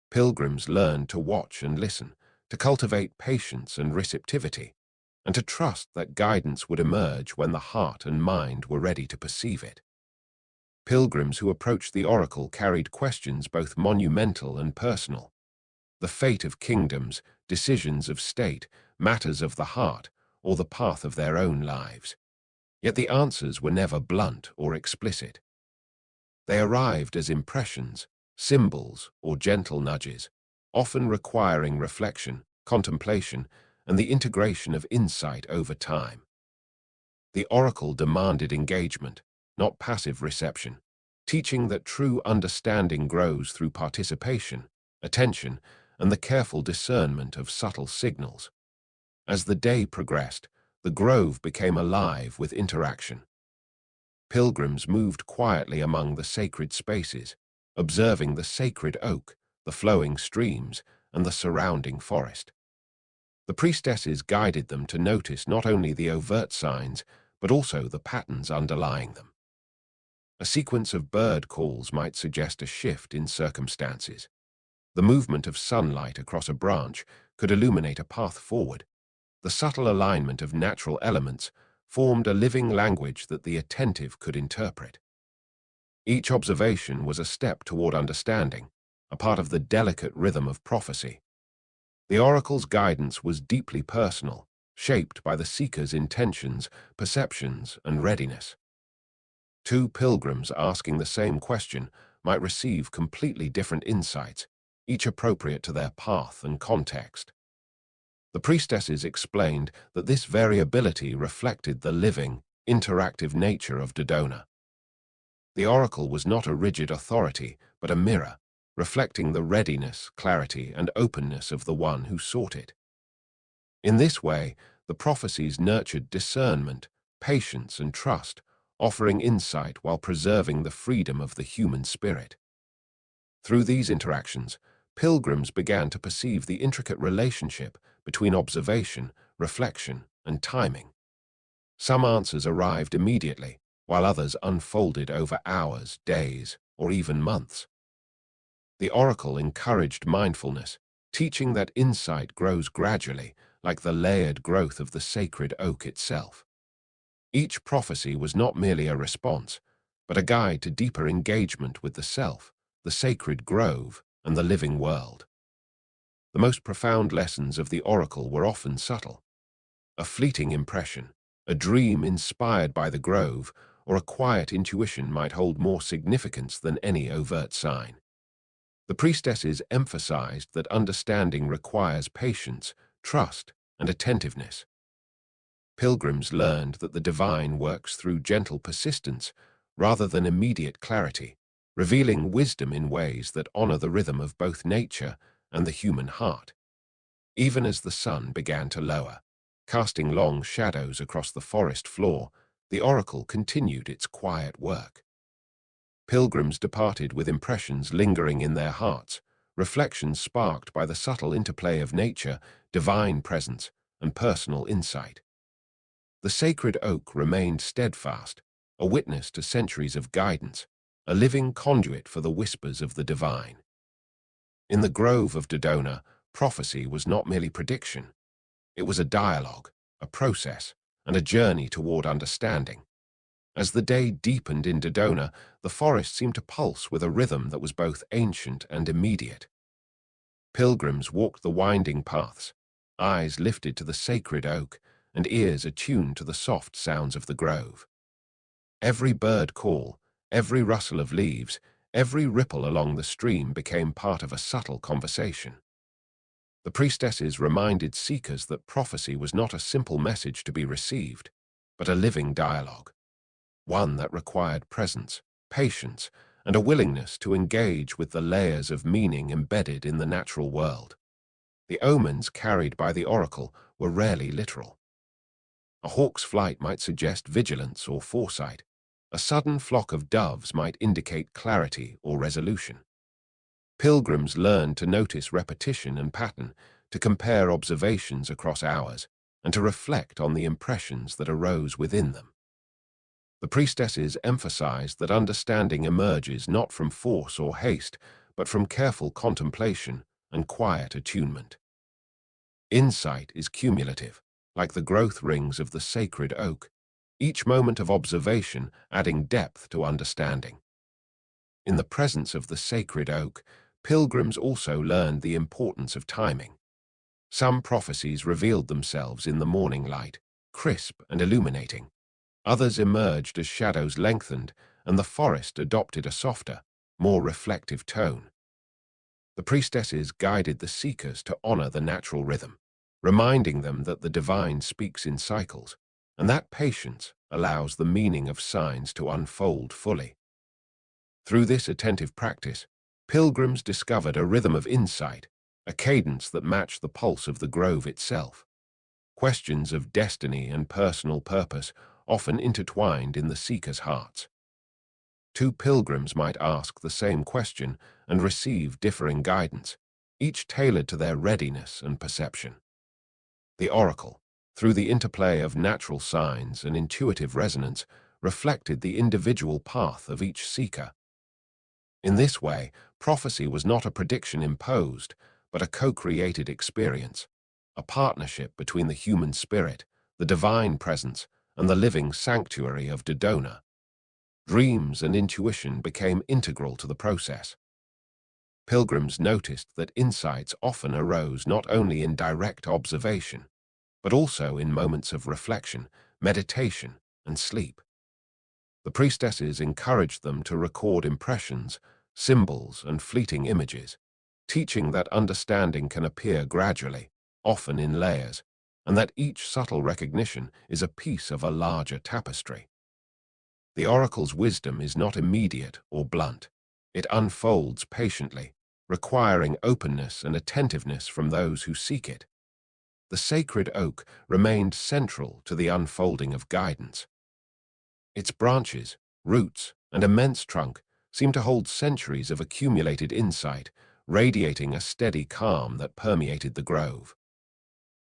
Pilgrims learned to watch and listen, to cultivate patience and receptivity, and to trust that guidance would emerge when the heart and mind were ready to perceive it. Pilgrims who approached the oracle carried questions both monumental and personal. The fate of kingdoms, decisions of state, matters of the heart, or the path of their own lives. Yet the answers were never blunt or explicit. They arrived as impressions, symbols, or gentle nudges, often requiring reflection, contemplation, and the integration of insight over time. The oracle demanded engagement, not passive reception, teaching that true understanding grows through participation, attention, and the careful discernment of subtle signals. As the day progressed, the grove became alive with interaction. Pilgrims moved quietly among the sacred spaces, observing the sacred oak, the flowing streams, and the surrounding forest. The priestesses guided them to notice not only the overt signs, but also the patterns underlying them. A sequence of bird calls might suggest a shift in circumstances. The movement of sunlight across a branch could illuminate a path forward. The subtle alignment of natural elements formed a living language that the attentive could interpret. Each observation was a step toward understanding, a part of the delicate rhythm of prophecy. The oracle's guidance was deeply personal, shaped by the seeker's intentions, perceptions, and readiness. Two pilgrims asking the same question might receive completely different insights, each appropriate to their path and context. The priestesses explained that this variability reflected the living, interactive nature of Dodona. The oracle was not a rigid authority, but a mirror, reflecting the readiness, clarity, and openness of the one who sought it. In this way, the prophecies nurtured discernment, patience, and trust, offering insight while preserving the freedom of the human spirit. Through these interactions, pilgrims began to perceive the intricate relationship between observation, reflection, and timing. Some answers arrived immediately, while others unfolded over hours, days, or even months. The oracle encouraged mindfulness, teaching that insight grows gradually, like the layered growth of the sacred oak itself. Each prophecy was not merely a response, but a guide to deeper engagement with the self, the sacred grove, and the living world. The most profound lessons of the oracle were often subtle. A fleeting impression, a dream inspired by the grove, or a quiet intuition might hold more significance than any overt sign. The priestesses emphasized that understanding requires patience, trust, and attentiveness. Pilgrims learned that the divine works through gentle persistence rather than immediate clarity, revealing wisdom in ways that honor the rhythm of both nature and the human heart. Even as the sun began to lower, casting long shadows across the forest floor, the oracle continued its quiet work. Pilgrims departed with impressions lingering in their hearts, reflections sparked by the subtle interplay of nature, divine presence, and personal insight. The sacred oak remained steadfast, a witness to centuries of guidance, a living conduit for the whispers of the divine. In the grove of Dodona, prophecy was not merely prediction. It was a dialogue, a process, and a journey toward understanding. As the day deepened in Dodona, the forest seemed to pulse with a rhythm that was both ancient and immediate. Pilgrims walked the winding paths, eyes lifted to the sacred oak, and ears attuned to the soft sounds of the grove. Every bird call, every rustle of leaves, every ripple along the stream became part of a subtle conversation. The priestesses reminded seekers that prophecy was not a simple message to be received, but a living dialogue, one that required presence, patience, and a willingness to engage with the layers of meaning embedded in the natural world. The omens carried by the oracle were rarely literal. A hawk's flight might suggest vigilance or foresight. A sudden flock of doves might indicate clarity or resolution. Pilgrims learned to notice repetition and pattern, to compare observations across hours, and to reflect on the impressions that arose within them. The priestesses emphasized that understanding emerges not from force or haste, but from careful contemplation and quiet attunement. Insight is cumulative, like the growth rings of the sacred oak, each moment of observation adding depth to understanding. In the presence of the sacred oak, pilgrims also learned the importance of timing. Some prophecies revealed themselves in the morning light, crisp and illuminating. Others emerged as shadows lengthened, and the forest adopted a softer, more reflective tone. The priestesses guided the seekers to honor the natural rhythm, reminding them that the divine speaks in cycles, and that patience allows the meaning of signs to unfold fully. Through this attentive practice, pilgrims discovered a rhythm of insight, a cadence that matched the pulse of the grove itself. Questions of destiny and personal purpose often intertwined in the seekers' hearts. Two pilgrims might ask the same question and receive differing guidance, each tailored to their readiness and perception. The oracle, through the interplay of natural signs and intuitive resonance, reflected the individual path of each seeker. In this way, prophecy was not a prediction imposed, but a co-created experience, a partnership between the human spirit, the divine presence, and the living sanctuary of Dodona. Dreams and intuition became integral to the process. Pilgrims noticed that insights often arose not only in direct observation, but also in moments of reflection, meditation, and sleep. The priestesses encouraged them to record impressions, symbols, and fleeting images, teaching that understanding can appear gradually, often in layers, and that each subtle recognition is a piece of a larger tapestry. The oracle's wisdom is not immediate or blunt. It unfolds patiently, requiring openness and attentiveness from those who seek it. The sacred oak remained central to the unfolding of guidance. Its branches, roots, and immense trunk seemed to hold centuries of accumulated insight, radiating a steady calm that permeated the grove.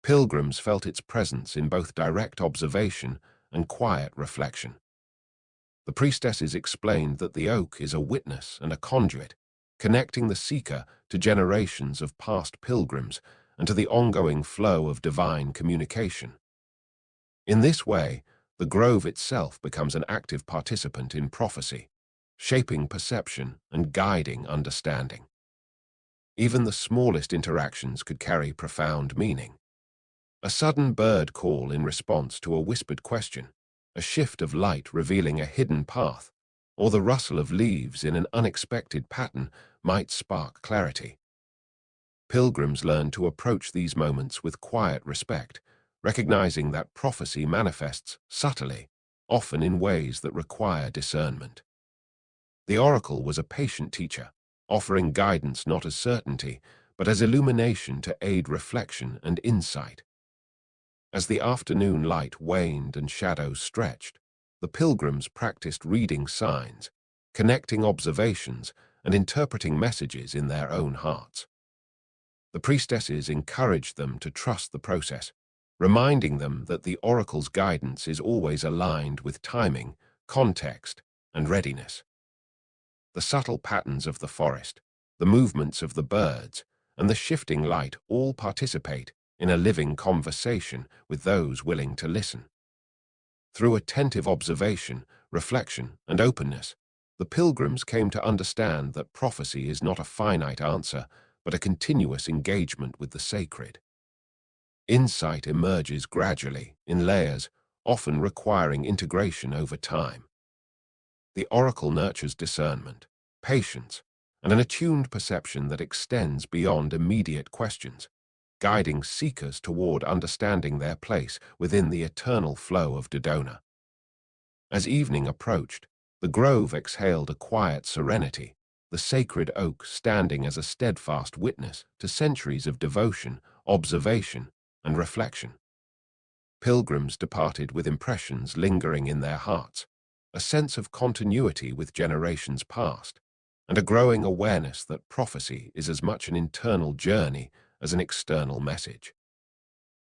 Pilgrims felt its presence in both direct observation and quiet reflection. The priestesses explained that the oak is a witness and a conduit, connecting the seeker to generations of past pilgrims and to the ongoing flow of divine communication. In this way, the grove itself becomes an active participant in prophecy, shaping perception and guiding understanding. Even the smallest interactions could carry profound meaning. A sudden bird call in response to a whispered question, a shift of light revealing a hidden path, or the rustle of leaves in an unexpected pattern might spark clarity. Pilgrims learn to approach these moments with quiet respect, recognizing that prophecy manifests subtly, often in ways that require discernment. The oracle was a patient teacher, offering guidance not as certainty, but as illumination to aid reflection and insight. As the afternoon light waned and shadows stretched, the pilgrims practiced reading signs, connecting observations, and interpreting messages in their own hearts. The priestesses encouraged them to trust the process, reminding them that the oracle's guidance is always aligned with timing, context, and readiness. The subtle patterns of the forest, the movements of the birds, and the shifting light all participate in a living conversation with those willing to listen. Through attentive observation, reflection, and openness, the pilgrims came to understand that prophecy is not a finite answer, but a continuous engagement with the sacred. Insight emerges gradually, in layers, often requiring integration over time. The oracle nurtures discernment, patience, and an attuned perception that extends beyond immediate questions, guiding seekers toward understanding their place within the eternal flow of Dodona. As evening approached, the grove exhaled a quiet serenity, the sacred oak standing as a steadfast witness to centuries of devotion, observation, and reflection. Pilgrims departed with impressions lingering in their hearts, a sense of continuity with generations past, and a growing awareness that prophecy is as much an internal journey as an external message.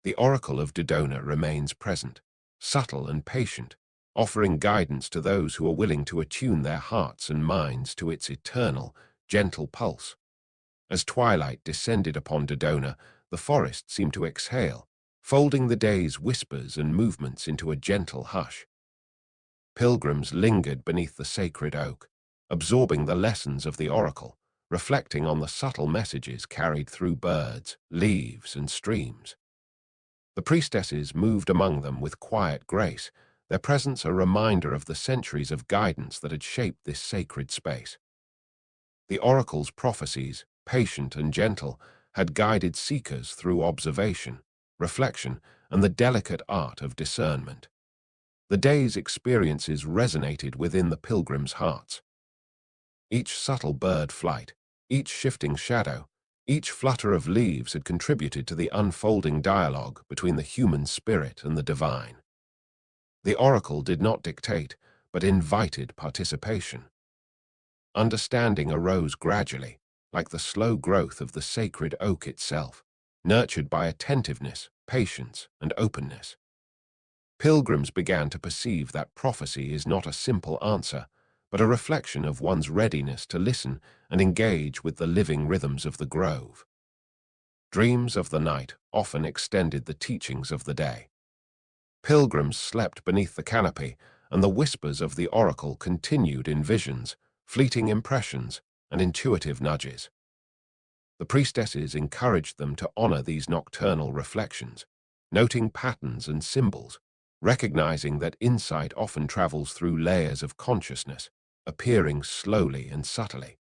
The oracle of Dodona remains present, subtle and patient, offering guidance to those who are willing to attune their hearts and minds to its eternal, gentle pulse. As twilight descended upon Dodona, the forest seemed to exhale, folding the day's whispers and movements into a gentle hush. Pilgrims lingered beneath the sacred oak, absorbing the lessons of the oracle, reflecting on the subtle messages carried through birds, leaves, and streams. The priestesses moved among them with quiet grace, their presence a reminder of the centuries of guidance that had shaped this sacred space. The oracle's prophecies, patient and gentle, had guided seekers through observation, reflection, and the delicate art of discernment. The day's experiences resonated within the pilgrims' hearts. Each subtle bird flight, each shifting shadow, each flutter of leaves had contributed to the unfolding dialogue between the human spirit and the divine. The oracle did not dictate, but invited participation. Understanding arose gradually, like the slow growth of the sacred oak itself, nurtured by attentiveness, patience, and openness. Pilgrims began to perceive that prophecy is not a simple answer, but a reflection of one's readiness to listen and engage with the living rhythms of the grove. Dreams of the night often extended the teachings of the day. Pilgrims slept beneath the canopy, and the whispers of the oracle continued in visions, fleeting impressions, and intuitive nudges. The priestesses encouraged them to honor these nocturnal reflections, noting patterns and symbols, recognizing that insight often travels through layers of consciousness, appearing slowly and subtly.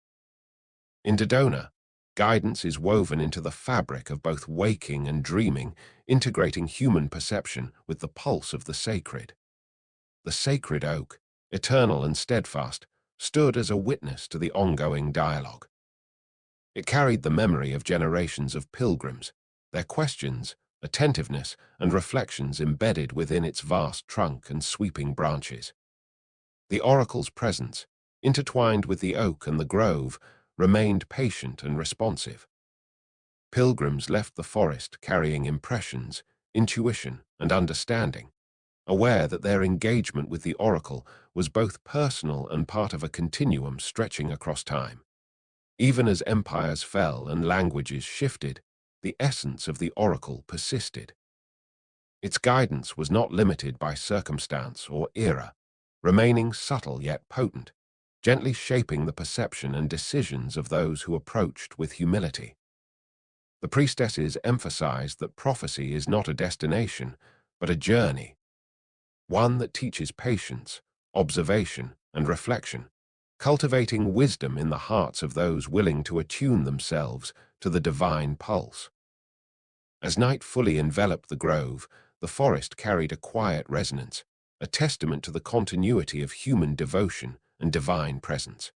In Dodona, guidance is woven into the fabric of both waking and dreaming, integrating human perception with the pulse of the sacred. The sacred oak, eternal and steadfast, stood as a witness to the ongoing dialogue. It carried the memory of generations of pilgrims, their questions, attentiveness, and reflections embedded within its vast trunk and sweeping branches. The oracle's presence, intertwined with the oak and the grove, remained patient and responsive. Pilgrims left the forest carrying impressions, intuition, and understanding, aware that their engagement with the oracle was both personal and part of a continuum stretching across time. Even as empires fell and languages shifted, the essence of the oracle persisted. Its guidance was not limited by circumstance or era, remaining subtle yet potent, gently shaping the perception and decisions of those who approached with humility. The priestesses emphasized that prophecy is not a destination, but a journey, one that teaches patience, observation, and reflection, cultivating wisdom in the hearts of those willing to attune themselves to the divine pulse. As night fully enveloped the grove, the forest carried a quiet resonance, a testament to the continuity of human devotion and divine presence.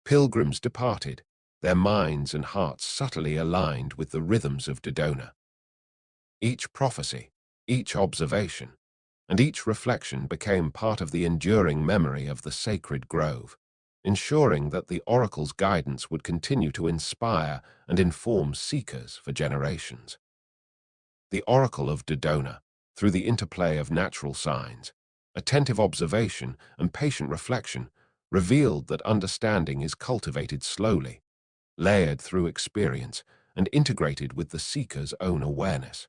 Pilgrims departed, their minds and hearts subtly aligned with the rhythms of Dodona. Each prophecy, each observation, and each reflection became part of the enduring memory of the sacred grove, ensuring that the oracle's guidance would continue to inspire and inform seekers for generations. The oracle of Dodona, through the interplay of natural signs, attentive observation, and patient reflection, revealed that understanding is cultivated slowly, layered through experience, and integrated with the seeker's own awareness.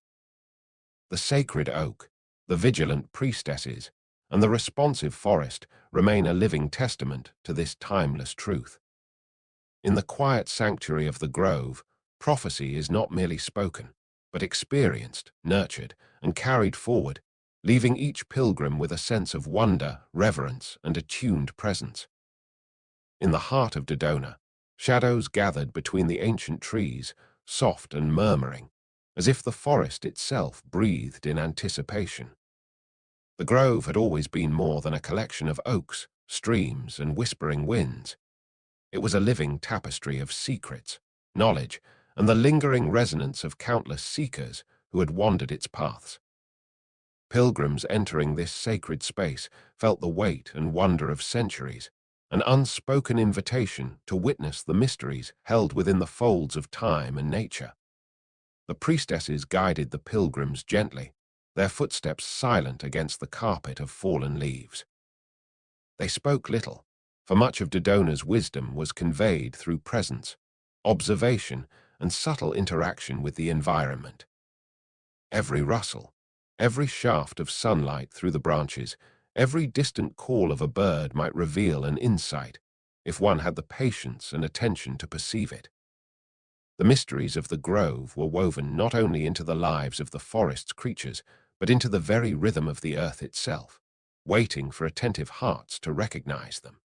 The sacred oak, the vigilant priestesses, and the responsive forest remain a living testament to this timeless truth. In the quiet sanctuary of the grove, prophecy is not merely spoken, but experienced, nurtured, and carried forward, leaving each pilgrim with a sense of wonder, reverence, and attuned presence. In the heart of Dodona, shadows gathered between the ancient trees, soft and murmuring, as if the forest itself breathed in anticipation. The grove had always been more than a collection of oaks, streams, and whispering winds. It was a living tapestry of secrets, knowledge, and the lingering resonance of countless seekers who had wandered its paths. Pilgrims entering this sacred space felt the weight and wonder of centuries, an unspoken invitation to witness the mysteries held within the folds of time and nature. The priestesses guided the pilgrims gently, their footsteps silent against the carpet of fallen leaves. They spoke little, for much of Dodona's wisdom was conveyed through presence, observation, and subtle interaction with the environment. Every rustle, every shaft of sunlight through the branches, every distant call of a bird might reveal an insight, if one had the patience and attention to perceive it. The mysteries of the grove were woven not only into the lives of the forest's creatures, but into the very rhythm of the earth itself, waiting for attentive hearts to recognize them.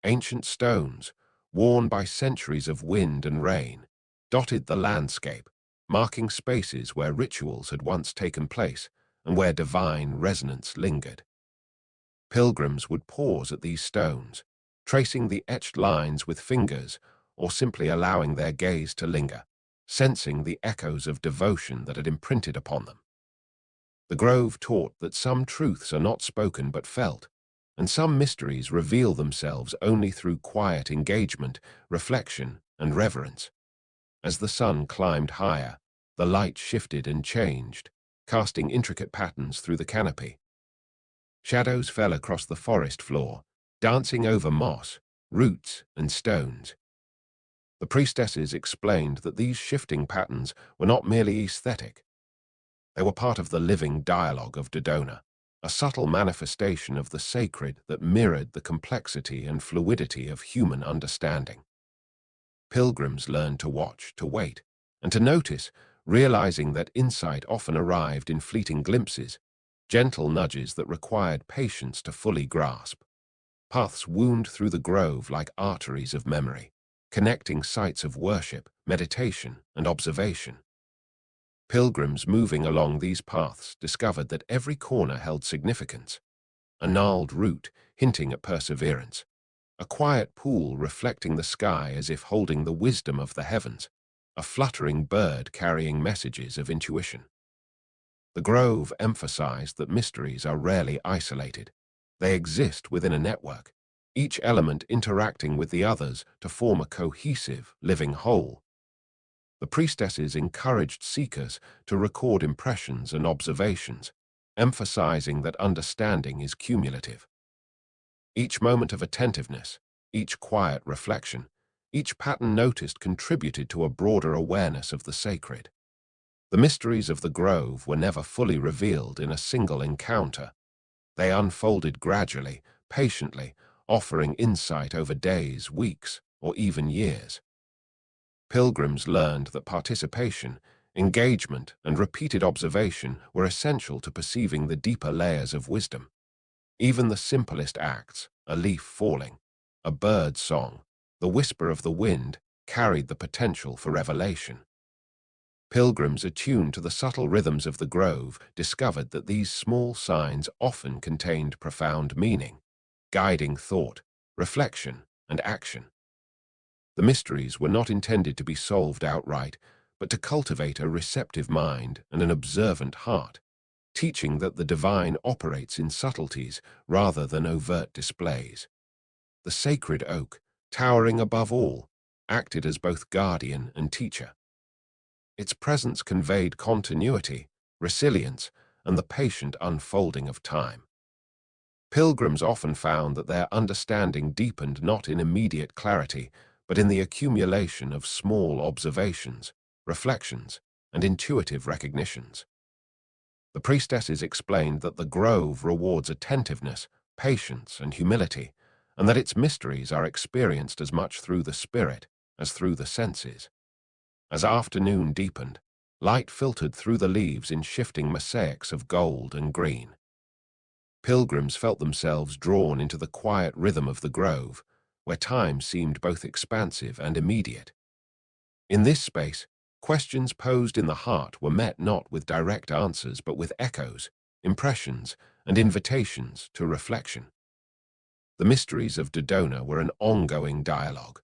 Ancient stones, worn by centuries of wind and rain, dotted the landscape, marking spaces where rituals had once taken place and where divine resonance lingered. Pilgrims would pause at these stones, tracing the etched lines with fingers or simply allowing their gaze to linger, sensing the echoes of devotion that had imprinted upon them. The grove taught that some truths are not spoken but felt, and some mysteries reveal themselves only through quiet engagement, reflection, and reverence. As the sun climbed higher, the light shifted and changed, casting intricate patterns through the canopy. Shadows fell across the forest floor, dancing over moss, roots, and stones. The priestesses explained that these shifting patterns were not merely aesthetic. They were part of the living dialogue of Dodona, a subtle manifestation of the sacred that mirrored the complexity and fluidity of human understanding. Pilgrims learned to watch, to wait, and to notice, realizing that insight often arrived in fleeting glimpses, gentle nudges that required patience to fully grasp. Paths wound through the grove like arteries of memory, connecting sites of worship, meditation, and observation. Pilgrims moving along these paths discovered that every corner held significance, a gnarled root hinting at perseverance, a quiet pool reflecting the sky as if holding the wisdom of the heavens, a fluttering bird carrying messages of intuition. The grove emphasized that mysteries are rarely isolated. They exist within a network, each element interacting with the others to form a cohesive, living whole. The priestesses encouraged seekers to record impressions and observations, emphasizing that understanding is cumulative. Each moment of attentiveness, each quiet reflection, each pattern noticed contributed to a broader awareness of the sacred. The mysteries of the grove were never fully revealed in a single encounter. They unfolded gradually, patiently, offering insight over days, weeks, or even years. Pilgrims learned that participation, engagement, and repeated observation were essential to perceiving the deeper layers of wisdom. Even the simplest acts, a leaf falling, a bird's song, the whisper of the wind, carried the potential for revelation. Pilgrims attuned to the subtle rhythms of the grove discovered that these small signs often contained profound meaning, guiding thought, reflection, and action. The mysteries were not intended to be solved outright, but to cultivate a receptive mind and an observant heart, teaching that the divine operates in subtleties rather than overt displays. The sacred oak, towering above all, acted as both guardian and teacher. Its presence conveyed continuity, resilience, and the patient unfolding of time. Pilgrims often found that their understanding deepened not in immediate clarity, but in the accumulation of small observations, reflections, and intuitive recognitions. The priestesses explained that the grove rewards attentiveness, patience, and humility, and that its mysteries are experienced as much through the spirit as through the senses. As afternoon deepened, light filtered through the leaves in shifting mosaics of gold and green. Pilgrims felt themselves drawn into the quiet rhythm of the grove, where time seemed both expansive and immediate. In this space, questions posed in the heart were met not with direct answers but with echoes, impressions, and invitations to reflection. The mysteries of Dodona were an ongoing dialogue,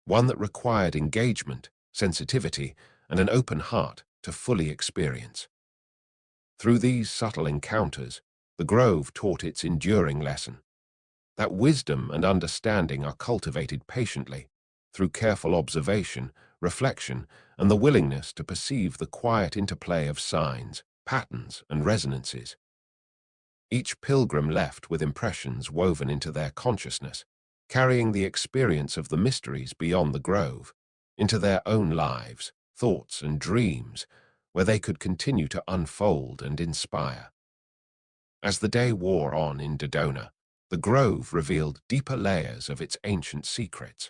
one that required engagement, sensitivity, and an open heart to fully experience. Through these subtle encounters, the grove taught its enduring lesson, that wisdom and understanding are cultivated patiently, through careful observation, reflection, and the willingness to perceive the quiet interplay of signs, patterns, and resonances. Each pilgrim left with impressions woven into their consciousness, carrying the experience of the mysteries beyond the grove, into their own lives, thoughts, and dreams, where they could continue to unfold and inspire. As the day wore on in Dodona, the grove revealed deeper layers of its ancient secrets.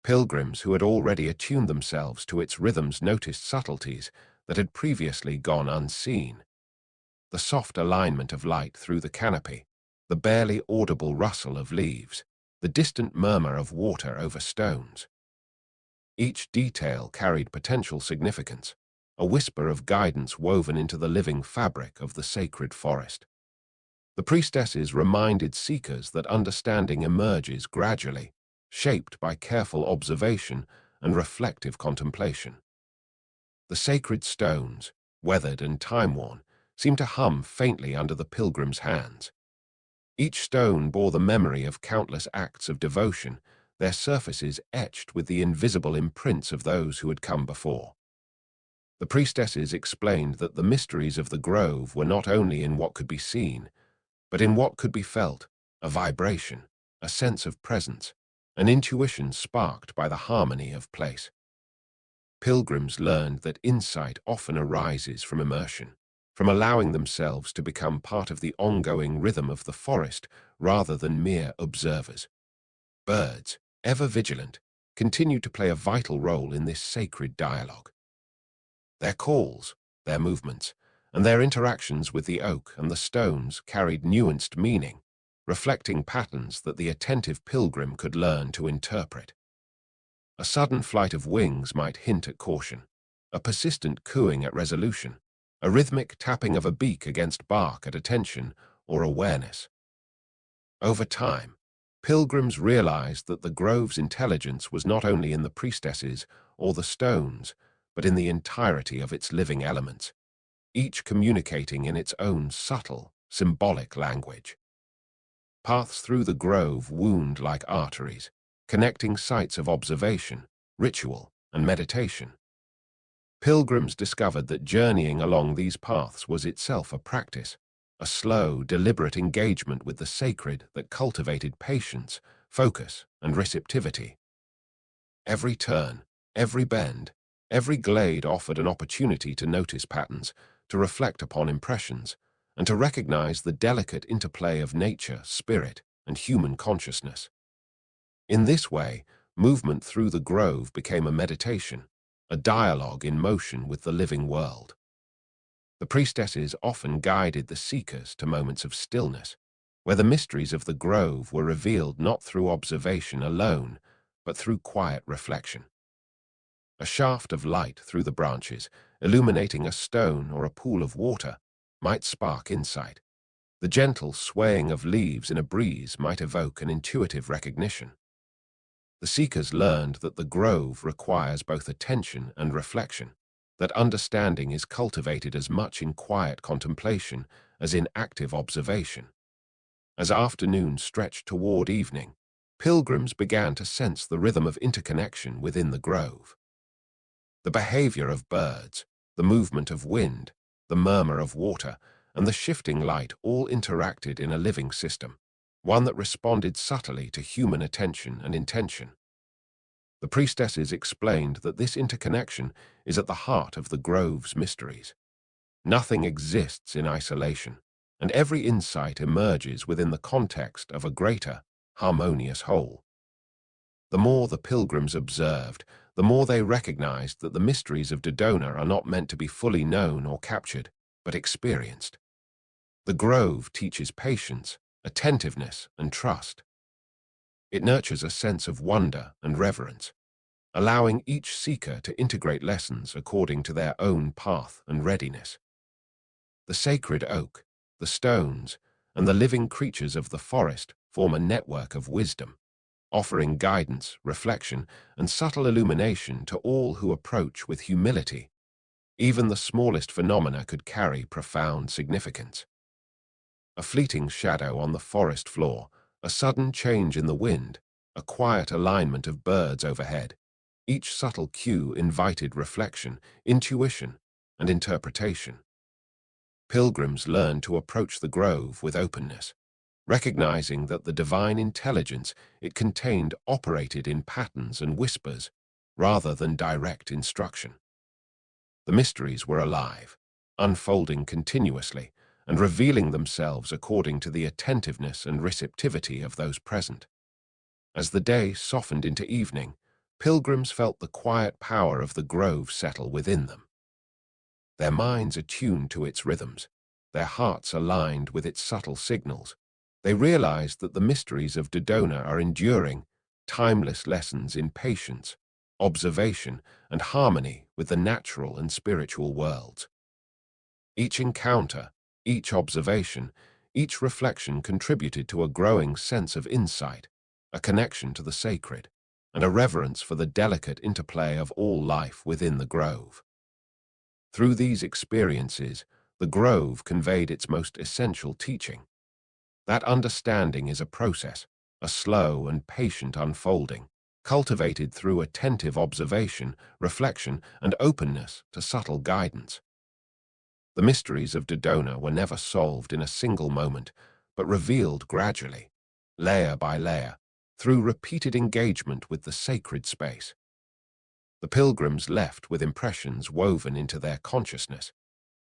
Pilgrims who had already attuned themselves to its rhythms noticed subtleties that had previously gone unseen. The soft alignment of light through the canopy, the barely audible rustle of leaves, the distant murmur of water over stones. Each detail carried potential significance, a whisper of guidance woven into the living fabric of the sacred forest. The priestesses reminded seekers that understanding emerges gradually, shaped by careful observation and reflective contemplation. The sacred stones, weathered and time-worn, seemed to hum faintly under the pilgrims' hands. Each stone bore the memory of countless acts of devotion, their surfaces etched with the invisible imprints of those who had come before. The priestesses explained that the mysteries of the grove were not only in what could be seen, but in what could be felt, a vibration, a sense of presence, an intuition sparked by the harmony of place. Pilgrims learned that insight often arises from immersion, from allowing themselves to become part of the ongoing rhythm of the forest rather than mere observers. Birds, ever vigilant, continued to play a vital role in this sacred dialogue. Their calls, their movements, and their interactions with the oak and the stones carried nuanced meaning, reflecting patterns that the attentive pilgrim could learn to interpret. A sudden flight of wings might hint at caution, a persistent cooing at resolution, a rhythmic tapping of a beak against bark at attention or awareness. Over time, pilgrims realized that the grove's intelligence was not only in the priestesses or the stones, but in the entirety of its living elements, each communicating in its own subtle, symbolic language. Paths through the grove wound like arteries, connecting sites of observation, ritual, and meditation. Pilgrims discovered that journeying along these paths was itself a practice, a slow, deliberate engagement with the sacred that cultivated patience, focus, and receptivity. Every turn, every bend, Every glade offered an opportunity to notice patterns, to reflect upon impressions, and to recognize the delicate interplay of nature, spirit, and human consciousness. In this way, movement through the grove became a meditation, a dialogue in motion with the living world. The priestesses often guided the seekers to moments of stillness, where the mysteries of the grove were revealed not through observation alone, but through quiet reflection. A shaft of light through the branches, illuminating a stone or a pool of water, might spark insight. The gentle swaying of leaves in a breeze might evoke an intuitive recognition. The seekers learned that the grove requires both attention and reflection, that understanding is cultivated as much in quiet contemplation as in active observation. As afternoon stretched toward evening, pilgrims began to sense the rhythm of interconnection within the grove. The behavior of birds, the movement of wind, the murmur of water, and the shifting light all interacted in a living system, one that responded subtly to human attention and intention. The priestesses explained that this interconnection is at the heart of the grove's mysteries. Nothing exists in isolation, and every insight emerges within the context of a greater, harmonious whole. The more the pilgrims observed, the more they recognized that the mysteries of Dodona are not meant to be fully known or captured, but experienced. The grove teaches patience, attentiveness, and trust. It nurtures a sense of wonder and reverence, allowing each seeker to integrate lessons according to their own path and readiness. The sacred oak, the stones, and the living creatures of the forest form a network of wisdom, offering guidance, reflection, and subtle illumination to all who approach with humility. Even the smallest phenomena could carry profound significance. A fleeting shadow on the forest floor, a sudden change in the wind, a quiet alignment of birds overhead. Each subtle cue invited reflection, intuition, and interpretation. Pilgrims learned to approach the grove with openness, recognizing that the divine intelligence it contained operated in patterns and whispers rather than direct instruction. The mysteries were alive, unfolding continuously and revealing themselves according to the attentiveness and receptivity of those present. As the day softened into evening, pilgrims felt the quiet power of the grove settle within them. Their minds attuned to its rhythms, their hearts aligned with its subtle signals. They realized that the mysteries of Dodona are enduring, timeless lessons in patience, observation, and harmony with the natural and spiritual worlds. Each encounter, each observation, each reflection contributed to a growing sense of insight, a connection to the sacred, and a reverence for the delicate interplay of all life within the grove. Through these experiences, the grove conveyed its most essential teaching. That understanding is a process, a slow and patient unfolding, cultivated through attentive observation, reflection, and openness to subtle guidance. The mysteries of Dodona were never solved in a single moment, but revealed gradually, layer by layer, through repeated engagement with the sacred space. The pilgrims left with impressions woven into their consciousness,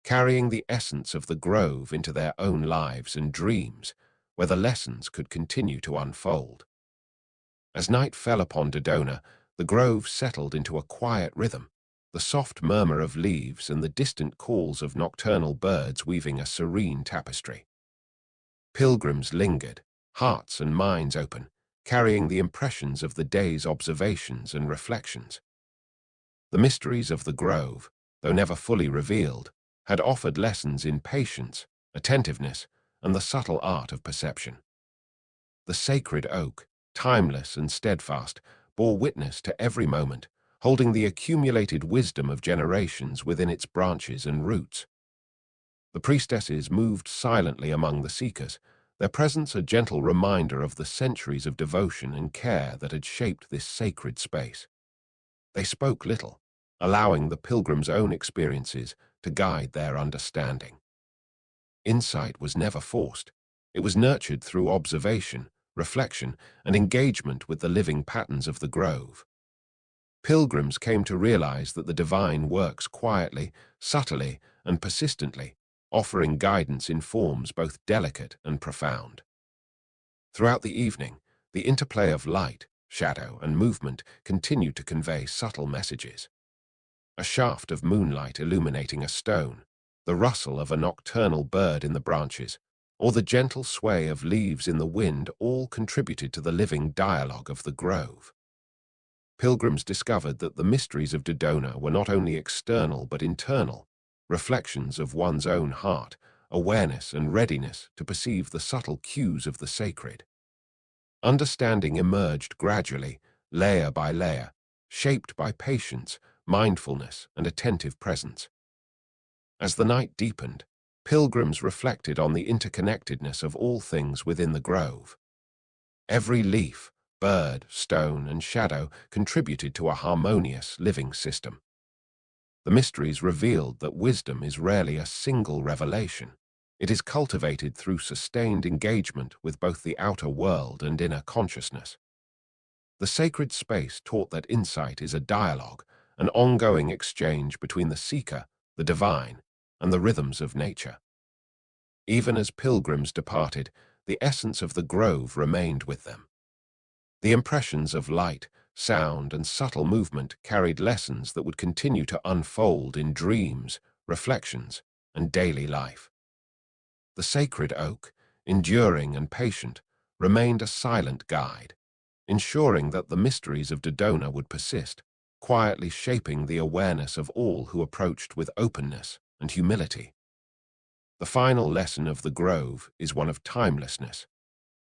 carrying the essence of the grove into their own lives and dreams, where the lessons could continue to unfold. As night fell upon Dodona, the grove settled into a quiet rhythm, the soft murmur of leaves and the distant calls of nocturnal birds weaving a serene tapestry. Pilgrims lingered, hearts and minds open, carrying the impressions of the day's observations and reflections. The mysteries of the grove, though never fully revealed, had offered lessons in patience, attentiveness, and the subtle art of perception. The sacred oak, timeless and steadfast, bore witness to every moment, holding the accumulated wisdom of generations within its branches and roots. The priestesses moved silently among the seekers, their presence a gentle reminder of the centuries of devotion and care that had shaped this sacred space. They spoke little, allowing the pilgrims' own experiences to guide their understanding. Insight was never forced. It was nurtured through observation, reflection, and engagement with the living patterns of the grove. Pilgrims came to realize that the divine works quietly, subtly, and persistently, offering guidance in forms both delicate and profound. Throughout the evening, the interplay of light, shadow, and movement continued to convey subtle messages. A shaft of moonlight illuminating a stone, the rustle of a nocturnal bird in the branches, or the gentle sway of leaves in the wind all contributed to the living dialogue of the grove. Pilgrims discovered that the mysteries of Dodona were not only external but internal, reflections of one's own heart, awareness and readiness to perceive the subtle cues of the sacred. Understanding emerged gradually, layer by layer, shaped by patience, mindfulness, and attentive presence. As the night deepened, pilgrims reflected on the interconnectedness of all things within the grove. Every leaf, bird, stone, and shadow contributed to a harmonious living system. The mysteries revealed that wisdom is rarely a single revelation. It is cultivated through sustained engagement with both the outer world and inner consciousness. The sacred space taught that insight is a dialogue, an ongoing exchange between the seeker, the divine, and the rhythms of nature. Even as pilgrims departed, the essence of the grove remained with them. The impressions of light, sound, and subtle movement carried lessons that would continue to unfold in dreams, reflections, and daily life. The sacred oak, enduring and patient, remained a silent guide, ensuring that the mysteries of Dodona would persist, quietly shaping the awareness of all who approached with openness and humility. The final lesson of the grove is one of timelessness,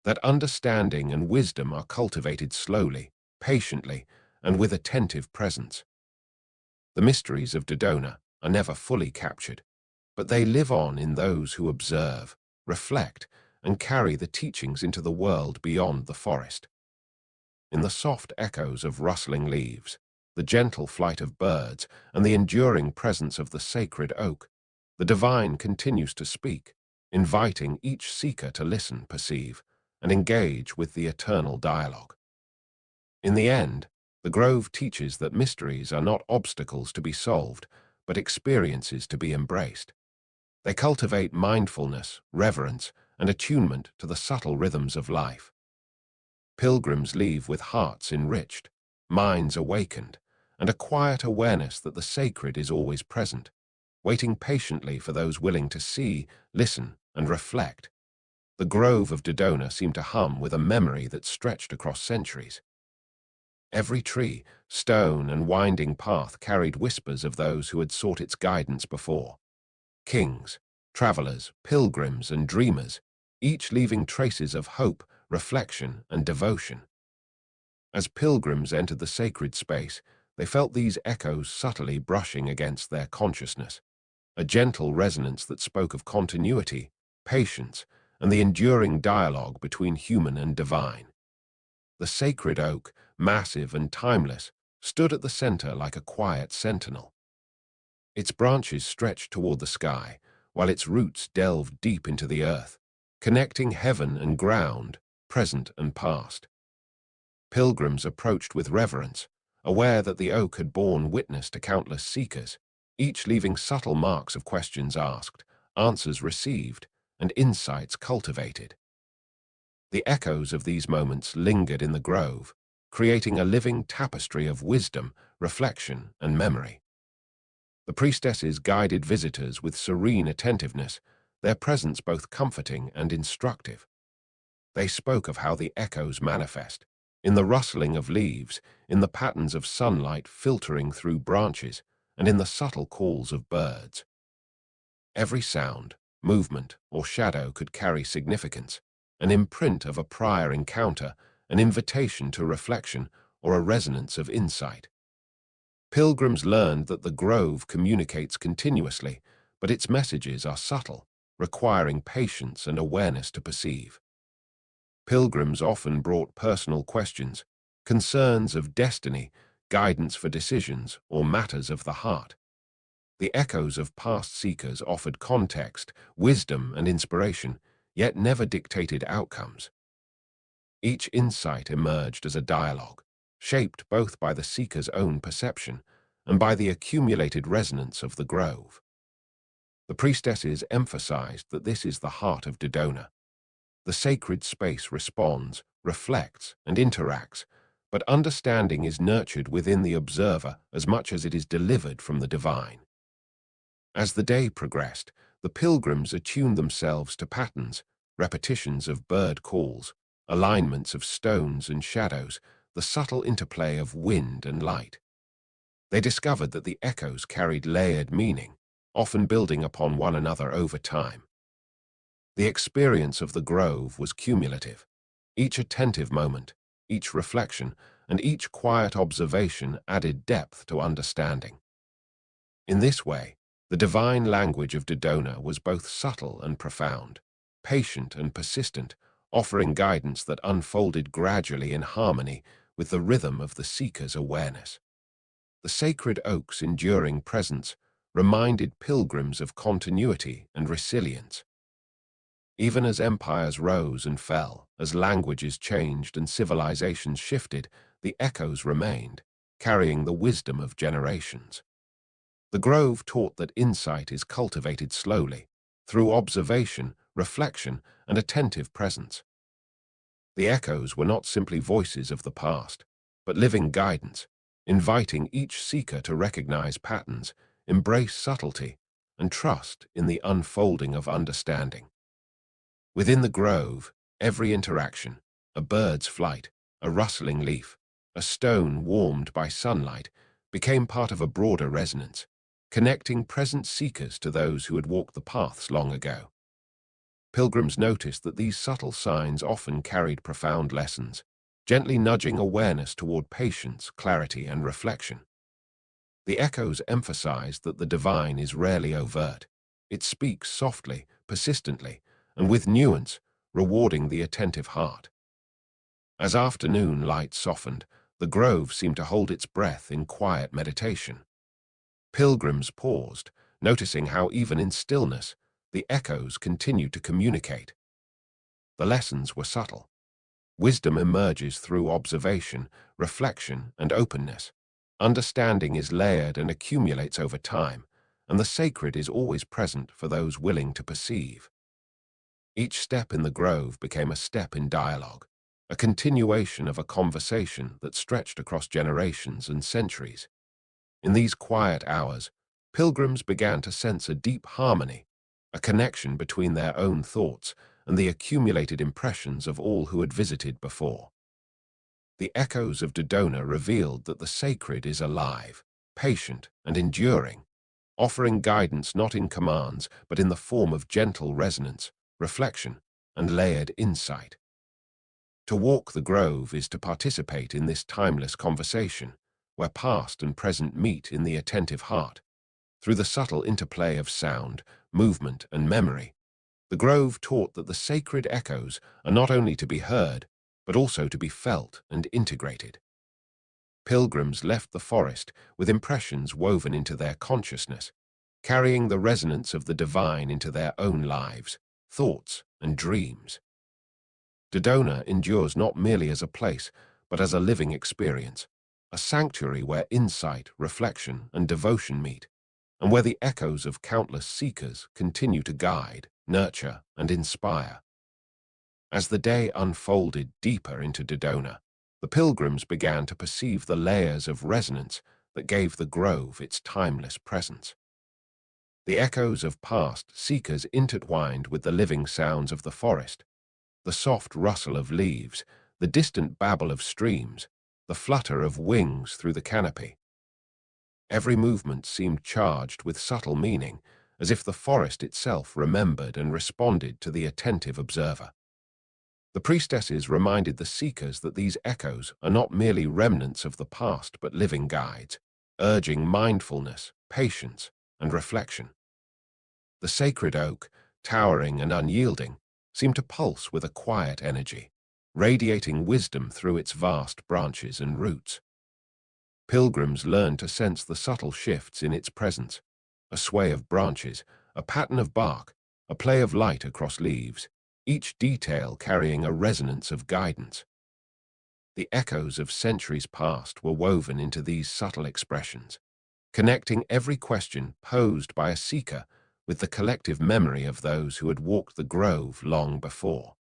that understanding and wisdom are cultivated slowly, patiently, and with attentive presence. The mysteries of Dodona are never fully captured, but they live on in those who observe, reflect, and carry the teachings into the world beyond the forest. In the soft echoes of rustling leaves, the gentle flight of birds, and the enduring presence of the sacred oak, the divine continues to speak, inviting each seeker to listen, perceive, and engage with the eternal dialogue. In the end, the grove teaches that mysteries are not obstacles to be solved, but experiences to be embraced. They cultivate mindfulness, reverence, and attunement to the subtle rhythms of life. Pilgrims leave with hearts enriched, minds awakened, and a quiet awareness that the sacred is always present, waiting patiently for those willing to see, listen, and reflect. The grove of Dodona seemed to hum with a memory that stretched across centuries. Every tree, stone, and winding path carried whispers of those who had sought its guidance before. Kings, travelers, pilgrims, and dreamers, each leaving traces of hope, reflection, and devotion. As pilgrims entered the sacred space, they felt these echoes subtly brushing against their consciousness, a gentle resonance that spoke of continuity, patience, and the enduring dialogue between human and divine. The sacred oak, massive and timeless, stood at the center like a quiet sentinel. Its branches stretched toward the sky, while its roots delved deep into the earth, connecting heaven and ground, present and past. Pilgrims approached with reverence, aware that the oak had borne witness to countless seekers, each leaving subtle marks of questions asked, answers received, and insights cultivated. The echoes of these moments lingered in the grove, creating a living tapestry of wisdom, reflection, and memory. The priestesses guided visitors with serene attentiveness, their presence both comforting and instructive. They spoke of how the echoes manifest, in the rustling of leaves, in the patterns of sunlight filtering through branches, and in the subtle calls of birds. Every sound, movement, or shadow could carry significance, an imprint of a prior encounter, an invitation to reflection, or a resonance of insight. Pilgrims learned that the grove communicates continuously, but its messages are subtle, requiring patience and awareness to perceive. Pilgrims often brought personal questions, concerns of destiny, guidance for decisions, or matters of the heart. The echoes of past seekers offered context, wisdom, and inspiration, yet never dictated outcomes. Each insight emerged as a dialogue, shaped both by the seeker's own perception and by the accumulated resonance of the grove. The priestesses emphasized that this is the heart of Dodona. The sacred space responds, reflects, and interacts, but understanding is nurtured within the observer as much as it is delivered from the divine. As the day progressed, the pilgrims attuned themselves to patterns, repetitions of bird calls, alignments of stones and shadows, the subtle interplay of wind and light. They discovered that the echoes carried layered meaning, often building upon one another over time. The experience of the grove was cumulative. Each attentive moment, each reflection, and each quiet observation added depth to understanding. In this way, the divine language of Dodona was both subtle and profound, patient and persistent, offering guidance that unfolded gradually in harmony with the rhythm of the seeker's awareness. The sacred oak's enduring presence reminded pilgrims of continuity and resilience. Even as empires rose and fell, as languages changed and civilizations shifted, the echoes remained, carrying the wisdom of generations. The grove taught that insight is cultivated slowly, through observation, reflection, and attentive presence. The echoes were not simply voices of the past, but living guidance, inviting each seeker to recognize patterns, embrace subtlety, and trust in the unfolding of understanding. Within the grove, every interaction, a bird's flight, a rustling leaf, a stone warmed by sunlight, became part of a broader resonance, connecting present seekers to those who had walked the paths long ago. Pilgrims noticed that these subtle signs often carried profound lessons, gently nudging awareness toward patience, clarity, and reflection. The echoes emphasized that the divine is rarely overt. It speaks softly, persistently, and with nuance, rewarding the attentive heart. As afternoon light softened, the grove seemed to hold its breath in quiet meditation. Pilgrims paused, noticing how even in stillness, the echoes continued to communicate. The lessons were subtle. Wisdom emerges through observation, reflection, and openness. Understanding is layered and accumulates over time, and the sacred is always present for those willing to perceive. Each step in the grove became a step in dialogue, a continuation of a conversation that stretched across generations and centuries. In these quiet hours, pilgrims began to sense a deep harmony, a connection between their own thoughts and the accumulated impressions of all who had visited before. The echoes of Dodona revealed that the sacred is alive, patient, and enduring, offering guidance not in commands but in the form of gentle resonance, reflection, and layered insight. To walk the grove is to participate in this timeless conversation, where past and present meet in the attentive heart. Through the subtle interplay of sound, movement, and memory, the grove taught that the sacred echoes are not only to be heard, but also to be felt and integrated. Pilgrims left the forest with impressions woven into their consciousness, carrying the resonance of the divine into their own lives, thoughts, and dreams. Dodona endures not merely as a place, but as a living experience, a sanctuary where insight, reflection, and devotion meet, and where the echoes of countless seekers continue to guide, nurture, and inspire. As the day unfolded deeper into Dodona, the pilgrims began to perceive the layers of resonance that gave the grove its timeless presence. The echoes of past seekers intertwined with the living sounds of the forest, the soft rustle of leaves, the distant babble of streams, the flutter of wings through the canopy. Every movement seemed charged with subtle meaning, as if the forest itself remembered and responded to the attentive observer. The priestesses reminded the seekers that these echoes are not merely remnants of the past but living guides, urging mindfulness, patience, and reflection. The sacred oak, towering and unyielding, seemed to pulse with a quiet energy, radiating wisdom through its vast branches and roots. Pilgrims learned to sense the subtle shifts in its presence, a sway of branches, a pattern of bark, a play of light across leaves, each detail carrying a resonance of guidance. The echoes of centuries past were woven into these subtle expressions, connecting every question posed by a seeker with the collective memory of those who had walked the grove long before.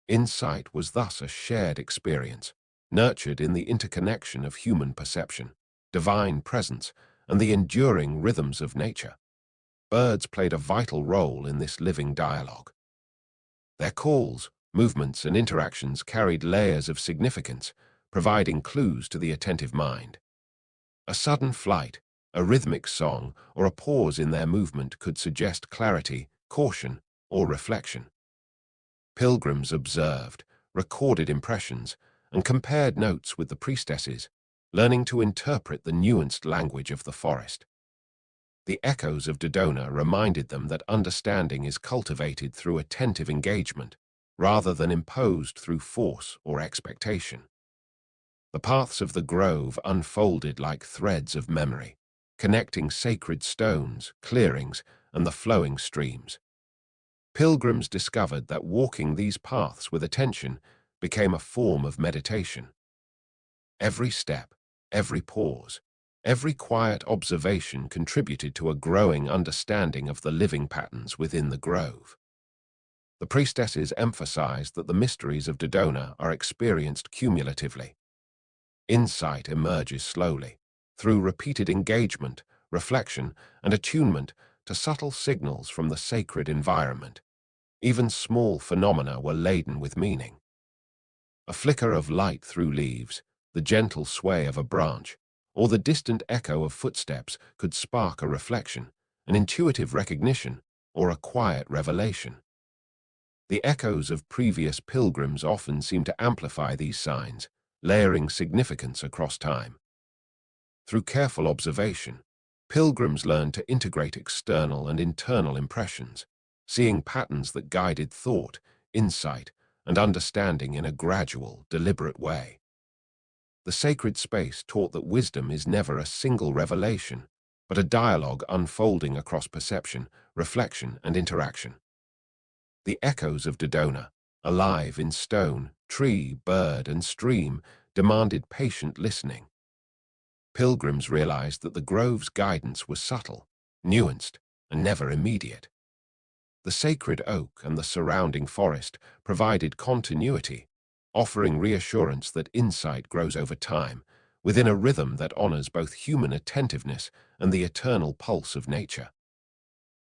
Insight was thus a shared experience, nurtured in the interconnection of human perception, divine presence, and the enduring rhythms of nature. Birds played a vital role in this living dialogue. Their calls, movements, and interactions carried layers of significance, providing clues to the attentive mind. A sudden flight, a rhythmic song, or a pause in their movement could suggest clarity, caution, or reflection. Pilgrims observed, recorded impressions, and compared notes with the priestesses, learning to interpret the nuanced language of the forest. The echoes of Dodona reminded them that understanding is cultivated through attentive engagement, rather than imposed through force or expectation. The paths of the grove unfolded like threads of memory, connecting sacred stones, clearings, and the flowing streams. Pilgrims discovered that walking these paths with attention became a form of meditation. Every step, every pause, every quiet observation contributed to a growing understanding of the living patterns within the grove. The priestesses emphasized that the mysteries of Dodona are experienced cumulatively. Insight emerges slowly, through repeated engagement, reflection, and attunement to subtle signals from the sacred environment. Even small phenomena were laden with meaning. A flicker of light through leaves, the gentle sway of a branch, or the distant echo of footsteps could spark a reflection, an intuitive recognition, or a quiet revelation. The echoes of previous pilgrims often seem to amplify these signs, layering significance across time. Through careful observation, pilgrims learned to integrate external and internal impressions, seeing patterns that guided thought, insight, and understanding in a gradual, deliberate way. The sacred space taught that wisdom is never a single revelation, but a dialogue unfolding across perception, reflection, and interaction. The echoes of Dodona, alive in stone, tree, bird, and stream, demanded patient listening. Pilgrims realized that the grove's guidance was subtle, nuanced, and never immediate. The sacred oak and the surrounding forest provided continuity, offering reassurance that insight grows over time, within a rhythm that honors both human attentiveness and the eternal pulse of nature.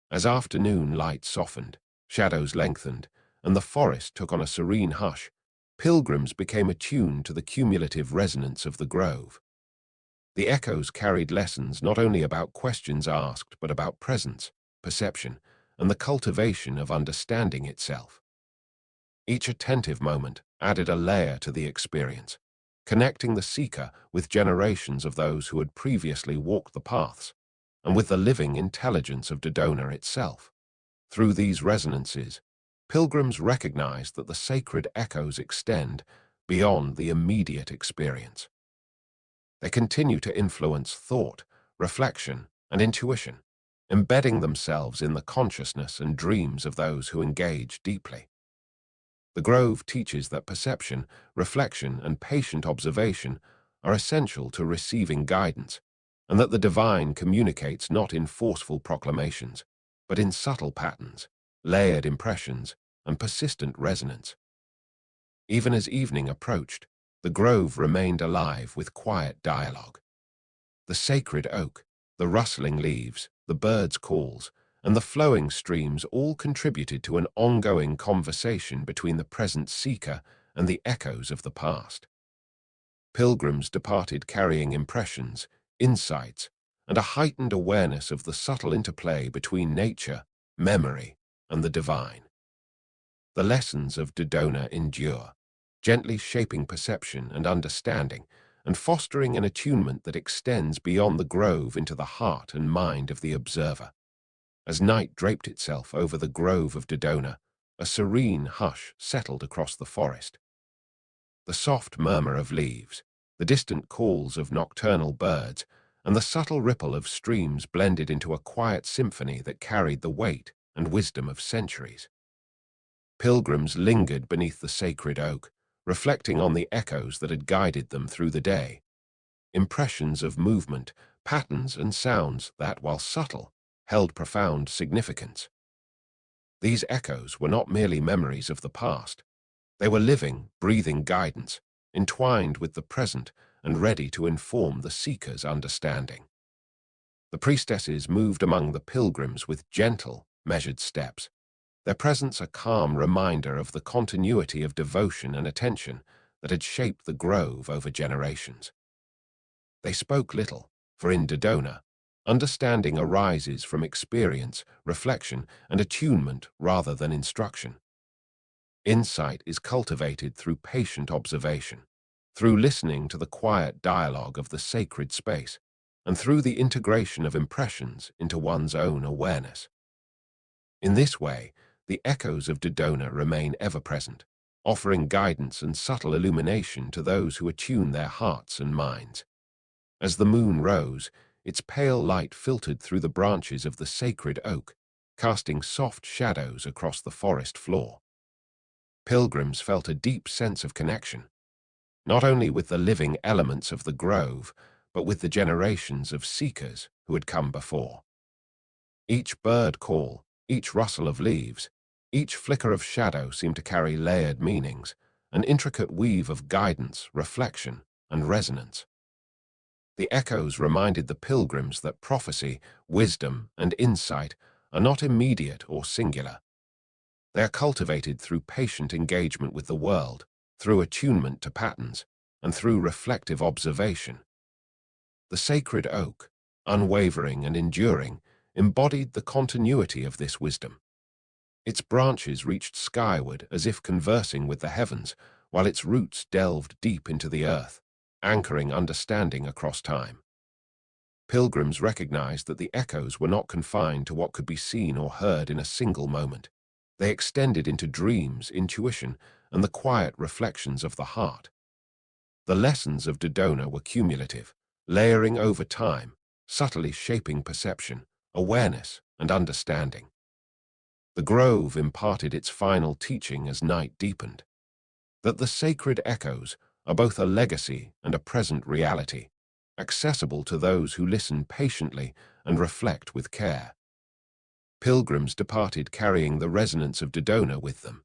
As afternoon light softened, shadows lengthened, and the forest took on a serene hush, pilgrims became attuned to the cumulative resonance of the grove. The echoes carried lessons not only about questions asked, but about presence, perception, and the cultivation of understanding itself. Each attentive moment added a layer to the experience, connecting the seeker with generations of those who had previously walked the paths, and with the living intelligence of Dodona itself. Through these resonances, pilgrims recognized that the sacred echoes extend beyond the immediate experience. They continue to influence thought, reflection, and intuition, embedding themselves in the consciousness and dreams of those who engage deeply. The grove teaches that perception, reflection, and patient observation are essential to receiving guidance, and that the divine communicates not in forceful proclamations, but in subtle patterns, layered impressions, and persistent resonance. Even as evening approached, the grove remained alive with quiet dialogue. The sacred oak, the rustling leaves, the birds' calls, and the flowing streams all contributed to an ongoing conversation between the present seeker and the echoes of the past. Pilgrims departed carrying impressions, insights, and a heightened awareness of the subtle interplay between nature, memory, and the divine. The lessons of Dodona endure, gently shaping perception and understanding, and fostering an attunement that extends beyond the grove into the heart and mind of the observer. As night draped itself over the grove of Dodona, a serene hush settled across the forest. The soft murmur of leaves, the distant calls of nocturnal birds, and the subtle ripple of streams blended into a quiet symphony that carried the weight and wisdom of centuries. Pilgrims lingered beneath the sacred oak, reflecting on the echoes that had guided them through the day. Impressions of movement, patterns, and sounds that, while subtle, held profound significance. These echoes were not merely memories of the past. They were living, breathing guidance, entwined with the present and ready to inform the seeker's understanding. The priestesses moved among the pilgrims with gentle, measured steps, their presence a calm reminder of the continuity of devotion and attention that had shaped the grove over generations. They spoke little, for in Dodona, understanding arises from experience, reflection, and attunement rather than instruction. Insight is cultivated through patient observation, through listening to the quiet dialogue of the sacred space, and through the integration of impressions into one's own awareness. In this way, the echoes of Dodona remain ever-present, offering guidance and subtle illumination to those who attune their hearts and minds. As the moon rose, its pale light filtered through the branches of the sacred oak, casting soft shadows across the forest floor. Pilgrims felt a deep sense of connection, not only with the living elements of the grove, but with the generations of seekers who had come before. Each bird call, each rustle of leaves, each flicker of shadow seemed to carry layered meanings, an intricate weave of guidance, reflection, and resonance. The echoes reminded the pilgrims that prophecy, wisdom, and insight are not immediate or singular. They are cultivated through patient engagement with the world, through attunement to patterns, and through reflective observation. The sacred oak, unwavering and enduring, embodied the continuity of this wisdom. Its branches reached skyward as if conversing with the heavens, while its roots delved deep into the earth, anchoring understanding across time. Pilgrims recognized that the echoes were not confined to what could be seen or heard in a single moment. They extended into dreams, intuition, and the quiet reflections of the heart. The lessons of Dodona were cumulative, layering over time, subtly shaping perception, awareness, and understanding. The grove imparted its final teaching as night deepened, that the sacred echoes are both a legacy and a present reality, accessible to those who listen patiently and reflect with care. Pilgrims departed carrying the resonance of Dodona with them,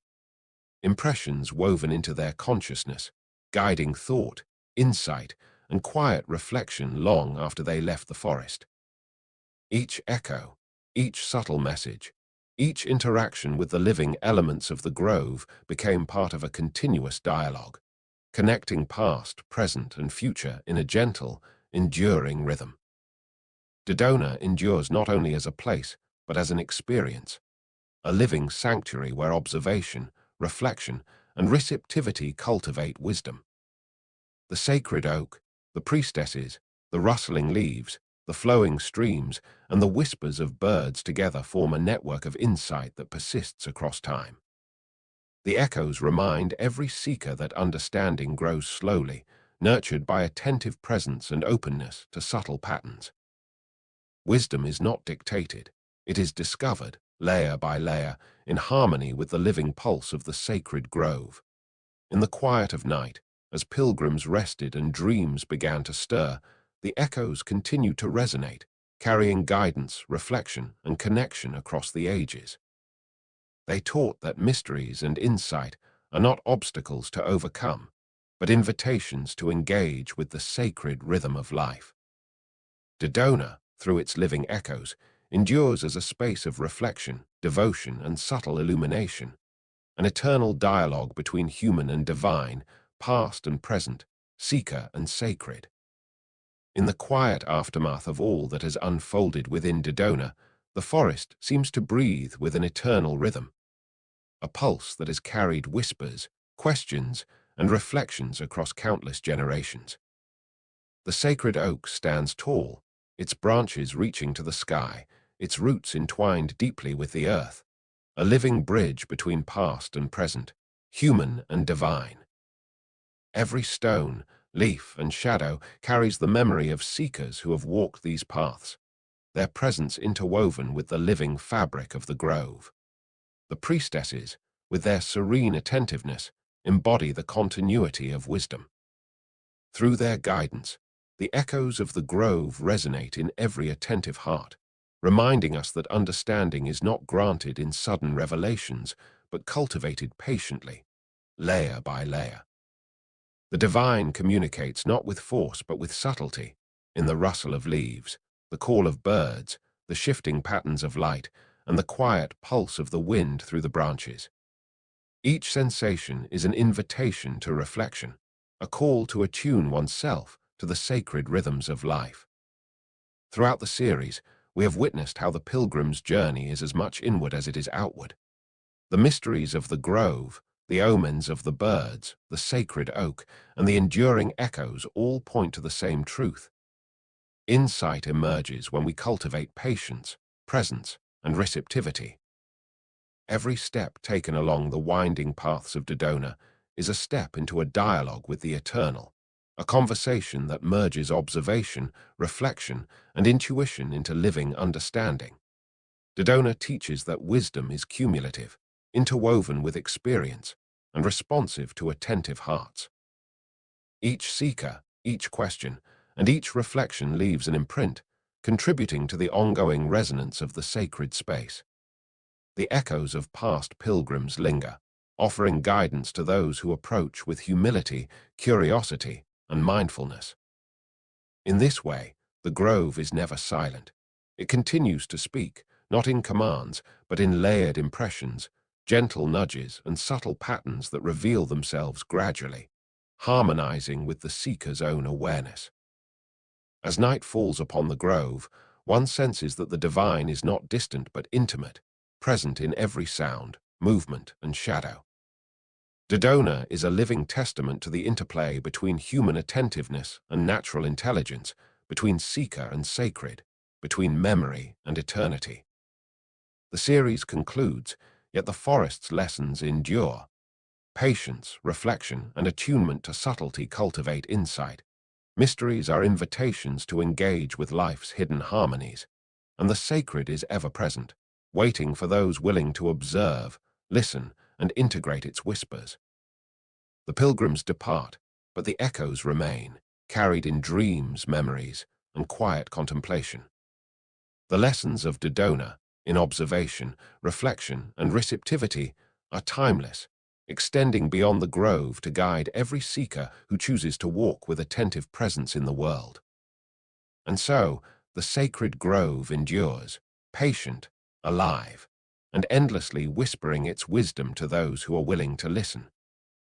impressions woven into their consciousness, guiding thought, insight, and quiet reflection long after they left the forest. Each echo, each subtle message, each interaction with the living elements of the grove became part of a continuous dialogue, connecting past, present, and future in a gentle, enduring rhythm. Dodona endures not only as a place, but as an experience, a living sanctuary where observation, reflection, and receptivity cultivate wisdom. The sacred oak, the priestesses, the rustling leaves, the flowing streams, and the whispers of birds together form a network of insight that persists across time. The echoes remind every seeker that understanding grows slowly, nurtured by attentive presence and openness to subtle patterns. Wisdom is not dictated, it is discovered, layer by layer, in harmony with the living pulse of the sacred grove. In the quiet of night, as pilgrims rested and dreams began to stir, the echoes continued to resonate, carrying guidance, reflection, and connection across the ages. They taught that mysteries and insight are not obstacles to overcome, but invitations to engage with the sacred rhythm of life. Dodona, through its living echoes, endures as a space of reflection, devotion, and subtle illumination, an eternal dialogue between human and divine, past and present, seeker and sacred. In the quiet aftermath of all that has unfolded within Dodona, the forest seems to breathe with an eternal rhythm, a pulse that has carried whispers, questions, and reflections across countless generations. The sacred oak stands tall, its branches reaching to the sky, its roots entwined deeply with the earth, a living bridge between past and present, human and divine. Every stone, leaf, and shadow carries the memory of seekers who have walked these paths, their presence interwoven with the living fabric of the grove. The priestesses, with their serene attentiveness, embody the continuity of wisdom. Through their guidance, the echoes of the grove resonate in every attentive heart, reminding us that understanding is not granted in sudden revelations, but cultivated patiently, layer by layer. The divine communicates not with force but with subtlety, in the rustle of leaves, the call of birds, the shifting patterns of light, and the quiet pulse of the wind through the branches. Each sensation is an invitation to reflection, a call to attune oneself to the sacred rhythms of life. Throughout the series, we have witnessed how the pilgrim's journey is as much inward as it is outward. The mysteries of the grove, the omens of the birds, the sacred oak, and the enduring echoes all point to the same truth. Insight emerges when we cultivate patience, presence, and receptivity. Every step taken along the winding paths of Dodona is a step into a dialogue with the eternal, a conversation that merges observation, reflection, and intuition into living understanding. Dodona teaches that wisdom is cumulative, interwoven with experience, and responsive to attentive hearts. Each seeker, each question, and each reflection leaves an imprint, contributing to the ongoing resonance of the sacred space. The echoes of past pilgrims linger, offering guidance to those who approach with humility, curiosity, and mindfulness. In this way, the grove is never silent. It continues to speak, not in commands, but in layered impressions, gentle nudges, and subtle patterns that reveal themselves gradually, harmonizing with the seeker's own awareness. As night falls upon the grove, one senses that the divine is not distant but intimate, present in every sound, movement, and shadow. Dodona is a living testament to the interplay between human attentiveness and natural intelligence, between seeker and sacred, between memory and eternity. The series concludes, yet the forest's lessons endure. Patience, reflection, and attunement to subtlety cultivate insight. Mysteries are invitations to engage with life's hidden harmonies, and the sacred is ever present, waiting for those willing to observe, listen, and integrate its whispers. The pilgrims depart, but the echoes remain, carried in dreams, memories, and quiet contemplation. The lessons of Dodona, in observation, reflection, and receptivity, are timeless, extending beyond the grove to guide every seeker who chooses to walk with attentive presence in the world. And so, the sacred grove endures, patient, alive, and endlessly whispering its wisdom to those who are willing to listen.